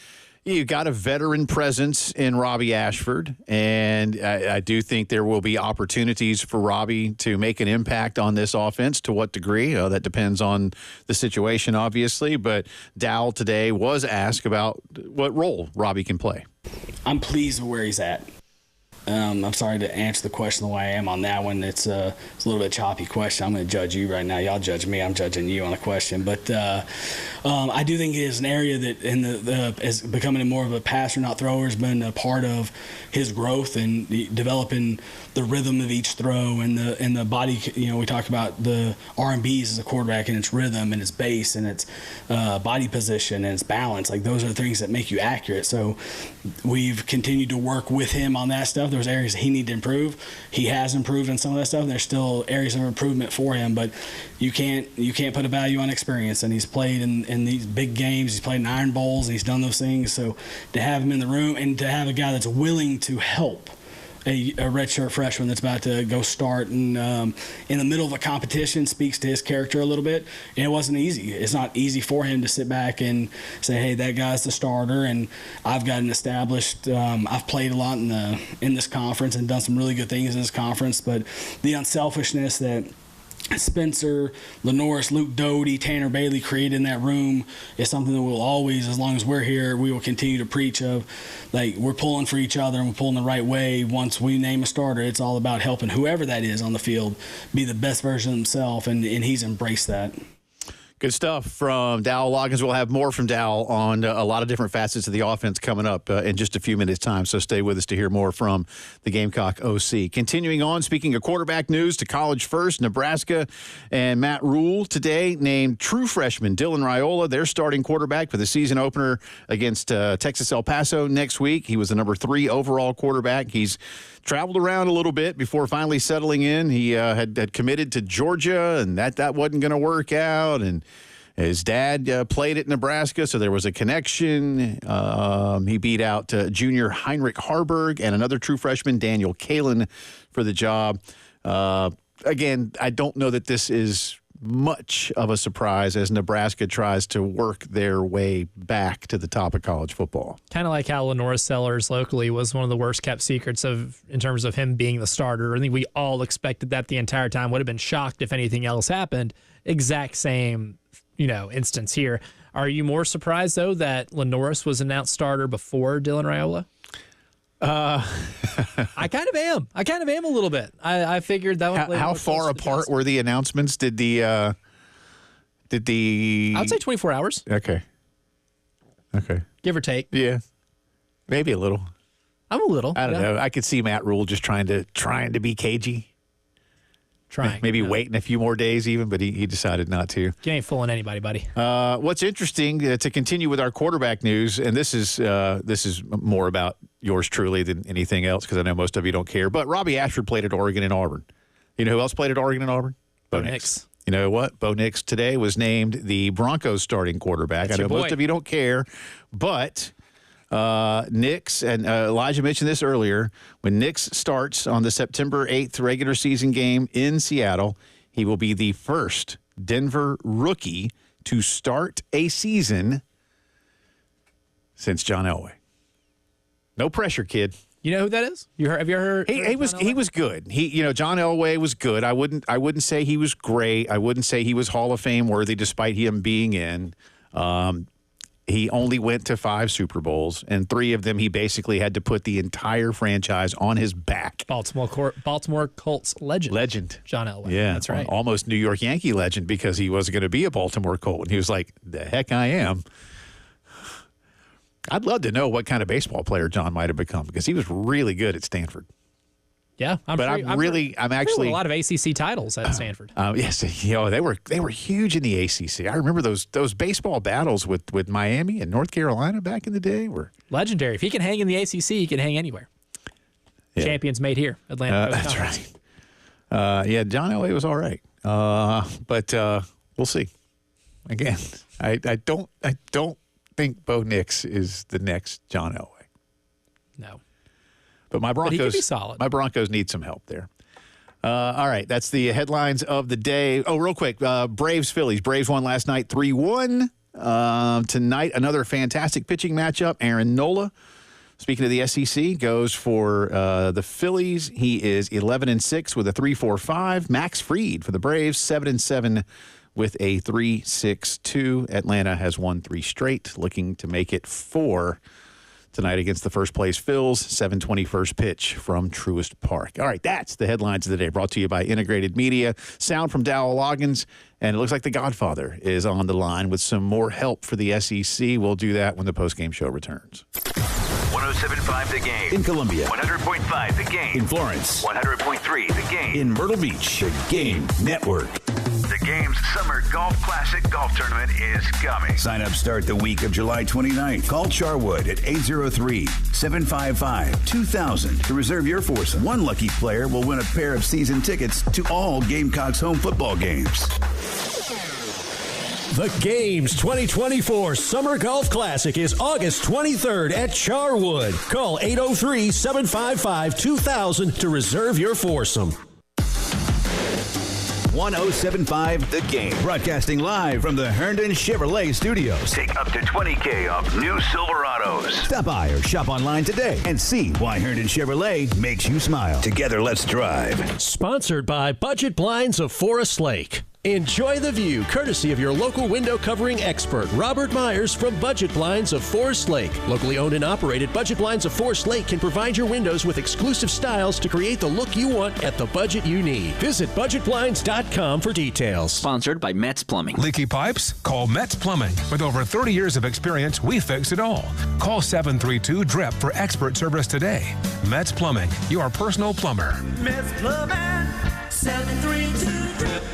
you got a veteran presence in Robbie Ashford, and I do think there will be opportunities for Robbie to make an impact on this offense. To what degree? That depends on the situation, obviously, but Dowell today was asked about what role Robbie can play. I'm pleased with where he's at. I'm sorry to answer the question the way I am on that one. It's a little bit choppy question. I'm going to judge you right now. Y'all judge me. I'm judging you on the question. But I do think it is an area that is becoming more of a passer, not thrower, has been a part of his growth and developing the rhythm of each throw and the body. We talk about the R&Bs as a quarterback and its rhythm and its base and its body position and its balance. Like, those are the things that make you accurate. So we've continued to work with him on that stuff. There's areas he needs to improve. He has improved in some of that stuff. There's still areas of improvement for him, but you can't put a value on experience. And he's played in these big games. He's played in Iron Bowls, and he's done those things. So to have him in the room and to have a guy that's willing to help a redshirt freshman that's about to go start and in the middle of a competition speaks to his character a little bit. And it wasn't easy. It's not easy for him to sit back and say, hey, that guy's the starter, and I've got an established I've played a lot in this conference and done some really good things in this conference. But the unselfishness that Spencer, Lenoris, Luke Doty, Tanner Bailey created in that room is something that we'll always, as long as we're here, we will continue to preach of. Like, we're pulling for each other and we're pulling the right way. Once we name a starter, it's all about helping whoever that is on the field be the best version of himself, and he's embraced that. Good stuff from Dowell Loggins. We'll have more from Dowell on a lot of different facets of the offense coming up in just a few minutes' time, so stay with us to hear more from the Gamecock OC. Continuing on, speaking of quarterback news, to college first, Nebraska and Matt Rule today named true freshman Dylan Raiola their starting quarterback for the season opener against Texas El Paso next week. He was the number 3 overall quarterback. He's traveled around a little bit before finally settling in. He had committed to Georgia, and that wasn't going to work out, and his dad played at Nebraska, so there was a connection. He beat out junior Heinrich Harburg and another true freshman, Daniel Kalin, for the job. Again, I don't know that this is much of a surprise as Nebraska tries to work their way back to the top of college football. Kind of like how Lenoris Sellers locally was one of the worst kept secrets in terms of him being the starter. I think we all expected that the entire time. Would have been shocked if anything else happened. Exact same, instance here. Are you more surprised though that Lenoris was announced starter before Dylan Raiola? I kind of am. A little bit. I figured that one. How far apart were the announcements? Did the I would say 24 hours. Okay. Give or take. Yeah. Maybe a little. I'm a little. I don't know. I could see Matt Rule just trying to be cagey. Maybe waiting a few more days even, but he decided not to. You ain't fooling anybody, buddy. What's interesting, to continue with our quarterback news, and this is more about yours truly than anything else because I know most of you don't care, but Robbie Ashford played at Oregon and Auburn. You know who else played at Oregon and Auburn? Bo Nix. You know what? Bo Nix today was named the Broncos starting quarterback. That's I know most of you don't care, but Nix, and Elijah mentioned this earlier, when Nix starts on the September 8th regular season game in Seattle, he will be the first Denver rookie to start a season since John Elway. No pressure, kid. You know who that is? Have you heard? He was good. John Elway was good. I wouldn't say he was great. I wouldn't say he was Hall of Fame worthy, despite him being in. He only went to 5 Super Bowls, and 3 of them he basically had to put the entire franchise on his back. Baltimore Colts legend. John Elway. Yeah, that's right. Almost New York Yankee legend, because he wasn't going to be a Baltimore Colt, and he was like, "The heck I am." I'd love to know what kind of baseball player John might have become, because he was really good at Stanford. Yeah, I'm actually a lot of ACC titles at Stanford. Yes, they were huge in the ACC. I remember those baseball battles with Miami and North Carolina back in the day were legendary. If he can hang in the ACC, he can hang anywhere. Yeah. Champions made here, Atlanta. That's right. John Elway was all right, but we'll see. Again, I don't think Bo Nix is the next John Elway. No. But my Broncos, he could be solid. My Broncos need some help there. All right, that's the headlines of the day. Oh, real quick, Braves-Phillies. Braves won last night 3-1. Tonight, another fantastic pitching matchup. Aaron Nola, speaking of the SEC, goes for the Phillies. He is 11-6 with a 3.45. Max Fried for the Braves, 7-7 with a 3.62. Atlanta has won 3 straight, looking to make it 4 tonight against the first-place Phils, 7:20 first pitch from Truist Park. All right, that's the headlines of the day, brought to you by Integrated Media. Sound from Dowell Loggins, and it looks like the Godfather is on the line with some more help for the SEC. We'll do that when the postgame show returns. 107.5 The Game. In Columbia. 100.5 The Game. In Florence. 100.3 The Game. In Myrtle Beach. The Game Network. The Game's Summer Golf Classic Golf Tournament is coming. Sign-ups start the week of July 29th. Call Charwood at 803-755-2000 to reserve your foursome. One lucky player will win a pair of season tickets to all Gamecocks home football games. The Games 2024 Summer Golf Classic is August 23rd at Charwood. Call 803-755-2000 to reserve your foursome. 107.5 The Game. Broadcasting live from the Herndon Chevrolet Studios. Take up to $20,000 off new Silverados. Stop by or shop online today and see why Herndon Chevrolet makes you smile. Together, let's drive. Sponsored by Budget Blinds of Forest Lake. Enjoy the view, courtesy of your local window covering expert, Robert Myers from Budget Blinds of Forest Lake. Locally owned and operated, Budget Blinds of Forest Lake can provide your windows with exclusive styles to create the look you want at the budget you need. Visit budgetblinds.com for details. Sponsored by Metz Plumbing. Leaky pipes? Call Metz Plumbing. With over 30 years of experience, we fix it all. Call 732-DREP for expert service today. Metz Plumbing, your personal plumber. Metz Plumbing, 732-DREP.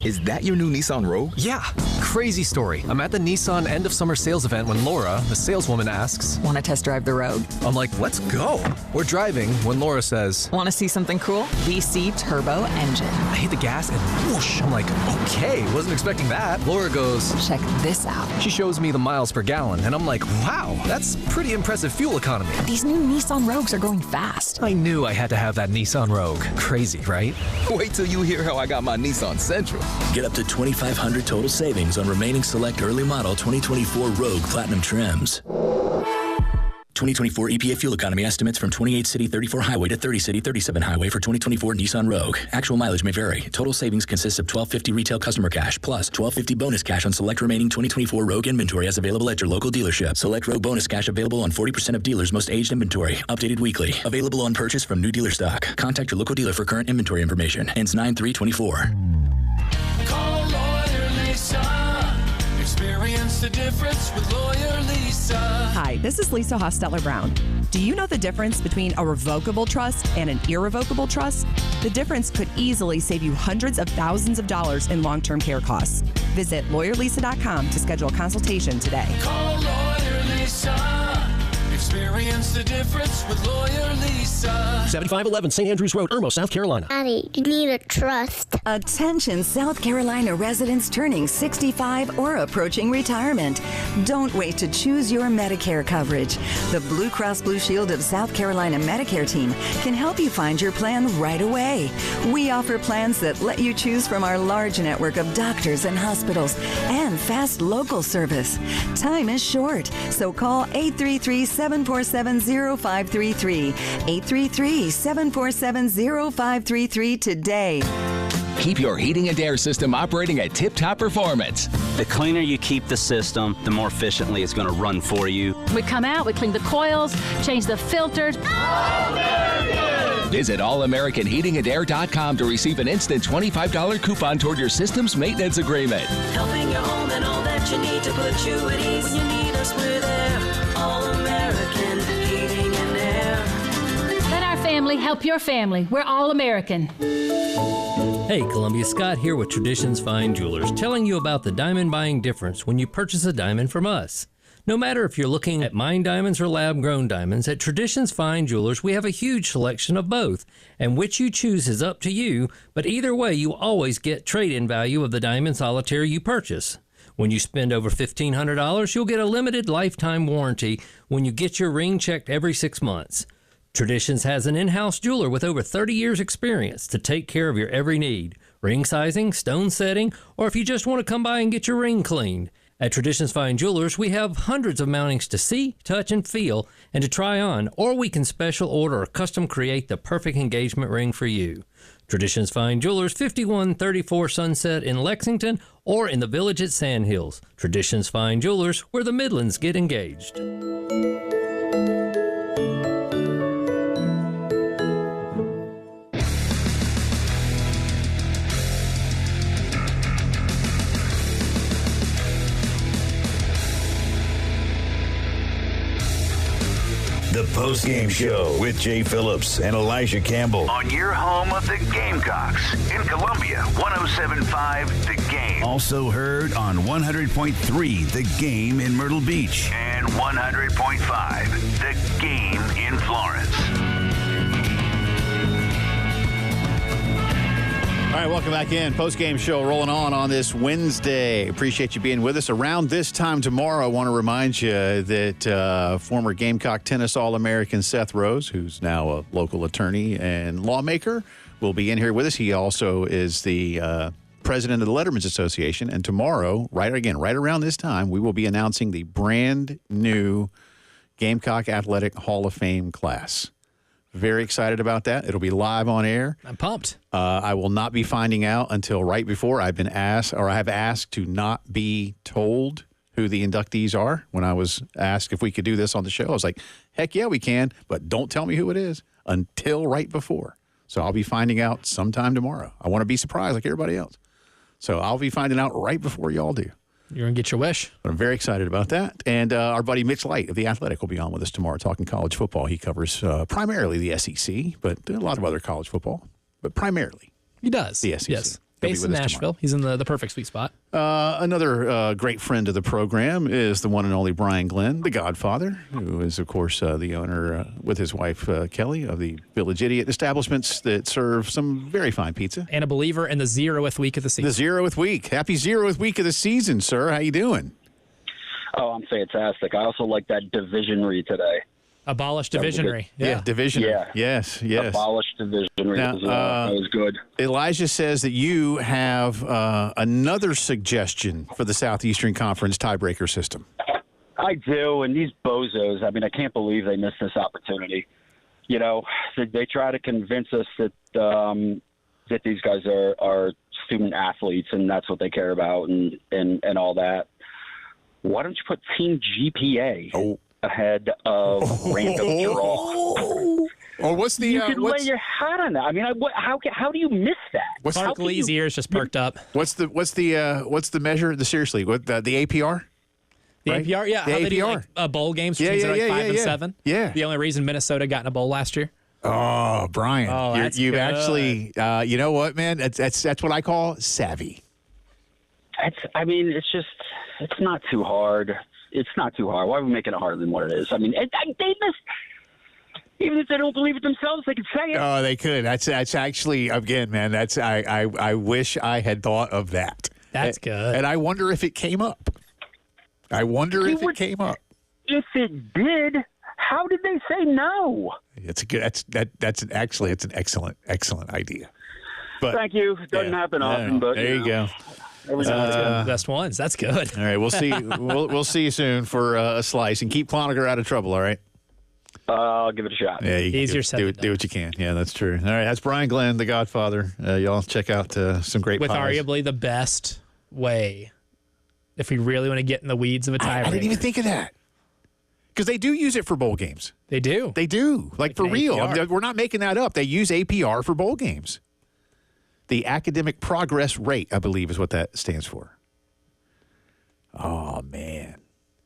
Is that your new Nissan Rogue? Yeah. Crazy story. I'm at the Nissan end of summer sales event when Laura, the saleswoman, asks, "Want to test drive the Rogue?" I'm like, let's go. We're driving when Laura says, "Want to see something cool? VC turbo engine." I hit the gas and whoosh. I'm like, okay, wasn't expecting that. Laura goes, "Check this out." She shows me the miles per gallon and I'm like, wow, that's pretty impressive fuel economy. These new Nissan Rogues are going fast. I knew I had to have that Nissan Rogue. Crazy, right? Wait till you hear how I got my Nissan Sentra. Get up to $2,500 total savings on remaining select early model 2024 Rogue Platinum trims. 2024 EPA fuel economy estimates from 28 City 34 Highway to 30 City 37 Highway for 2024 Nissan Rogue. Actual mileage may vary. Total savings consists of $1,250 retail customer cash plus $1,250 bonus cash on select remaining 2024 Rogue inventory as available at your local dealership. Select Rogue bonus cash available on 40% of dealers' most aged inventory. Updated weekly. Available on purchase from new dealer stock. Contact your local dealer for current inventory information. Ends 9/3/24. Call Lawyer Lisa. Experience the difference with Lawyer Lisa. Hi, this is Lisa Hosteller-Brown. Do you know the difference between a revocable trust and an irrevocable trust? The difference could easily save you hundreds of thousands of dollars in long-term care costs. Visit lawyerlisa.com to schedule a consultation today. Call Lawyer Lisa. Experience the difference with Lawyer Lisa. 7511 St. Andrews Road, Irmo, South Carolina. Daddy, you need a trust. Attention, South Carolina residents turning 65 or approaching retirement. Don't wait to choose your Medicare coverage. The Blue Cross Blue Shield of South Carolina Medicare team can help you find your plan right away. We offer plans that let you choose from our large network of doctors and hospitals and fast local service. Time is short, so call 833-755-2000 833-747-0533. 833-747-0533 today. Keep your heating and air system operating at tip-top performance. The cleaner you keep the system, the more efficiently it's going to run for you. We come out, we clean the coils, change the filters. Visit allamericanheatingandair.com to receive an instant $25 coupon toward your system's maintenance agreement. Helping your home and all that you need to put you at ease. When you need us, we're there. All American Heating and Air. Let our family help your family. We're all American. Hey, Columbia, Scott here with Traditions Fine Jewelers, telling you about the diamond buying difference when you purchase a diamond from us. No matter if you're looking at mined diamonds or lab-grown diamonds, at Traditions Fine Jewelers, we have a huge selection of both, and which you choose is up to you, but either way, you always get trade-in value of the diamond solitaire you purchase. When you spend over $1,500, you'll get a limited lifetime warranty when you get your ring checked every 6 months. Traditions has an in-house jeweler with over 30 years experience to take care of your every need. Ring sizing, stone setting, or if you just want to come by and get your ring cleaned. At Traditions Fine Jewelers, we have hundreds of mountings to see, touch, and feel, and to try on, or we can special order or custom create the perfect engagement ring for you. Traditions Fine Jewelers, 5134 Sunset in Lexington, or in the Village at Sandhills. Traditions Fine Jewelers, where the Midlands get engaged. The Postgame Show with Jay Phillips and Elijah Campbell. On your home of the Gamecocks in Columbia, 107.5 The Game. Also heard on 100.3 The Game in Myrtle Beach. And 100.5 The Game in Florence. All right, welcome back in. Post-game show rolling on this Wednesday. Appreciate you being with us. Around this time tomorrow, I want to remind you that former Gamecock tennis All-American Seth Rose, who's now a local attorney and lawmaker, will be in here with us. He also is the president of the Letterman's Association. And tomorrow, right around this time, we will be announcing the brand new Gamecock Athletic Hall of Fame class. Very excited about that. It'll be live on air. I'm pumped. I will not be finding out until right before. I have asked to not be told who the inductees are. When I was asked if we could do this on the show, I was like, heck yeah, we can, but don't tell me who it is until right before. So I'll be finding out sometime tomorrow. I want to be surprised like everybody else. So I'll be finding out right before y'all do. You're going to get your wish. But I'm very excited about that. And our buddy Mitch Light of The Athletic will be on with us tomorrow talking college football. He covers primarily the SEC, but a lot of other college football. But primarily. He does. The SEC. Yes. Based in Nashville. He's in the perfect sweet spot. Another great friend of the program is the one and only Brian Glenn, the Godfather, who is, of course, the owner with his wife, Kelly, of the Village Idiot establishments that serve some very fine pizza. And a believer in the 0th week of the season. The 0th week. Happy 0th week of the season, sir. How you doing? Oh, I'm fantastic. I also like that divisionary today. Abolish divisionary. Yeah, divisionary. Yeah. Yes. Abolish divisionary. Now, that was good. Elijah says that you have another suggestion for the Southeastern Conference tiebreaker system. I do, and these bozos, I mean, I can't believe they missed this opportunity. You know, they try to convince us that that these guys are student athletes and that's what they care about and all that. Why don't you put team GPA ahead of random draw? Or what's the? You could lay your hat on that. I mean, how do you miss that? Clark Lee's ears just perked up. What's the measure? Seriously, what the APR? The right? APR, yeah. The how APR. they do like, bowl games, which means they're like 5 and 7. Yeah. The only reason Minnesota got in a bowl last year. Oh, Brian, you've good. Actually, you know what, man? That's what I call savvy. It's not too hard. It's not too hard. Why are we making it harder than what it is? I mean, they missed. Even if they don't believe it themselves, they could say it. Oh, they could. That's actually, again, man. That's I wish I had thought of that. That's good. And I wonder if it came up. It came up. If it did, how did they say no? It's a good. That's an excellent idea. But thank you. It doesn't happen often, but there you go. Best ones. That's good. All right, we'll see. we'll see you soon for a slice, and keep Cloninger out of trouble. All right. I'll give it a shot. Yeah, Easier said than do what you can. Yeah, that's true. All right, that's Brian Glenn, the Godfather. Y'all check out some great With pies. arguably the best way, if we really want to get in the weeds of a tiebreaker. I didn't even think of that. Because they do use it for bowl games. They do. They do. Like for real. APR. We're not making that up. They use APR for bowl games. The academic progress rate, I believe, is what that stands for. Oh, man.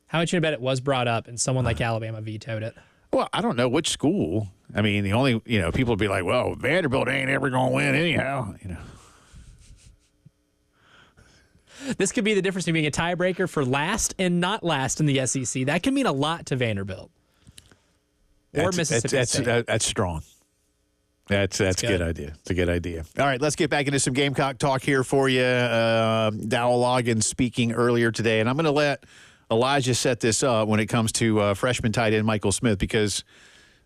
How much you bet it was brought up and someone like Alabama vetoed it? Well, I don't know which school. I mean, the only, people would be like, well, Vanderbilt ain't ever going to win anyhow. This could be the difference between being a tiebreaker for last and not last in the SEC. That can mean a lot to Vanderbilt or Mississippi State. That's strong. That's a good idea. It's a good idea. All right, let's get back into some Gamecock talk here for you. Dowell Loggins speaking earlier today, and I'm going to let Elijah set this up when it comes to freshman tight end Michael Smith, because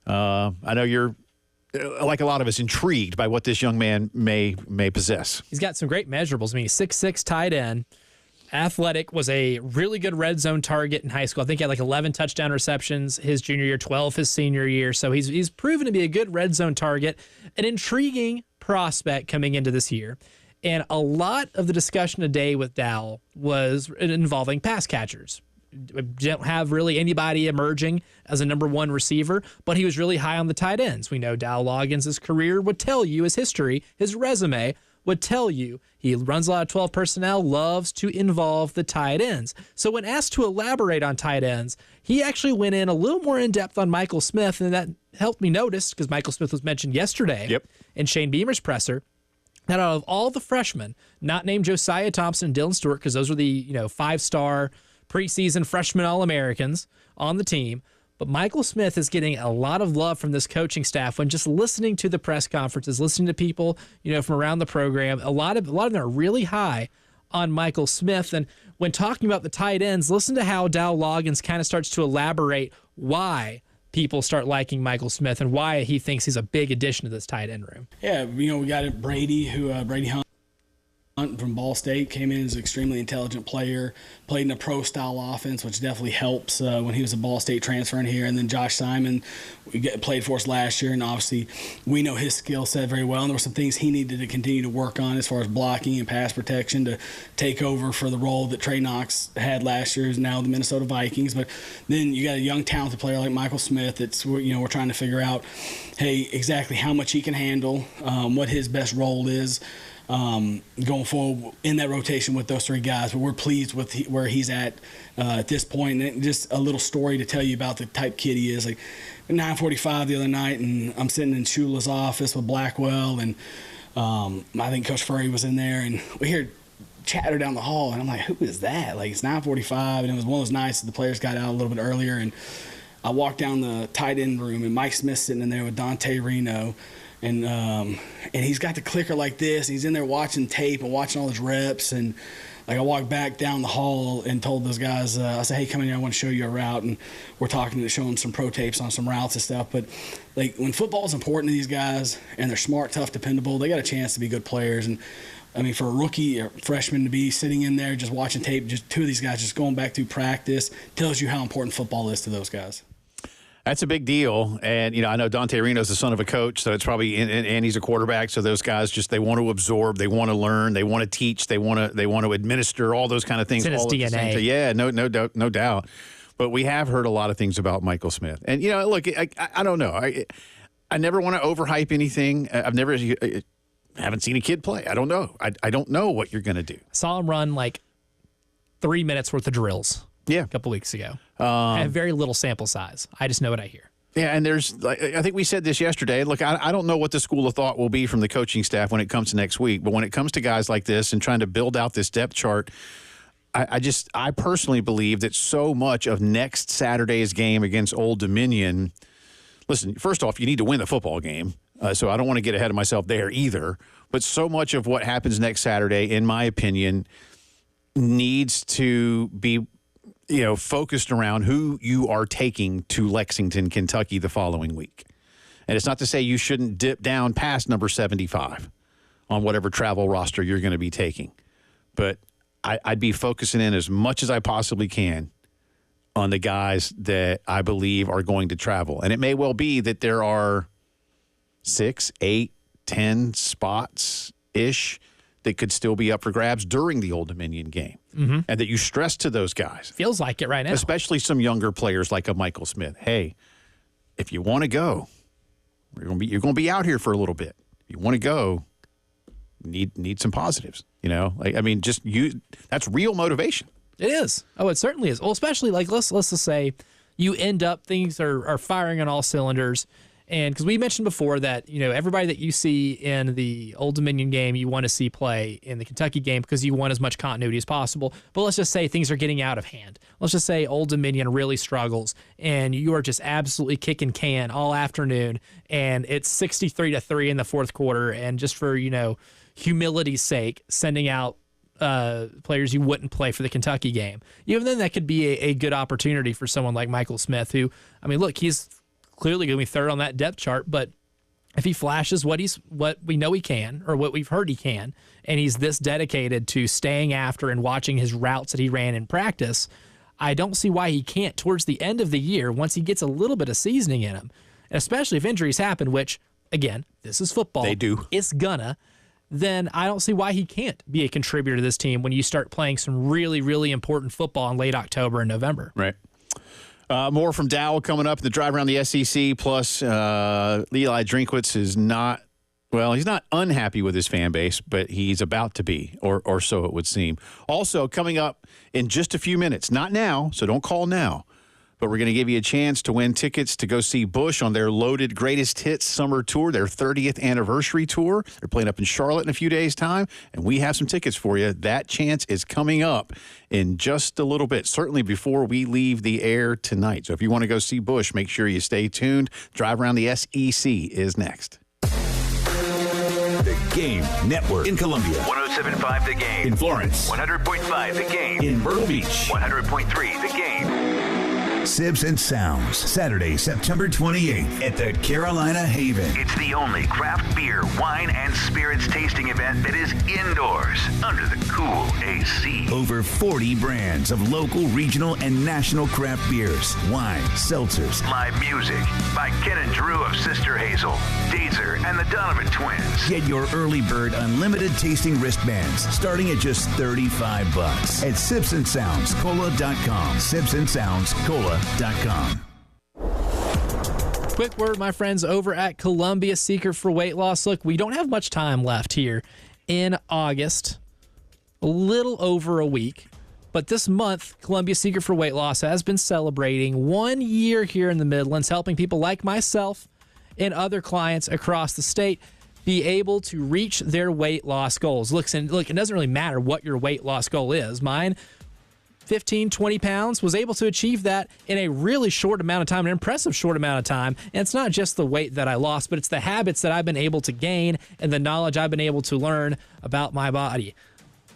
I know you're, like a lot of us, intrigued by what this young man may possess. He's got some great measurables. I mean, he's 6'6", tight end, athletic, was a really good red zone target in high school. I think he had like 11 touchdown receptions his junior year, 12 his senior year. So he's proven to be a good red zone target, an intriguing prospect coming into this year. And a lot of the discussion today with Dowell was involving pass catchers. Don't have really anybody emerging as a number one receiver, but he was really high on the tight ends. We know Dowell Loggins' career would tell you, his history, his resume would tell you he runs a lot of 12 personnel, loves to involve the tight ends. So when asked to elaborate on tight ends, he actually went in a little more in depth on Michael Smith, and that helped me notice, because Michael Smith was mentioned yesterday in Shane Beamer's presser, that out of all the freshmen, not named Josiah Thompson and Dylan Stewart, because those are the 5-star preseason freshman All-Americans on the team, but Michael Smith is getting a lot of love from this coaching staff when just listening to the press conferences, listening to people, from around the program. A lot of them are really high on Michael Smith. And when talking about the tight ends, listen to how Dowell Loggins kind of starts to elaborate why people start liking Michael Smith and why he thinks he's a big addition to this tight end room. Yeah, we got Brady, Brady Hunt from Ball State, came in as an extremely intelligent player, played in a pro-style offense, which definitely helps when he was a Ball State transfer in here. And then Josh Simon played for us last year, and obviously we know his skill set very well. And there were some things he needed to continue to work on as far as blocking and pass protection to take over for the role that Trey Knox had last year, is now the Minnesota Vikings. But then you got a young, talented player like Michael Smith that's, we're trying to figure out, hey, exactly how much he can handle, what his best role is, going forward in that rotation with those three guys. But we're pleased with where he's at this point. And just a little story to tell you about the type kid he is. Like 9:45 the other night, and I'm sitting in Shula's office with Blackwell, and I think Coach Furry was in there, and we hear chatter down the hall, and I'm like, who is that? Like, it's 9:45, and it was one of those nights that the players got out a little bit earlier, and I walked down the tight end room, and Mike Smith's sitting in there with Dante Reno. And he's got the clicker like this. He's in there watching tape and watching all his reps. And like I walked back down the hall and told those guys, I said, hey, come in here, I want to show you a route. And we're talking to showing some pro tapes on some routes and stuff. But like when football is important to these guys and they're smart, tough, dependable, they got a chance to be good players. And I mean, for a rookie or freshman to be sitting in there just watching tape, just two of these guys just going back through practice, tells you how important football is to those guys. That's a big deal. And, I know Dante Reno's the son of a coach, so it's probably, and he's a quarterback, so those guys they want to absorb, they want to learn, they want to teach, they want to administer, all those kind of things. It's in his DNA. Yeah, no doubt. But we have heard a lot of things about Michael Smith. And, look, I don't know. I never want to overhype anything. I haven't seen a kid play. I don't know. I don't know what you're going to do. Saw him run like 3 minutes worth of drills. Yeah, a couple weeks ago. I have very little sample size. I just know what I hear. Yeah, and I think we said this yesterday. Look, I don't know what the school of thought will be from the coaching staff when it comes to next week, but when it comes to guys like this and trying to build out this depth chart, I personally believe that so much of next Saturday's game against Old Dominion. Listen, first off, you need to win the football game, so I don't want to get ahead of myself there either. But so much of what happens next Saturday, in my opinion, needs to be focused around who you are taking to Lexington, Kentucky the following week. And it's not to say you shouldn't dip down past number 75 on whatever travel roster you're going to be taking. But I'd be focusing in as much as I possibly can on the guys that I believe are going to travel. And it may well be that there are 6, 8, 10 spots-ish that could still be up for grabs during the Old Dominion game. Mm-hmm. And that you stress to those guys. Feels like it right now. Especially some younger players like a Michael Smith. Hey, if you want to go, you're going to be out here for a little bit. If you want to go, need some positives. That's real motivation. It is. Oh, it certainly is. Well, especially let's just say you end up, things are firing on all cylinders. And because we mentioned before that, everybody that you see in the Old Dominion game, you want to see play in the Kentucky game because you want as much continuity as possible. But let's just say things are getting out of hand. Let's just say Old Dominion really struggles and you are just absolutely kicking can all afternoon and it's 63-3 in the fourth quarter. And just for, humility's sake, sending out players you wouldn't play for the Kentucky game. Even then, that could be a good opportunity for someone like Michael Smith, who, look, he's clearly going to be third on that depth chart, but if he flashes what we know he can, or what we've heard he can, and he's this dedicated to staying after and watching his routes that he ran in practice, I don't see why he can't towards the end of the year, once he gets a little bit of seasoning in him, especially if injuries happen, which, again, this is football. They do. It's gonna. Then I don't see why he can't be a contributor to this team when you start playing some really, really important football in late October and November. Right. More from Dowell coming up in the drive around the SEC. Plus, Eli Drinkwitz is not, he's not unhappy with his fan base, but he's about to be, or so it would seem. Also, coming up in just a few minutes, not now, so don't call now, but we're going to give you a chance to win tickets to go see Bush on their Loaded Greatest Hits Summer Tour, their 30th anniversary tour. They're playing up in Charlotte in a few days' time, and we have some tickets for you. That chance is coming up in just a little bit, certainly before we leave the air tonight. So if you want to go see Bush, make sure you stay tuned. Drive Around the SEC is next. The Game Network in Columbia. 107.5 The Game. In Florence. 100.5 The Game. In Myrtle Beach. 100.3 The Game. Sibs and Sounds, Saturday, September 28th at the Carolina Haven. It's the only craft beer, wine, and spirits tasting event that is indoors under the cool AC. Over 40 brands of local, regional, and national craft beers, wine, seltzers. Live music by Ken and Drew of Sister Hazel, Dazer, and the Donovan Twins. Get your early bird unlimited tasting wristbands starting at just $35 at sibsandsoundscola.com. sibsandsoundscola.com. Quick word, my friends, over at Columbia Secret for Weight Loss. Look, we don't have much time left here in August, a little over a week. But this month, Columbia Secret for Weight Loss has been celebrating 1 year here in the Midlands, helping people like myself and other clients across the state be able to reach their weight loss goals. Look, it doesn't really matter what your weight loss goal is. Mine, 15, 20 pounds, was able to achieve that in a really short amount of time, an impressive short amount of time. And it's not just the weight that I lost, but it's the habits that I've been able to gain and the knowledge I've been able to learn about my body.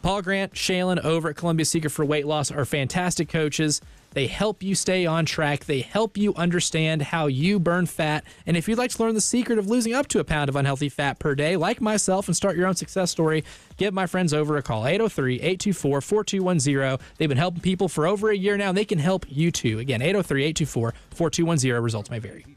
Paul Grant, Shaylin over at Columbia Secret for Weight Loss are fantastic coaches. They help you stay on track. They help you understand how you burn fat. And if you'd like to learn the secret of losing up to a pound of unhealthy fat per day, like myself, and start your own success story, give my friends over a call, 803-824-4210. They've been helping people for over a year now, and they can help you too. Again, 803-824-4210. Results may vary.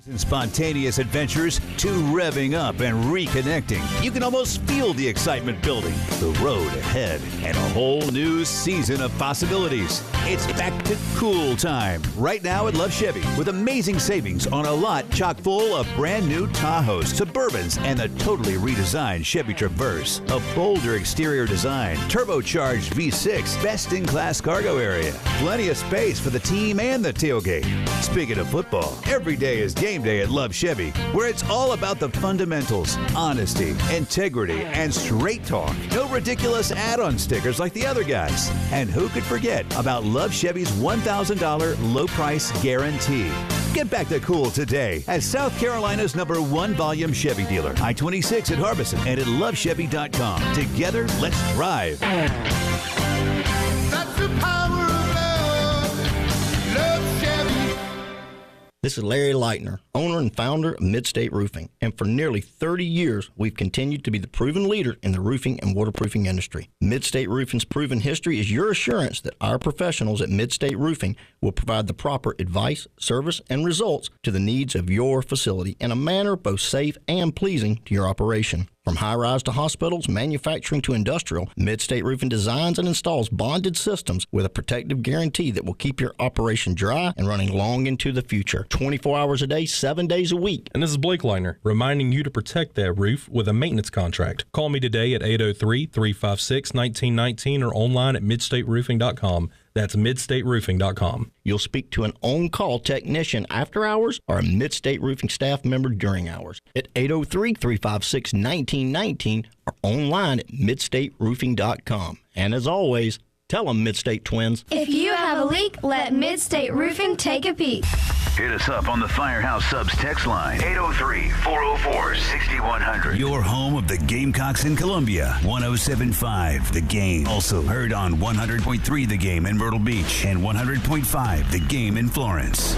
And spontaneous adventures to revving up and reconnecting. You can almost feel the excitement building, the road ahead, and a whole new season of possibilities. It's back to cool time right now at Love Chevy with amazing savings on a lot chock full of brand new Tahoes, Suburbans, and the totally redesigned Chevy Traverse. A bolder exterior design, turbocharged V6, best-in-class cargo area, plenty of space for the team and the tailgate. Speaking of football, every day is game day at Love Chevy, where it's all about the fundamentals, honesty, integrity, and straight talk. No ridiculous add-on stickers like the other guys. And who could forget about Love Chevy's $1,000 low price guarantee? Get back to cool today at South Carolina's #1 volume Chevy dealer, I-26 at Harbison, and at lovechevy.com. Together, let's drive. That's the power of love. Love Chevy. This is Larry Leitner, owner and founder of Midstate Roofing, and for nearly 30 years, we've continued to be the proven leader in the roofing and waterproofing industry. Midstate Roofing's proven history is your assurance that our professionals at Midstate Roofing will provide the proper advice, service, and results to the needs of your facility in a manner both safe and pleasing to your operation. From high-rise to hospitals, manufacturing to industrial, Midstate Roofing designs and installs bonded systems with a protective guarantee that will keep your operation dry and running long into the future. 24 hours a day, 7 days a week. And this is Blake Leitner, reminding you to protect that roof with a maintenance contract. Call me today at 803-356-1919 or online at midstateroofing.com. That's midstateroofing.com. You'll speak to an on-call technician after hours or a Midstate Roofing staff member during hours at 803-356-1919 or online at midstateroofing.com. And as always, tell them Midstate Twins. If you have a leak, let Midstate Roofing take a peek. Hit us up on the Firehouse Subs text line, 803-404-6100. Your home of the Gamecocks in Columbia, 107.5 The Game. Also heard on 100.3 The Game in Myrtle Beach and 100.5 The Game in Florence.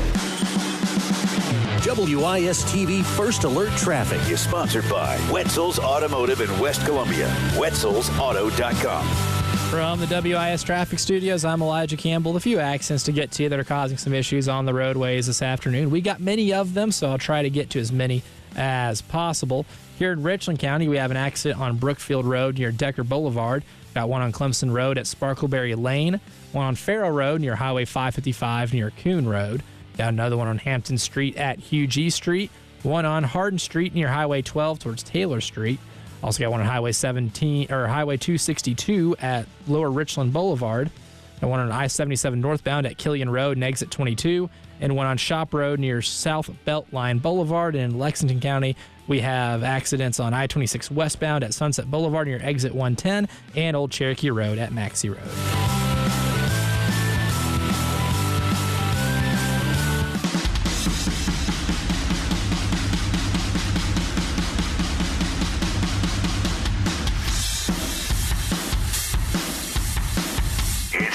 WIS-TV First Alert Traffic is sponsored by Wetzel's Automotive in West Columbia. Wetzel'sAuto.com. From the WIS Traffic Studios, I'm Elijah Campbell. A few accidents to get to that are causing some issues on the roadways this afternoon. We got many of them, so I'll try to get to as many as possible. Here in Richland County, we have an accident on Brookfield Road near Decker Boulevard. Got one on Clemson Road at Sparkleberry Lane. One on Farrow Road near Highway 555 near Coon Road. Got another one on Hampton Street at Hugh G. Street. One on Hardin Street near Highway 12 towards Taylor Street. Also got one on Highway 17 or Highway 262 at Lower Richland Boulevard, and one on I-77 northbound at Killian Road and Exit 22, and one on Shop Road near South Beltline Boulevard. And in Lexington County, we have accidents on I-26 westbound at Sunset Boulevard near Exit 110 and Old Cherokee Road at Maxey Road.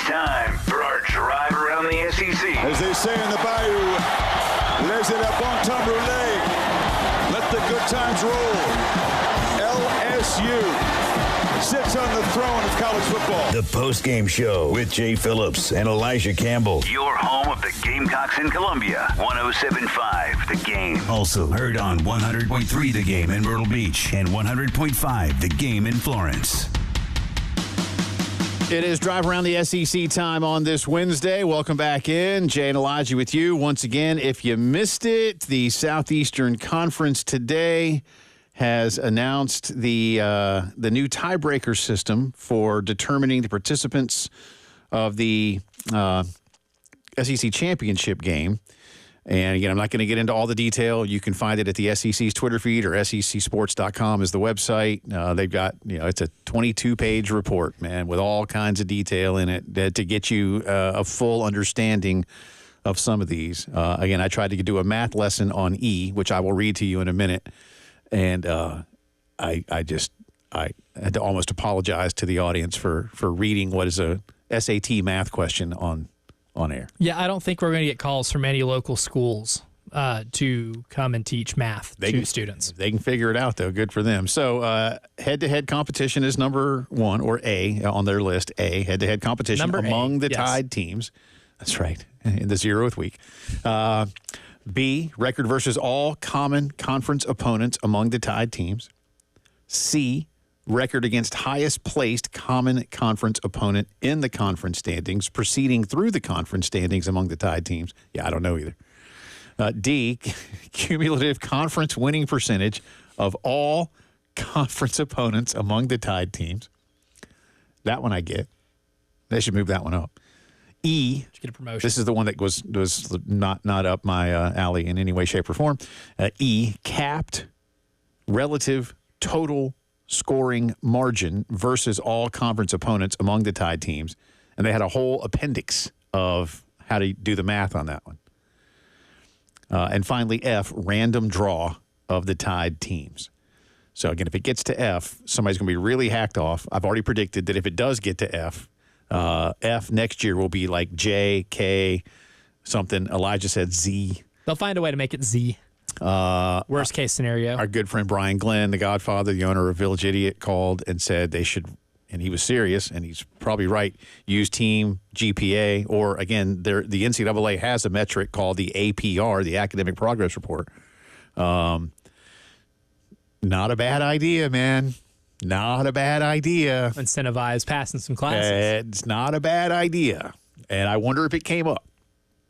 Time for our drive around the SEC. As they say in the bayou, laissez la bon temps rouler. Let the good times roll. LSU sits on the throne of college football. The Postgame Show with Jay Phillips and Elijah Campbell. Your home of the Gamecocks in Columbia, 107.5 The Game. Also heard on 100.3 The Game in Myrtle Beach and 100.5 The Game in Florence. It is Drive Around the SEC time on this Wednesday. Welcome back in. Jay and Elijah with you. Once again, if you missed it, the Southeastern Conference today has announced the new tiebreaker system for determining the participants of the SEC championship game. And again, I'm not going to get into all the detail. You can find it at the SEC's Twitter feed, or secsports.com is the website. They've got, it's a 22-page report, man, with all kinds of detail in it to get you a full understanding of some of these. Again, I tried to do a math lesson on E, which I will read to you in a minute. And I had to almost apologize to the audience for reading what is a SAT math question on air. Yeah, I don't think we're going to get calls from any local schools to come and teach math to students. They can figure it out, though. Good for them. So head-to-head competition is number one, or A, on their list. A, head-to-head competition among the tied teams. That's right, in the 0th week. B, record versus all common conference opponents among the tied teams. C, record against highest placed common conference opponent in the conference standings, proceeding through the conference standings among the tied teams. Yeah, I don't know either. D, cumulative conference winning percentage of all conference opponents among the tied teams. That one I get. They should move that one up. E, get a promotion. This is the one that was not up my alley in any way, shape, or form. E, capped relative total scoring margin versus all conference opponents among the tied teams. And they had a whole appendix of how to do the math on that one. And finally, F, random draw of the tied teams. So, again, if it gets to F, somebody's going to be really hacked off. I've already predicted that if it does get to F, F next year will be like J, K, something. Elijah said Z. They'll find a way to make it Z. Worst case scenario. Our good friend Brian Glenn, the Godfather, the owner of Village Idiot, called and said they should, and he was serious, and he's probably right, use team GPA, or again, the NCAA has a metric called the APR, the Academic Progress Report. Not a bad idea, man. Not a bad idea. Incentivize passing some classes. It's not a bad idea. And I wonder if it came up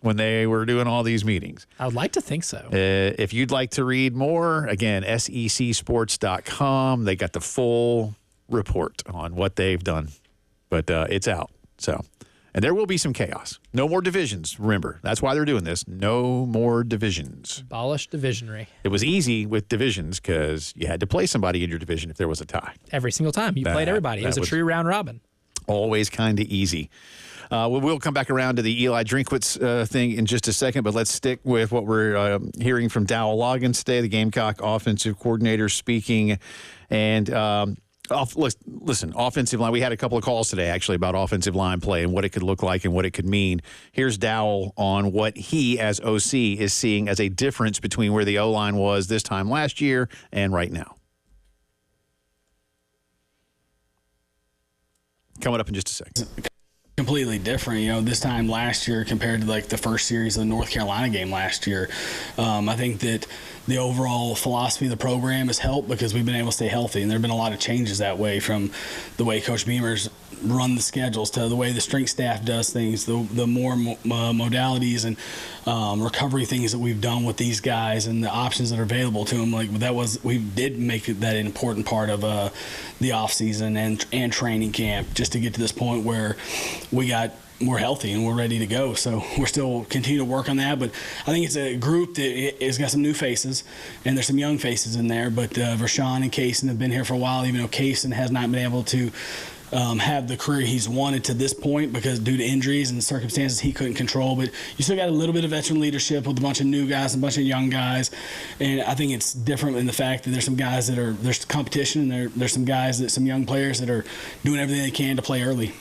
when they were doing all these meetings. I would like to think so. If you'd like to read more, again, secsports.com. They got the full report on what they've done. But it's out. So, and there will be some chaos. No more divisions, remember. That's why they're doing this. No more divisions. Abolish divisionary. It was easy with divisions because you had to play somebody in your division if there was a tie. Every single time. You played everybody. It was a true round robin. Always kind of easy. We'll come back around to the Eli Drinkwitz thing in just a second, but let's stick with what we're hearing from Dowell Loggins today, the Gamecock offensive coordinator speaking. And listen, offensive line, we had a couple of calls today actually about offensive line play and what it could look like and what it could mean. Here's Dowell on what he as OC is seeing as a difference between where the O-line was this time last year and right now. Coming up in just a second. Completely different, this time last year compared to like the first series of the North Carolina game last year. I think that the overall philosophy of the program has helped because we've been able to stay healthy, and there have been a lot of changes that way, from the way Coach Beamer's run the schedules to the way the strength staff does things, the more modalities and recovery things that we've done with these guys and the options that are available to them. We did make that an important part of the offseason and training camp, just to get to this point where we're healthy and we're ready to go. So we're still continue to work on that. But I think it's a group that has got some new faces, and there's some young faces in there. But Rashawn and Kaysen have been here for a while, even though Kaysen has not been able to have the career he's wanted to this point because due to injuries and circumstances he couldn't control. But you still got a little bit of veteran leadership with a bunch of new guys and a bunch of young guys. And I think it's different in the fact that there's some guys there's competition, and there's some some young players that are doing everything they can to play early.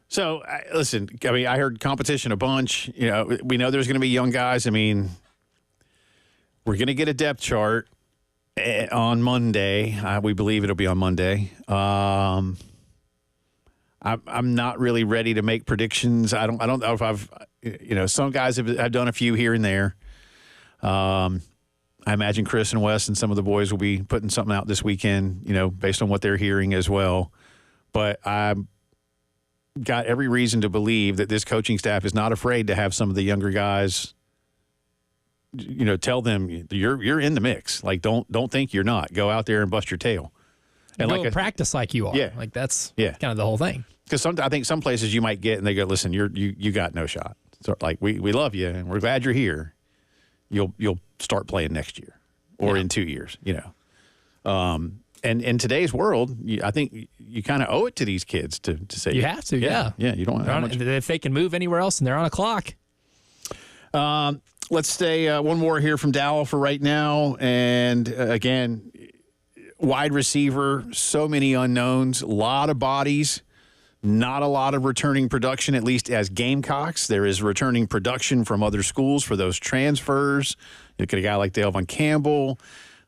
So, listen, I heard competition a bunch. We know there's going to be young guys. We're going to get a depth chart on Monday. We believe it'll be on Monday. I'm not really ready to make predictions. I don't know if I've, some guys have done a few here and there. I imagine Chris and Wes and some of the boys will be putting something out this weekend, based on what they're hearing as well. But I'm got every reason to believe that this coaching staff is not afraid to have some of the younger guys, tell them you're in the mix. Like, don't think you're not. Go out there and bust your tail. And go practice like you are. Yeah. Like that's kind of the whole thing. Because I think some places you might get and they go, listen, you got no shot. So like we love you and we're glad you're here. You'll start playing next year or in 2 years. And in today's world, I think you kind of owe it to these kids to say you have to. Yeah. You don't have much. If they can move anywhere else and they're on a clock. Let's stay one more here from Dowell for right now. And again, wide receiver, so many unknowns, a lot of bodies, not a lot of returning production, at least as Gamecocks. There is returning production from other schools for those transfers. Look at a guy like Delvon Campbell.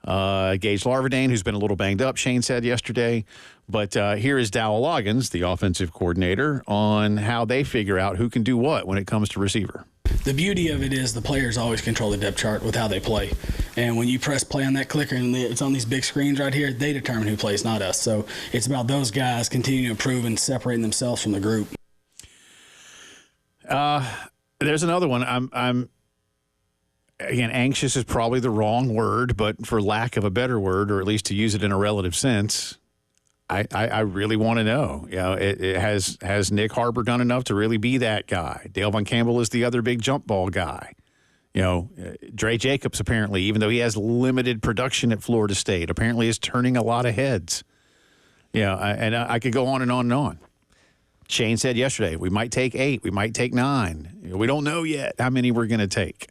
Gage Larverdane, who's been a little banged up, Shane said yesterday. But here is Dowell Loggins, the offensive coordinator, on how they figure out who can do what when it comes to receiver. The beauty of it is the players always control the depth chart with how they play. And when you press play on that clicker and it's on these big screens right here, they determine who plays, not us. So it's about those guys continuing to improve and separating themselves from the group. There's another one. I'm again, anxious is probably the wrong word, but for lack of a better word, or at least to use it in a relative sense, I really want to know. Has Nick Harbor done enough to really be that guy? Delvon Campbell is the other big jump ball guy. Dre Jacobs apparently, even though he has limited production at Florida State, apparently is turning a lot of heads. And I could go on and on and on. Shane said yesterday, we might take 8, we might take 9. We don't know yet how many we're going to take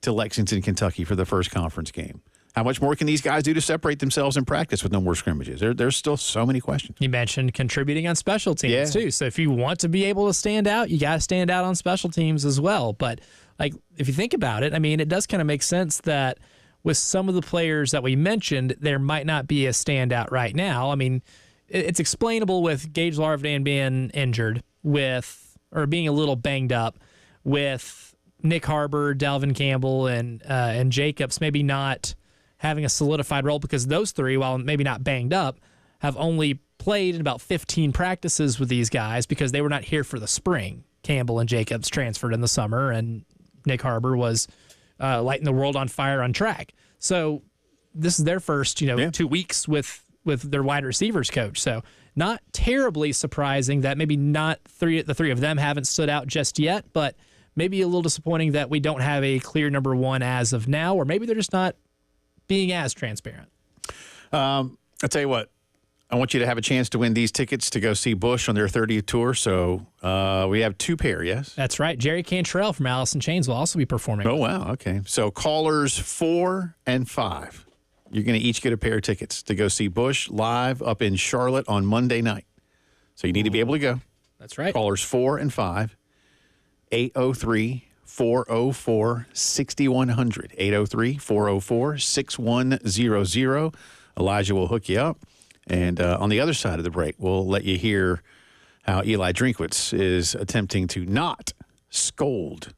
to Lexington, Kentucky for the first conference game. How much more can these guys do to separate themselves in practice with no more scrimmages? There's still so many questions. You mentioned contributing on special teams, too. So if you want to be able to stand out, you got to stand out on special teams as well. But like, if you think about it, I mean, it does kind of make sense that with some of the players that we mentioned, there might not be a standout right now. I mean, it's explainable with Gage Larvdan being injured or being a little banged up, with Nick Harbor, Dalvin Campbell, and Jacobs maybe not having a solidified role, because those three, while maybe not banged up, have only played in about 15 practices with these guys because they were not here for the spring. Campbell and Jacobs transferred in the summer, and Nick Harbor was lighting the world on fire on track. So this is their first, 2 weeks with their wide receivers coach. So not terribly surprising that maybe not the three of them haven't stood out just yet, but maybe a little disappointing that we don't have a clear number one as of now, or maybe they're just not being as transparent. I'll tell you what, I want you to have a chance to win these tickets to go see Bush on their 30th tour. So we have 2 pair, yes? That's right. Jerry Cantrell from Alice in Chains will also be performing. Oh, wow. Okay. So callers 4 and 5, you're going to each get a pair of tickets to go see Bush live up in Charlotte on Monday night. So you need to be able to go. That's right. Callers 4 and 5, 803-404-6100, 803-404-6100. Elijah will hook you up. And on the other side of the break, we'll let you hear how Eli Drinkwitz is attempting to not scold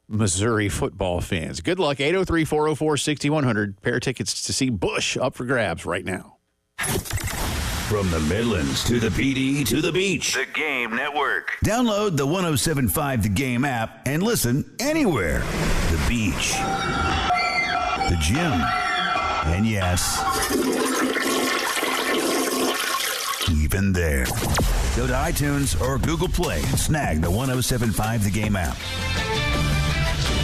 Missouri football fans. Good luck. 803-404-6100. Pair of tickets to see Bush up for grabs right now. From the Midlands to the PD to the beach. The Game Network. Download the 107.5 The Game app and listen anywhere. The beach, the gym, and yes, even there. Go to iTunes or Google Play and snag the 107.5 The Game app.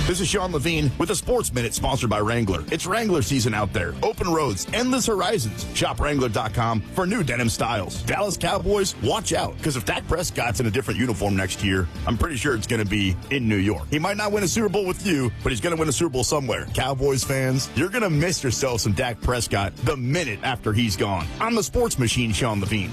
This is Sean Levine with a Sports Minute sponsored by Wrangler. It's Wrangler season out there. Open roads, endless horizons. Shop Wrangler.com for new denim styles. Dallas Cowboys, watch out, because if Dak Prescott's in a different uniform next year, I'm pretty sure it's going to be in New York. He might not win a Super Bowl with you, but he's going to win a Super Bowl somewhere. Cowboys fans, you're going to miss yourself some Dak Prescott the minute after he's gone. I'm the Sports Machine, Sean Levine.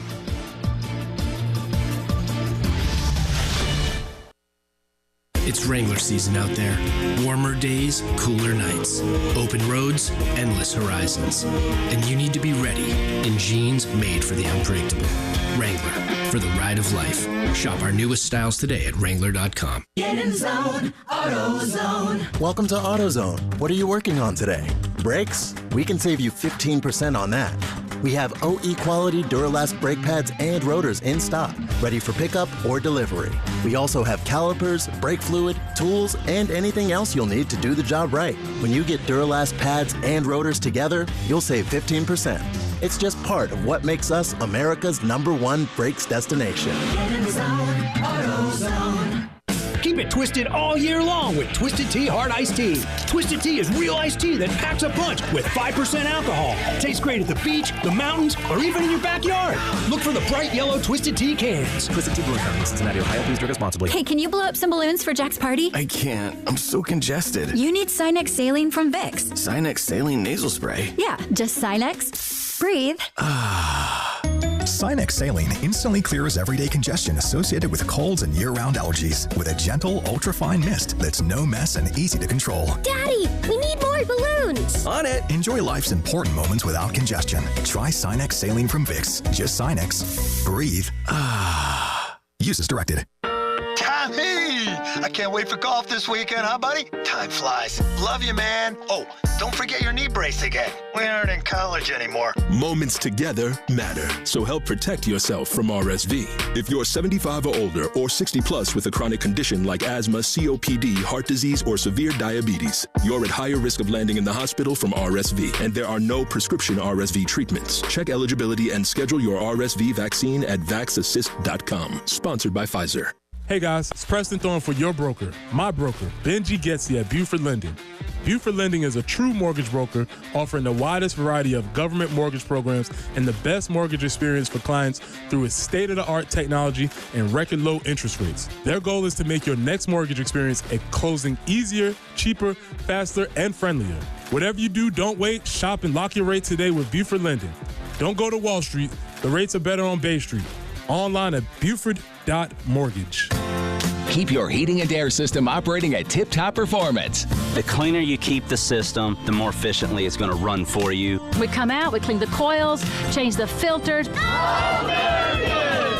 It's Wrangler season out there. Warmer days, cooler nights. Open roads, endless horizons. And you need to be ready in jeans made for the unpredictable. Wrangler, for the ride of life. Shop our newest styles today at Wrangler.com. Get in zone, AutoZone. Welcome to AutoZone. What are you working on today? Brakes? We can save you 15% on that. We have OE quality Duralast brake pads and rotors in stock, ready for pickup or delivery. We also have calipers, brake fluid, tools, and anything else you'll need to do the job right. When you get Duralast pads and rotors together, you'll save 15%. It's just part of what makes us America's #1 brakes destination. Get in zone, AutoZone. Keep it twisted all year long with Twisted Tea Hard Iced Tea. Twisted Tea is real iced tea that packs a punch with 5% alcohol. Tastes great at the beach, the mountains, or even in your backyard. Look for the bright yellow Twisted Tea cans. Twisted Tea Brewing Company, Cincinnati, Ohio. Please drink responsibly. Hey, can you blow up some balloons for Jack's party? I can't. I'm so congested. You need Sinex Saline from Vicks. Sinex Saline Nasal Spray. Yeah, just Sinex. Breathe. Sinex Saline instantly clears everyday congestion associated with colds and year-round allergies with a gentle, ultra-fine mist that's no mess and easy to control. Daddy, we need more balloons. On it. Enjoy life's important moments without congestion. Try Sinex Saline from Vicks. Just Sinex. Breathe. Use as directed. Tommy! I can't wait for golf this weekend, huh, buddy? Time flies. Love you, man. Oh, don't forget your knee brace again. We aren't in college anymore. Moments together matter, so help protect yourself from RSV. If you're 75 or older or 60 plus with a chronic condition like asthma, COPD, heart disease, or severe diabetes, you're at higher risk of landing in the hospital from RSV, and there are no prescription RSV treatments. Check eligibility and schedule your RSV vaccine at vaxassist.com. Sponsored by Pfizer. Hey guys, it's Preston Thorne for your broker, my broker, Benji Getzi at Buford Lending. Buford Lending is a true mortgage broker offering the widest variety of government mortgage programs and the best mortgage experience for clients through its state-of-the-art technology and record low interest rates. Their goal is to make your next mortgage experience at closing easier, cheaper, faster, and friendlier. Whatever you do, don't wait. Shop and lock your rate today with Buford Lending. Don't go to Wall Street. The rates are better on Bay Street. Online at Buford.mortgage. Keep your heating and air system operating at tip-top performance. The cleaner you keep the system, the more efficiently it's going to run for you. We come out, we clean the coils, change the filters.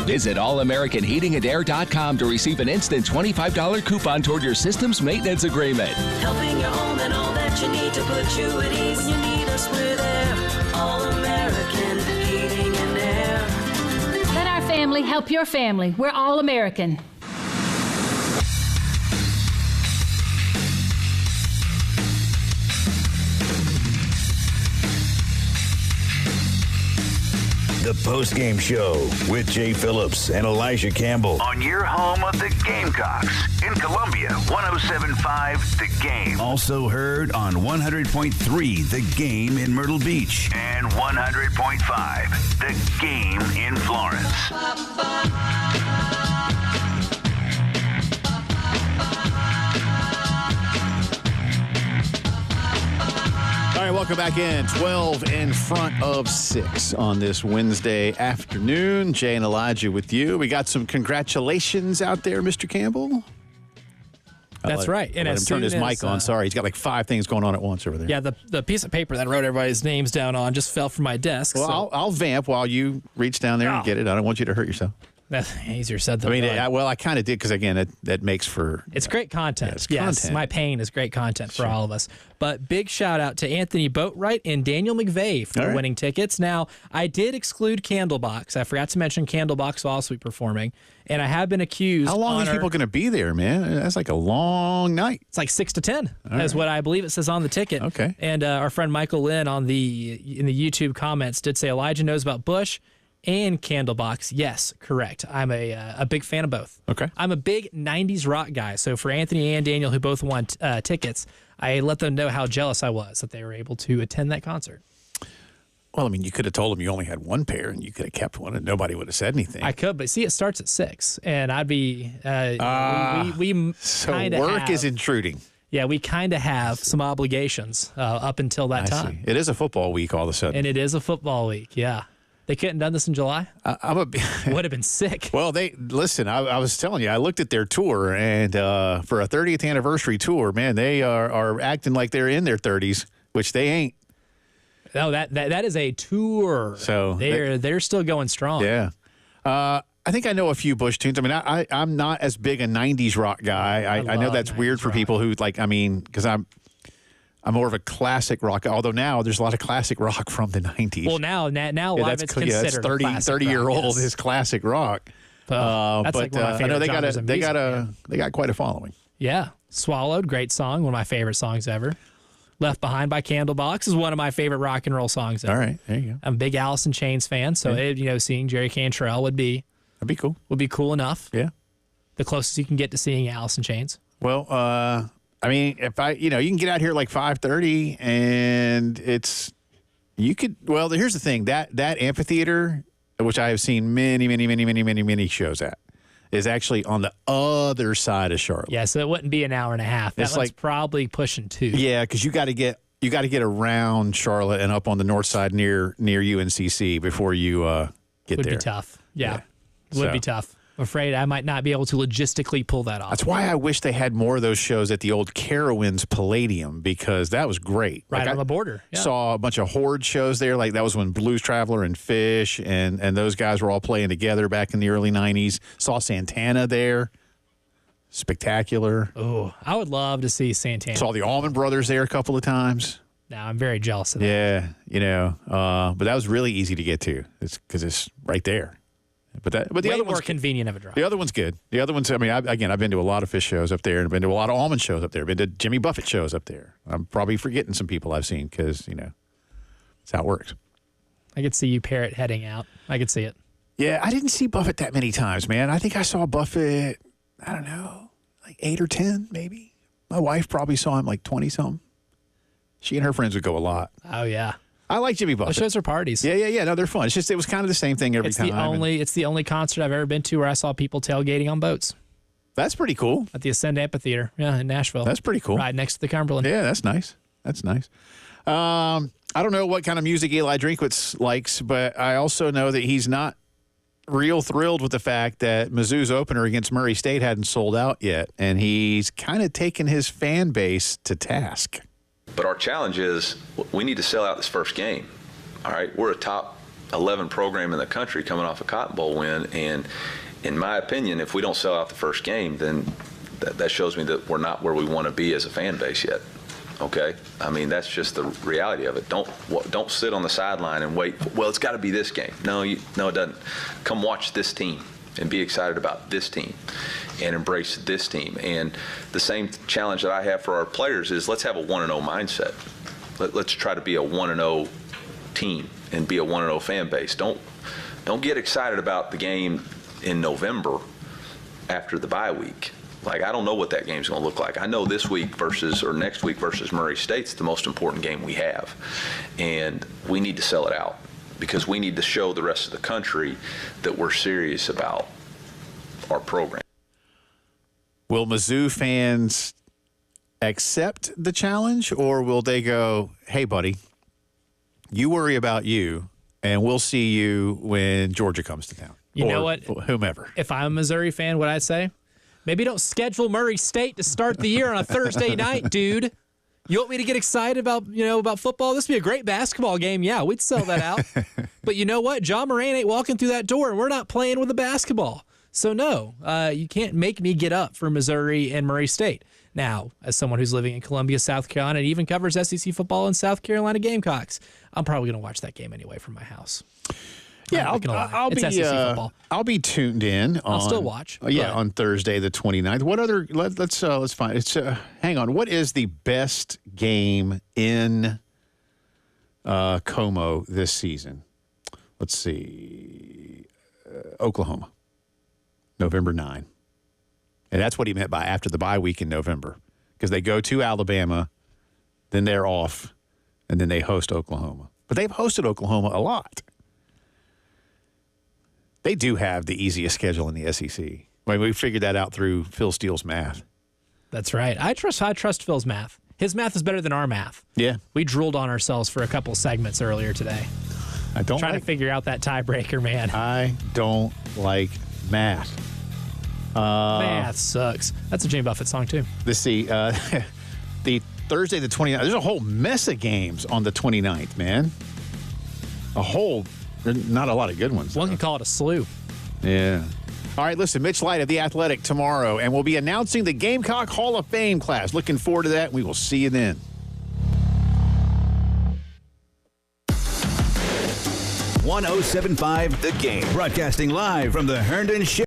Visit allamericanheatingandair.com to receive an instant $25 coupon toward your system's maintenance agreement. Helping your home and all that you need to put you at ease. When you need us, we're there. All American Heating and Air. Let our family help your family. We're all American. The Postgame Show with Jay Phillips and Elijah Campbell. On your home of the Gamecocks in Columbia, 107.5 The Game. Also heard on 100.3 The Game in Myrtle Beach and 100.5 The Game in Florence. All right, welcome back in. 12 in front of 6 on this Wednesday afternoon. Jay and Elijah with you. We got some congratulations out there, Mr. Campbell. That's right. And let him turn his mic on. Sorry, he's got like 5 things going on at once over there. Yeah, the piece of paper that I wrote everybody's names down on just fell from my desk. Well, so. I'll vamp while you reach down there and get it. I don't want you to hurt yourself. That's easier said than done. I kind of did because, again, that makes for... It's great content. Yeah, it's yes, content. my pain is great content for all of us. But big shout out to Anthony Boatwright and Daniel McVeigh for winning tickets. Now, I did exclude Candlebox. I forgot to mention Candlebox will also be performing. And I have been accused... How long are these people going to be there, man? That's like a long night. It's like 6 to 10 is what I believe it says on the ticket. Okay. And our friend Michael Lynn in the YouTube comments did say Elijah knows about Bush and Candlebox. Yes, correct. I'm a big fan of both. Okay. I'm a big 90s rock guy. So for Anthony and Daniel, who both won tickets, I let them know how jealous I was that they were able to attend that concert. Well, I mean, you could have told them you only had one pair and you could have kept one and nobody would have said anything. I could, but see, it starts at 6 and I'd be, so work is intruding. Yeah, we kind of have some obligations up until that time. See. It is a football week all of a sudden. And it is a football week, yeah. They couldn't have done this in July? Would have been sick. Well, listen, I was telling you, I looked at their tour, and for a 30th anniversary tour, man, they are acting like they're in their 30s, which they ain't. No, that is a tour. So they're still going strong. Yeah. I think I know a few Bush tunes. I mean, I'm not as big a 90s rock guy. I know that's weird for people who, because I'm more of a classic rock, although now there's a lot of classic rock from the 90s. Well, now a lot of it's considered 30-year-old is classic rock. That's like one of my favorite I know they got quite a following. Yeah. Swallowed, great song, one of my favorite songs ever. Left Behind by Candlebox is one of my favorite rock and roll songs ever. All right, there you go. I'm a big Alice in Chains fan, so seeing Jerry Cantrell would be cool. Would be cool enough. Yeah. The closest you can get to seeing Alice in Chains. Well, I mean, if you can get out here at like 5:30 and here's the thing, that amphitheater, which I have seen many shows at, is actually on the other side of Charlotte. Yeah, so it wouldn't be an hour and a half. That one's probably pushing 2. Yeah, because you got to get around Charlotte and up on the north side near UNCC before you get there. Would be tough. Yeah. Would be tough. I'm afraid I might not be able to logistically pull that off. That's why I wish they had more of those shows at the old Carowinds Palladium, because that was great. Right on the border. Yeah. Saw a bunch of Horde shows there. Like that was when Blues Traveler and Fish and those guys were all playing together back in the early 90s. Saw Santana there. Spectacular. Oh, I would love to see Santana. Saw the Allman Brothers there a couple of times. Now I'm very jealous of that. Yeah, but that was really easy to get to. It's because it's right there. But the Way other more one's convenient of a drive. The other one's good. The other one's, I mean, I've been to a lot of Fish shows up there, and I've been to a lot of Allman shows up there. I've been to Jimmy Buffett shows up there. I'm probably forgetting some people I've seen because, that's how it works. I could see you Parrot heading out. I could see it. Yeah, I didn't see Buffett that many times, man. I think I saw Buffett, I don't know, like 8 or 10 maybe. My wife probably saw him like 20-something. She and her friends would go a lot. Oh, yeah. I like Jimmy Buffett. The shows are parties. Yeah. No, they're fun. It's just, it was kind of the same thing every time. It's the only concert I've ever been to where I saw people tailgating on boats. That's pretty cool. At the Ascend Amphitheater, in Nashville. That's pretty cool. Right next to the Cumberland. Yeah, that's nice. I don't know what kind of music Eli Drinkwitz likes, but I also know that he's not real thrilled with the fact that Mizzou's opener against Murray State hadn't sold out yet, and he's kind of taken his fan base to task. But our challenge is we need to sell out this first game. All right, we're a top 11 program in the country coming off a Cotton Bowl win, and in my opinion, if we don't sell out the first game, then that shows me that we're not where we want to be as a fan base yet. Okay, I mean, that's just the reality of it. Don't sit on the sideline and wait. Well, it's got to be this game. No, it doesn't. Come watch this team and be excited about this team and embrace this team. And the same challenge that I have for our players is let's have a 1-0 mindset. Let's try to be a 1-0 team and be a 1-0 fan base. Don't get excited about the game in November after the bye week. Like, I don't know what that game's going to look like. I know this week next week versus Murray State's the most important game we have. And we need to sell it out because we need to show the rest of the country that we're serious about our program. Will Mizzou fans accept the challenge, or will they go, hey, buddy, you worry about you, and we'll see you when Georgia comes to town? You know what? Whomever. If I'm a Missouri fan, what I'd say? Maybe don't schedule Murray State to start the year on a Thursday night, dude. You want me to get excited about football? This would be a great basketball game. Yeah, we'd sell that out. But you know what? John Moran ain't walking through that door, and we're not playing with the basketball. So, no, you can't make me get up for Missouri and Murray State. Now, as someone who's living in Columbia, South Carolina, and even covers SEC football and South Carolina Gamecocks, I'm probably going to watch that game anyway from my house. Yeah, I'll be tuned in. I'll still watch. On Thursday the 29th. What other? Let's find. Hang on. What is the best game in Como this season? Let's see. Oklahoma, November 9. And that's what he meant by after the bye week in November, because they go to Alabama, then they're off, and then they host Oklahoma. But they've hosted Oklahoma a lot. They do have the easiest schedule in the SEC. We figured that out through Phil Steele's math. That's right. I trust Phil's math. His math is better than our math. Yeah. We drooled on ourselves for a couple segments earlier today. Trying to figure out that tiebreaker, man. I don't like math. Math sucks. That's a Jane Buffett song, too. Let's see. The Thursday the 29th. There's a whole mess of games on the 29th, man. Not a lot of good ones. One can call it a slew. Yeah. All right, listen, Mitch Light of The Athletic tomorrow, and we'll be announcing the Gamecock Hall of Fame class. Looking forward to that. We will see you then. 107.5 The Game. Broadcasting live from the Herndon Ship.